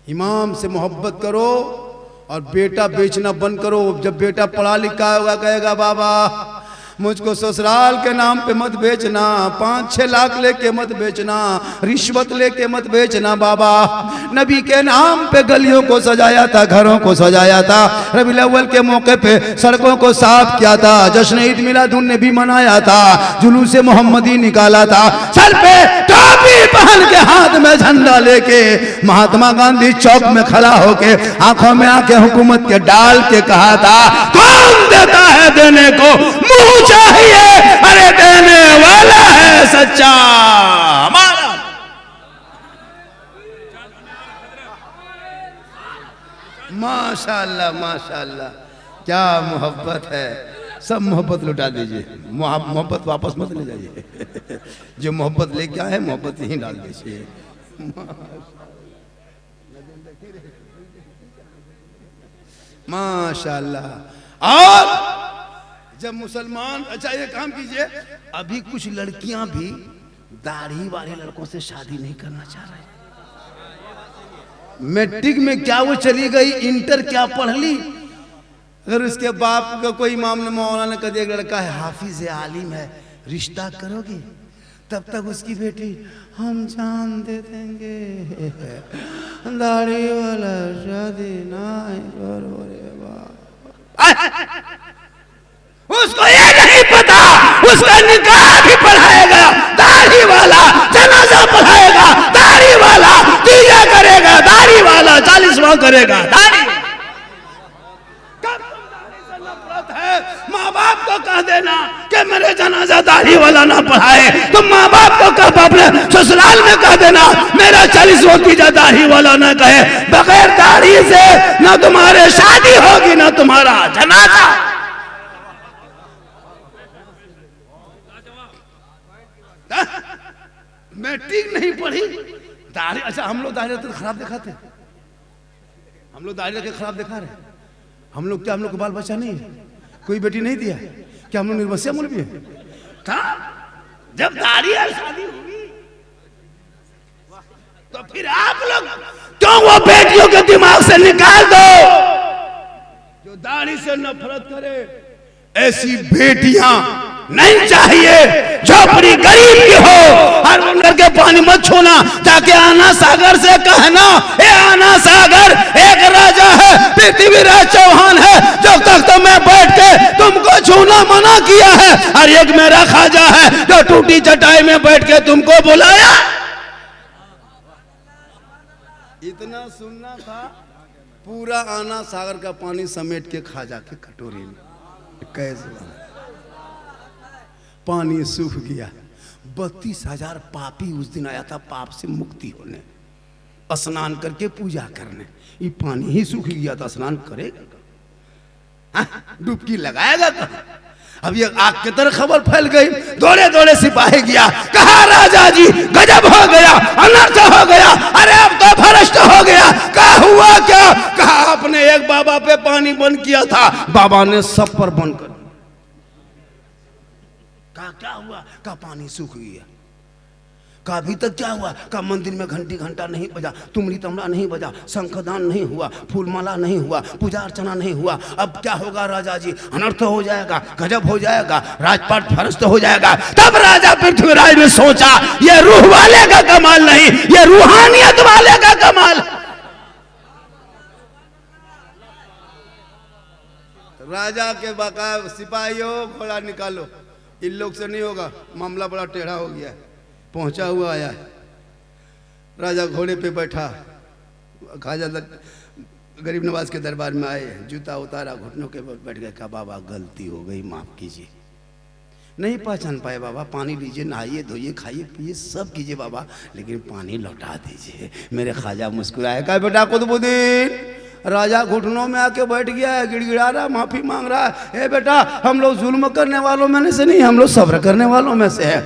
[SPEAKER 1] इमाम से मोहब्बत करो और बेटा बेचना बंद करो। जब बेटा पढ़ा लिखा होगा कहेगा बाबा मुझको ससुराल के नाम पे मत बेचना, 5-6 लाख लेके मत बेचना, रिश्वत लेके मत बेचना बाबा। नबी के नाम पे गलियों को सजाया था, घरों को सजाया था, रबीउल अव्वल के मौके पे सड़कों को साफ किया था, जश्न ईद मिलादुन नबी मनाया था, जुलूस मोहम्मदी निकाला था, सर पे टोपी पहन के हाथ में झंडा लेके महात्मा गांधी चौक में खड़ा होके आंखों में आंखें हुकूमत के डाल के कहा था कौन देता है देने को मुंह चाहिए, अरे देने वाला है सच्चा हमारा। माशाअल्लाह माशाअल्लाह, क्या मोहब्बत है। सब मोहब्बत लुटा दीजिए, मोहब्बत वापस मत ले जाइए। जो मोहब्बत लेके आए मोहब्बत यहीं डाल दीजिए। माशाअल्लाह। और जब मुसलमान, अच्छा ये काम कीजिए, अभी कुछ लड़कियां भी दाढ़ी वाले लड़कों से शादी नहीं करना चाह रही। मैट्रिक में क्या वो चली गई, इंटर क्या पढ़ ली, अगर उसके बाप का कोई इमाम ने मौलाना का एक लड़का है हाफिज आलिम है, रिश्ता करोगे, तब तक उसकी बेटी हम जान दे देंगे, दाढ़ी वाला शादी ना करो रे बाप। उसको ये नहीं पता उसका निकाह भी पढ़ाएगा दाढ़ी वाला, जनाजा पढ़ाएगा दाढ़ी वाला, तीजा करेगा दाढ़ी वाला, 40वां करेगा दाढ़ी। कब दाढ़ी से नफरत है, माँ बाप को कह देना कि मेरे जनाजा दाढ़ी वाला ना पढ़ाए, तो माँ बाप को कह अपने ससुराल में कह देना मेरा 40वां तीजा दाढ़ी वाला ना कहे। बगैर दाढ़ी से ना तुम्हारे शादी होगी ना तुम्हारा जनाजा। मैट्रिक नहीं पढ़ी, दाढ़ी, अच्छा हम लोग दाढ़ी तो खराब दिखाते, हम लोग दाढ़ी रखे खराब दिखा रहे, हम लोग क्या, हम लोग को बाल बच्चा नहीं है, कोई बेटी नहीं दिया क्या, हम लोग निर्वस्या मूल भी है? जब दाढ़ी और शादी होगी तो फिर आप लोग क्यों वो बेटियों के दिमाग से निकाल दो जो दाढ़ी से नफरत करे। ऐसी बेटियां नहीं चाहिए जो अपनी गरीब की हो। हर उनकर के पानी मत छूना, जाके आना सागर से कहना ए आना सागर एक राजा है पृथ्वीराज चौहान है जो तख्त में बैठ के तुमको छूना मना किया है, और एक मेरा खाजा है जो टूटी चटाई में बैठ के तुमको बुलाया। इतना सुनना था, पूरा आना सागर का पानी समेट के खाजा के कटोरी में कैसे पानी सूख गया। 32,000 पापी उस दिन आया था पाप से मुक्ति होने, स्नान करके पूजा करने। ये पानी ही सूख गया तो स्नान करेगा, डुबकी लगाएगा कहाँ? अब ये आग की तरह खबर फैल गई, दौड़े दौड़े सिपाही गया, कहा राजा जी गजब हो गया, अनर्थ हो गया, अरे अब तो भ्रष्ट हो गया। कहा हुआ क्या? कहा आपने एक बाबा पे पानी बंद किया था, बाबा ने सब पर बंद कर दिया। कहा क्या हुआ? कहा पानी सूख गया। का अभी तक क्या हुआ? का मंदिर में घंटी घंटा नहीं बजा, तुमड़ी तमड़ा नहीं बजा, शंखदान नहीं हुआ, फूलमाला नहीं हुआ, पूजा अर्चना नहीं हुआ। अब क्या होगा राजा जी? अनर्थ हो जाएगा, गजब हो जाएगा, राजपाट भ्रष्ट हो जाएगा। तब राजा पृथ्वीराज ने सोचा ये रूह वाले का कमाल नहीं, ये रूहानियत वाले का कमाल। राजा के बका सिपाहियों घोड़ा निकालो, इन लोग से नहीं होगा, मामला बड़ा टेढ़ा हो गया है। पहुंचा हुआ आया है, राजा घोड़े पे बैठा, खाजा गरीब नवाज के दरबार में आए, जूता उतारा, घुटनों के बल बैठ गए। कहा बाबा गलती हो गई, माफ कीजिए। नहीं पहचान पाए बाबा, पानी लीजिए, नहाइए धोइए खाइए पिए सब कीजिए बाबा, लेकिन पानी लौटा दीजिए। मेरे खाजा मुस्कुराए, कहा बेटा कुतुबुद्दीन। राजा घुटनों में आके बैठ गया है, गिड़गिड़ा रहा, माफी मांग रहा है। बेटा हम लोग जुल्म करने वालों में से नहीं, हम लोग सब्र करने वालों में से है,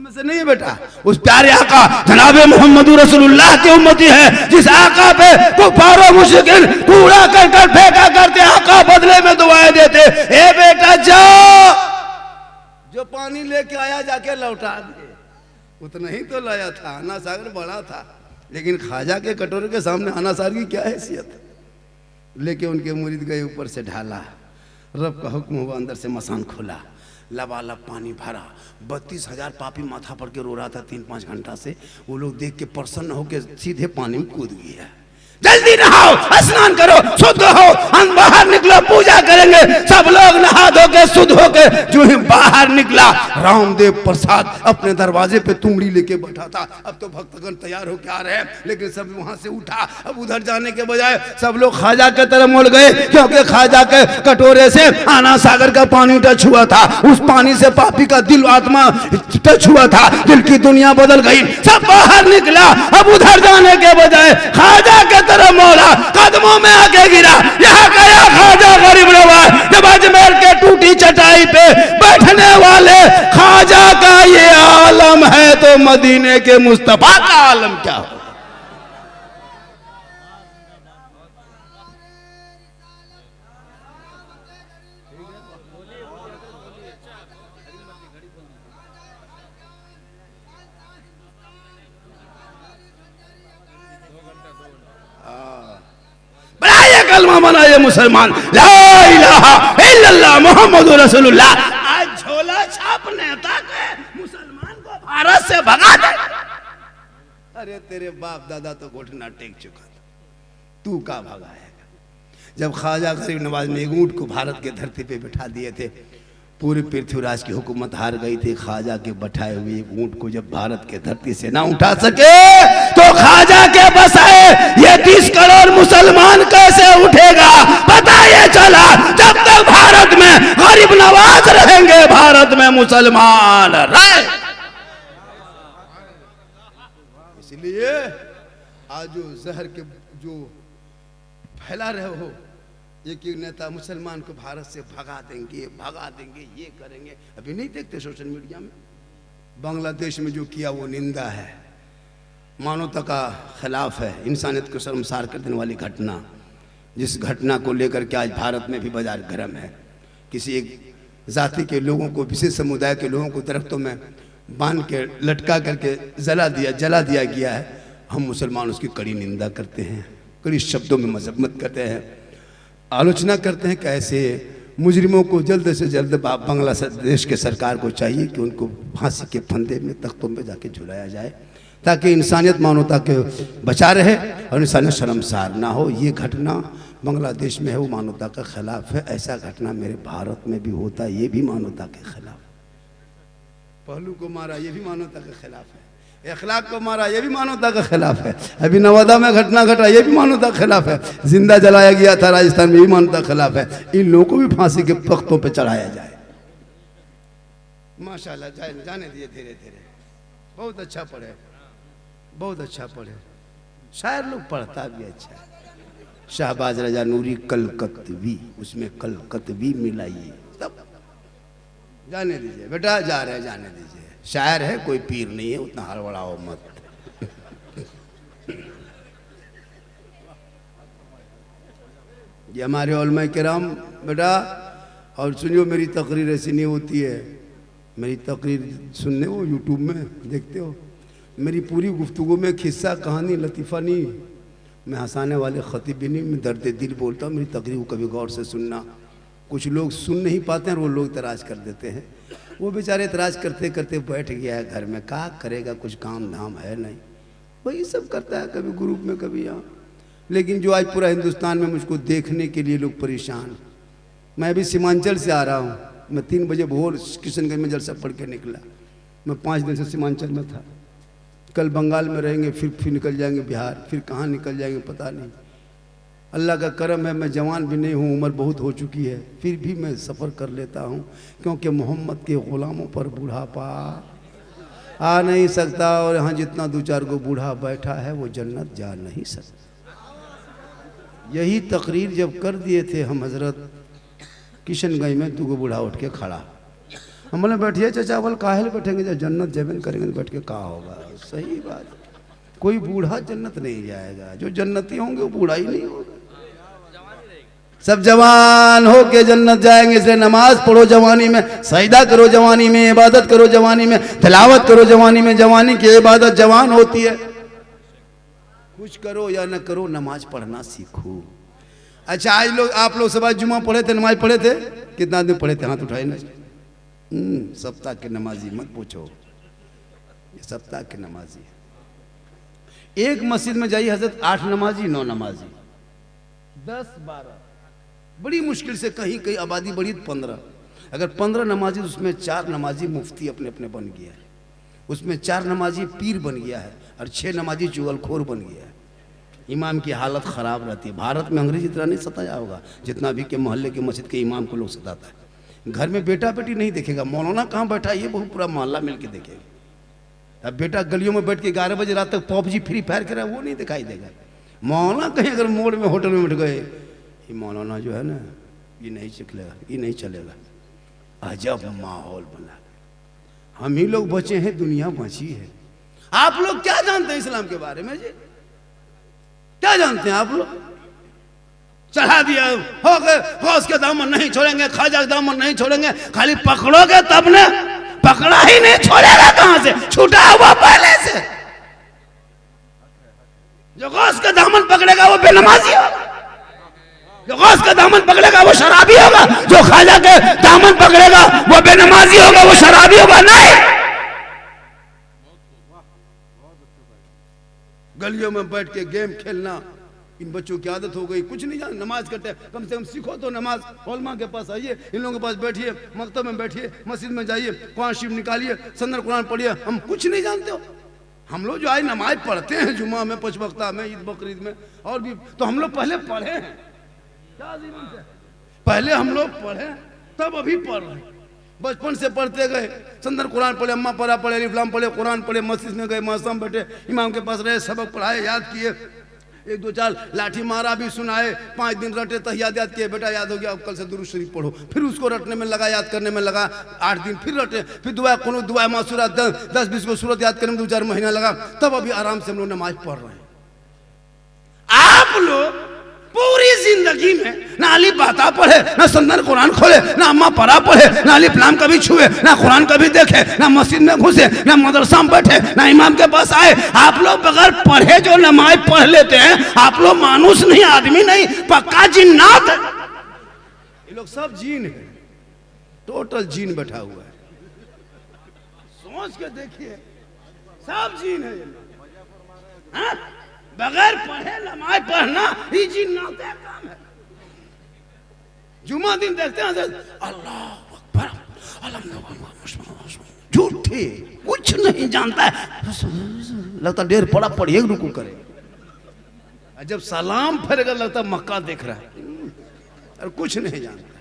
[SPEAKER 1] से नहीं है बेटा। उस प्यारे आका जनाबे मोहम्मद रसूलुल्लाह की उम्मती है, जिस आका पे कुफार मुश्रिकीन कूड़ा कर कर फेंका करते, आका बदले में दुआएं देते। ए बेटा जाओ, जो पानी लेके आया जाके लौटा दे। उतना ही तो लाया था, आना सागर बड़ा था, लेकिन खाजा के कटोरे के सामने आना सागर की क्या हैसियत। लेके उनके मुरीद गए, ऊपर से ढाला, रब का हुक्म हुआ, अंदर से मसान खुला, लबालब पानी भरा। 32,000 पापी माथा पड़ के रो रहा था 3-5 घंटा से। वो लोग देख के प्रसन्न होकर सीधे पानी में कूद गया। जल्दी नहाओ, स्नान करो, शुद्ध हो, हम बाहर निकलो, पूजा करेंगे। सब लोग नहा धो के शुद्ध होके जो ही बाहर निकला, रामदेव प्रसाद अपने दरवाजे पे तुमड़ी लेके बैठा था। अब तो भक्तगण तैयार होके आ रहे हैं, लेकिन सब वहां से उठा। अब उधर जाने के बजाय सब लोग खाजा के तरफ मुड़ गए, क्योंकि खाजा के कटोरे से आना सागर का पानी टच हुआ था। उस पानी से पापी का दिल आत्मा टच हुआ था, दिल की दुनिया बदल गई। सब बाहर निकला, अब उधर जाने के बजाय खाजा के तरफ मोड़ा, कदमों में आके गिरा। यहाँ गया खाजा गरीब नवाज, जब अजमेर के टूटी चटाई पे बैठने वाले खाजा का ये आलम है, तो मदीने के मुस्तफा का आलम क्या हो। कलमा बनाए मुसलमान, ला इलाहा इल्लल्लाह मुहम्मद रसूलुल्लाह। आज झोला छाप नेता के मुसलमान को भारत से भगा दे। अरे तेरे बाप दादा तो घुटना टेक चुका था, तू का भगाएगा। जब ख्वाजा गरीब नवाज ने ऊंट को भारत के धरती पे बिठा दिए थे, पूरी पृथ्वीराज की हुकूमत हार गई थी। ख्वाजा के बैठाए हुए ऊंट को जब भारत के धरती से ना उठा सके, तो ख्वाजा के बसाए ये 30 करोड़ मुसलमान कैसे उठेगा? पता ये चला, जब तक भारत में गरीब नवाज रहेंगे, भारत में मुसलमान रहे। इसलिए आज जो जहर के जो फैला रहे हो, एक नेता मुसलमान को भारत से भगा देंगे, ये करेंगे। अभी नहीं देखते सोशल मीडिया में? बांग्लादेश में जो किया वो निंदा है, मानवता का खिलाफ है, इंसानियत को शर्मसार कर देने वाली घटना। जिस घटना को लेकर के आज भारत में भी बाजार गर्म है। किसी एक जाति के लोगों को, विशेष समुदाय के लोगों को दरख्तों में बांध के लटका करके जला दिया गया है। हम मुसलमान उसकी कड़ी निंदा करते हैं, कड़ी शब्दों में मजम्मत करते हैं, आलोचना करते हैं। कैसे मुजरिमों को जल्द से जल्द बांग्लादेश के सरकार को चाहिए कि उनको फांसी के फंदे में, तख्तों में जाके झुलाया जाए, ताकि इंसानियत मानवता के बचा रहे और इंसानियत शर्मसार ना हो। ये घटना बांग्लादेश में है, वो मानवता के खिलाफ है। ऐसा घटना मेरे भारत में भी होता है, ये भी मानवता के खिलाफ। पहलू को मारा, ये भी मानवता के खिलाफ है। अखलाक को मारा, ये भी मानवता का खिलाफ है। अभी नवादा में घटना घटा, ये भी मानवता के खिलाफ है। जिंदा जलाया गया था राजस्थान में, भी मानवता के खिलाफ है। इन लोगों को भी फांसी के तख्तों पे चढ़ाया जाए। माशाल्लाह, जाने दिए धीरे धीरे। बहुत अच्छा पढ़े, बहुत अच्छा पढ़े। शायर लोग पढ़ता भी अच्छा है। शाहबाज रजा नूरी कलकत्तवी, उसमें कलकत्तवी मिलाइए तब। जाने दीजिए बेटा, जा रहे जाने दीजिए, शायर है कोई पीर नहीं है, उतना हड़बड़ाओ मत। ये हमारे उलमा किराम बेटा, और सुनियो मेरी तकरीर ऐसी नहीं होती है। मेरी तकरीर सुनने हो यूट्यूब में देखते हो, मेरी पूरी गुफ्तगू में खिस्सा कहानी लतीफ़ा नहीं, मैं हंसाने वाले ख़तीब भी नहीं, मैं दर्द दिल बोलता हूँ। मेरी तकरीर को कभी गौर से सुनना। कुछ लोग सुन नहीं पाते हैं, वो लोग इतराज़ कर देते हैं। वो बेचारे इतराज़ करते करते बैठ गया है घर में, क्या करेगा, कुछ काम धाम है नहीं, वही सब करता है, कभी ग्रुप में कभी यहाँ। लेकिन जो आज पूरा हिंदुस्तान में मुझको देखने के लिए लोग परेशान। मैं अभी सीमांचल से आ रहा हूँ, मैं 3 बजे भोर किशनगंज में जलसा पढ़ के निकला। मैं 5 दिन से सीमांचल में था, कल बंगाल में रहेंगे, फिर निकल जाएंगे बिहार, फिर कहाँ निकल जाएंगे पता नहीं। अल्लाह का करम है, मैं जवान भी नहीं हूँ, उम्र बहुत हो चुकी है, फिर भी मैं सफ़र कर लेता हूँ, क्योंकि मोहम्मद के ग़ुलामों पर बूढ़ापा आ नहीं सकता, और यहाँ जितना 2-4 गो बूढ़ा बैठा है वो जन्नत जा नहीं सकता। यही तकरीर जब कर दिए थे हम हजरत किशनगंज में, 2 गो बूढ़ा उठ के खड़ा, हम बोले बैठिए चाचा, बोल काहे बैठेंगे, जब जन्नत जबन करेंगे तो बैठ के कहा होगा। सही बात, कोई बूढ़ा जन्नत नहीं जाएगा, जो जन्नती होंगे वो बूढ़ा ही नहीं होगा, सब जवान हो के जन्नत जाएंगे। इसलिए नमाज पढ़ो जवानी में, सजदा करो जवानी में, इबादत करो जवानी में, तिलावत करो जवानी में। जवानी की इबादत जवान होती है। कुछ करो या न करो, नमाज पढ़ना सीखो। अच्छा, आज लोग आप लोग सब जुमा पढ़े थे, नमाज पढ़े थे, कितना दिन पढ़े थे, हाथ उठाए ना। सप्ताह के नमाजी मत पूछो, ये सप्ताह के नमाजी। एक मस्जिद में जाइए हजरत 8 नमाजी 9 नमाजी 10-12, बड़ी मुश्किल से कहीं कहीं आबादी बढ़ी 15। अगर 15 नमाजी, उसमें 4 नमाजी मुफ्ती अपने अपने बन गया है, उसमें 4 नमाजी पीर बन गया है, और 6 नमाजी चुगलखोर बन गया है। इमाम की हालत ख़राब रहती है। भारत में अंग्रेजी इतना नहीं सताया होगा जितना भी के मोहल्ले के मस्जिद के इमाम को लोग सताता है। घर में बेटा बेटी नहीं देखेगा, मौलाना कहाँ बैठा है ये बहुत पूरा मोहल्ला मिल के देखेगा। अब बेटा गलियों में बैठ के 11 बजे रात तक पबजी फ्री फायर कर रहा है, वो नहीं दिखाई देगा। मौलाना कहीं अगर मोड़ में होटल में बैठ गए, ये मौलाना जो है ना, ये नहीं चलेगा, ये नहीं चलेगा। अजब माहौल बना, हम ही लोग बचे हैं, दुनिया बची है। आप लोग क्या जानते हैं इस्लाम के बारे में जी? क्या जानते हैं आप लोग? चढ़ा दिया हो गए, गौस के दामन नहीं छोड़ेंगे, ख्वाजा के दामन नहीं छोड़ेंगे, खाली पकड़ोगे तब ने, पकड़ा ही नहीं छोड़ेगा कहां से, छूटा हुआ पहले से। जो गौस का दामन पकड़ेगा वो बेनमाजी होगा, जो गौस का दामन पकड़ेगा वो शराबी होगा, जो ख्वाजा के दामन पकड़ेगा वो बेनमाजी होगा, वो शराबी होगा। नहीं, गलियों में बैठ के गेम खेलना इन बच्चों की आदत हो गई, कुछ नहीं जान। नमाज करते कम से कम सीखो तो नमाज। उलमा के पास आइए, इन लोगों के पास बैठिए, मकतब में बैठिए, मस्जिद में जाइए, कुरान शरीफ निकालिए, संदर कुरान पढ़िए। हम कुछ नहीं जानते हो। हम लोग जो आज नमाज पढ़ते हैं जुमा में, 5 वक्ता में, ईद बकरीद में और भी, तो हम लोग पहले पढ़े हैं, पहले हम लोग पढ़े तब अभी पढ़ रहे हैं। बचपन से पढ़ते गए, संदर कुरान पढ़े, अम्मा पढ़ा पढ़े, अलिफ्लाम पढ़े, कुरान पढ़े, मस्जिद में गए, मौसम बैठे, इमाम के पास रहे, सबक पढ़ाए, याद किए, 1-2 लाठी मारा भी सुनाए, 5 दिन रटे तहियात याद किए, बेटा याद हो गया, अब कल से दुरूद शरीफ पढ़ो। फिर उसको रटने में लगा, याद करने में लगा, 8 दिन फिर रटे, फिर दुआ कुनूत, दुआ मासूरा 10-20 को सूरत याद करने में 2-4 महीना लगा, तब अभी आराम से हम लोग नमाज पढ़ रहे हैं। आप लोग पूरी जिंदगी में ना अली बाता पढ़े, ना संदर कुरान खोले, ना अम्मा परा पढ़े, ना अली प्लाम कभी छुए, ना कुरान कभी देखे, ना मस्जिद में घुसे, ना मदरसा में बैठे, ना इमाम के पास आए। आप लोग बगैर पढ़े जो नमाज पढ़ लेते हैं, आप लोग मानुस नहीं, आदमी नहीं, पक्का जिन्नात है। ये लोग सब जीन है, टोटल जीन बैठा हुआ है। सोच के देखिए, सब जीन है ये लोग। बगैर पढ़े नमाज पढ़ना ही जिन्नात का काम है। जुमा दिन देखते हैं अल्लाह अकबर, झूठे, कुछ नहीं जानता है, लगता ढेर पड़ा पढ़िए रुकू करे, जब सलाम फेरेगा लगता मक्का देख रहा है, और कुछ नहीं जानता।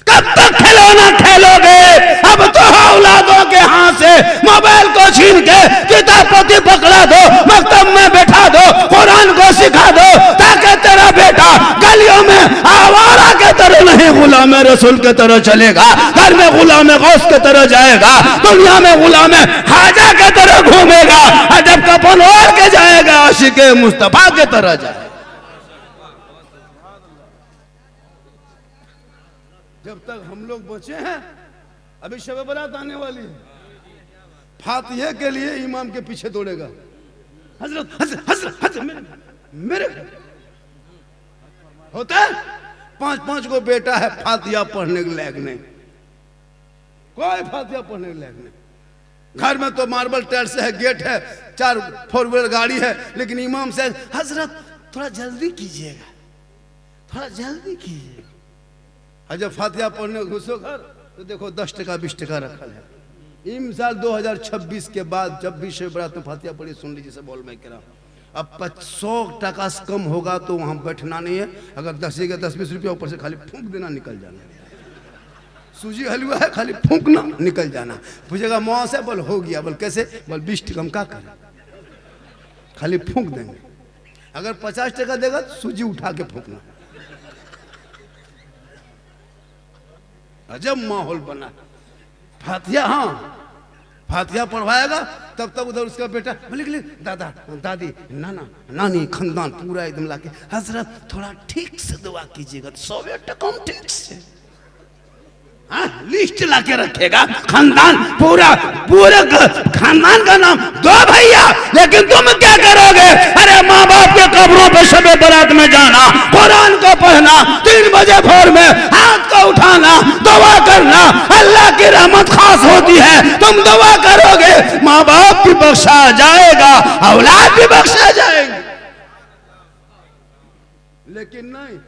[SPEAKER 1] कब तक खिलौना खेलोगे? अब तो औलादों के हाथ से मोबाइल को छीन के किताब पकड़ा दो, मकतब में बैठा दो, कुरान कुरान को सिखा दो ताकि तेरा बेटा गलियों में आवारा के तरह नहीं, गुलाम रसूल के तरह चलेगा, घर में गुलाम गौस के तरह जाएगा, दुनिया में गुलाम हाजा के तरह घूमेगा, और जब कफन ओढ़ के जाएगा आशिक मुस्तफा के तरह जाएगा। जब तक हम लोग बचे हैं, अभी शब बारात आने वाली है, फातिहे के लिए इमाम के पीछे दौड़ेगा, हजरत हजरत हजरत हजरत मेरे होता है। 5-5 को बेटा है, फातिहा पढ़ने के लायक नहीं, कोई फातिहा पढ़ने के लायक नहीं। घर में तो मार्बल टाइल्स है, गेट है, 4 4 व्हीलर गाड़ी है, लेकिन इमाम से हजरत थोड़ा जल्दी कीजिएगा, थोड़ा जल्दी कीजिएगा। और जब फातिहा पढ़ने घुसो घर तो देखो 10 टका 20 टका रखा है। इन साल 2026 के बाद जब भी शब बारात में फातिहा पढ़ी, सुन लीजिए, से बोल मैं कह रहा हूँ, अब 100 टका से कम होगा तो वहां बैठना नहीं है। अगर 10-20 रुपया ऊपर से खाली फूंक देना, निकल जाना। सूजी हलवा है, खाली फूंकना, निकल जाना। पूछेगा मौत से, बोल हो गया, बोल कैसे, बोल 20 टका का करें, खाली फूंक देंगे। अगर 50 टका देगा तो सूजी उठा के फूंकना। अजब माहौल बना। फातिहा, हाँ फातिहा पढ़वाएगा, तब तक उधर उसका बेटा लिख लिख, दादा दादी नाना नानी खानदान पूरा एकदम लाके, हजरत थोड़ा ठीक से दुआ कीजिएगा, 100 टका ठीक से, हाँ लिस्ट लाके रखेगा, खानदान पूरा, पूरे खानदान का नाम दो भैया। लेकिन तुम क्या करोगे? अरे माँ बाप के कब्रों पे शबे बारात में जाना, कुरान को पढ़ना, 3 बजे भोर में हाथ को उठाना, दुआ करना, अल्लाह की रहमत खास होती है। तुम दुआ करोगे, माँ बाप भी बख्शा जाएगा, औलाद भी बख्शा जाएगी। लेकिन नहीं,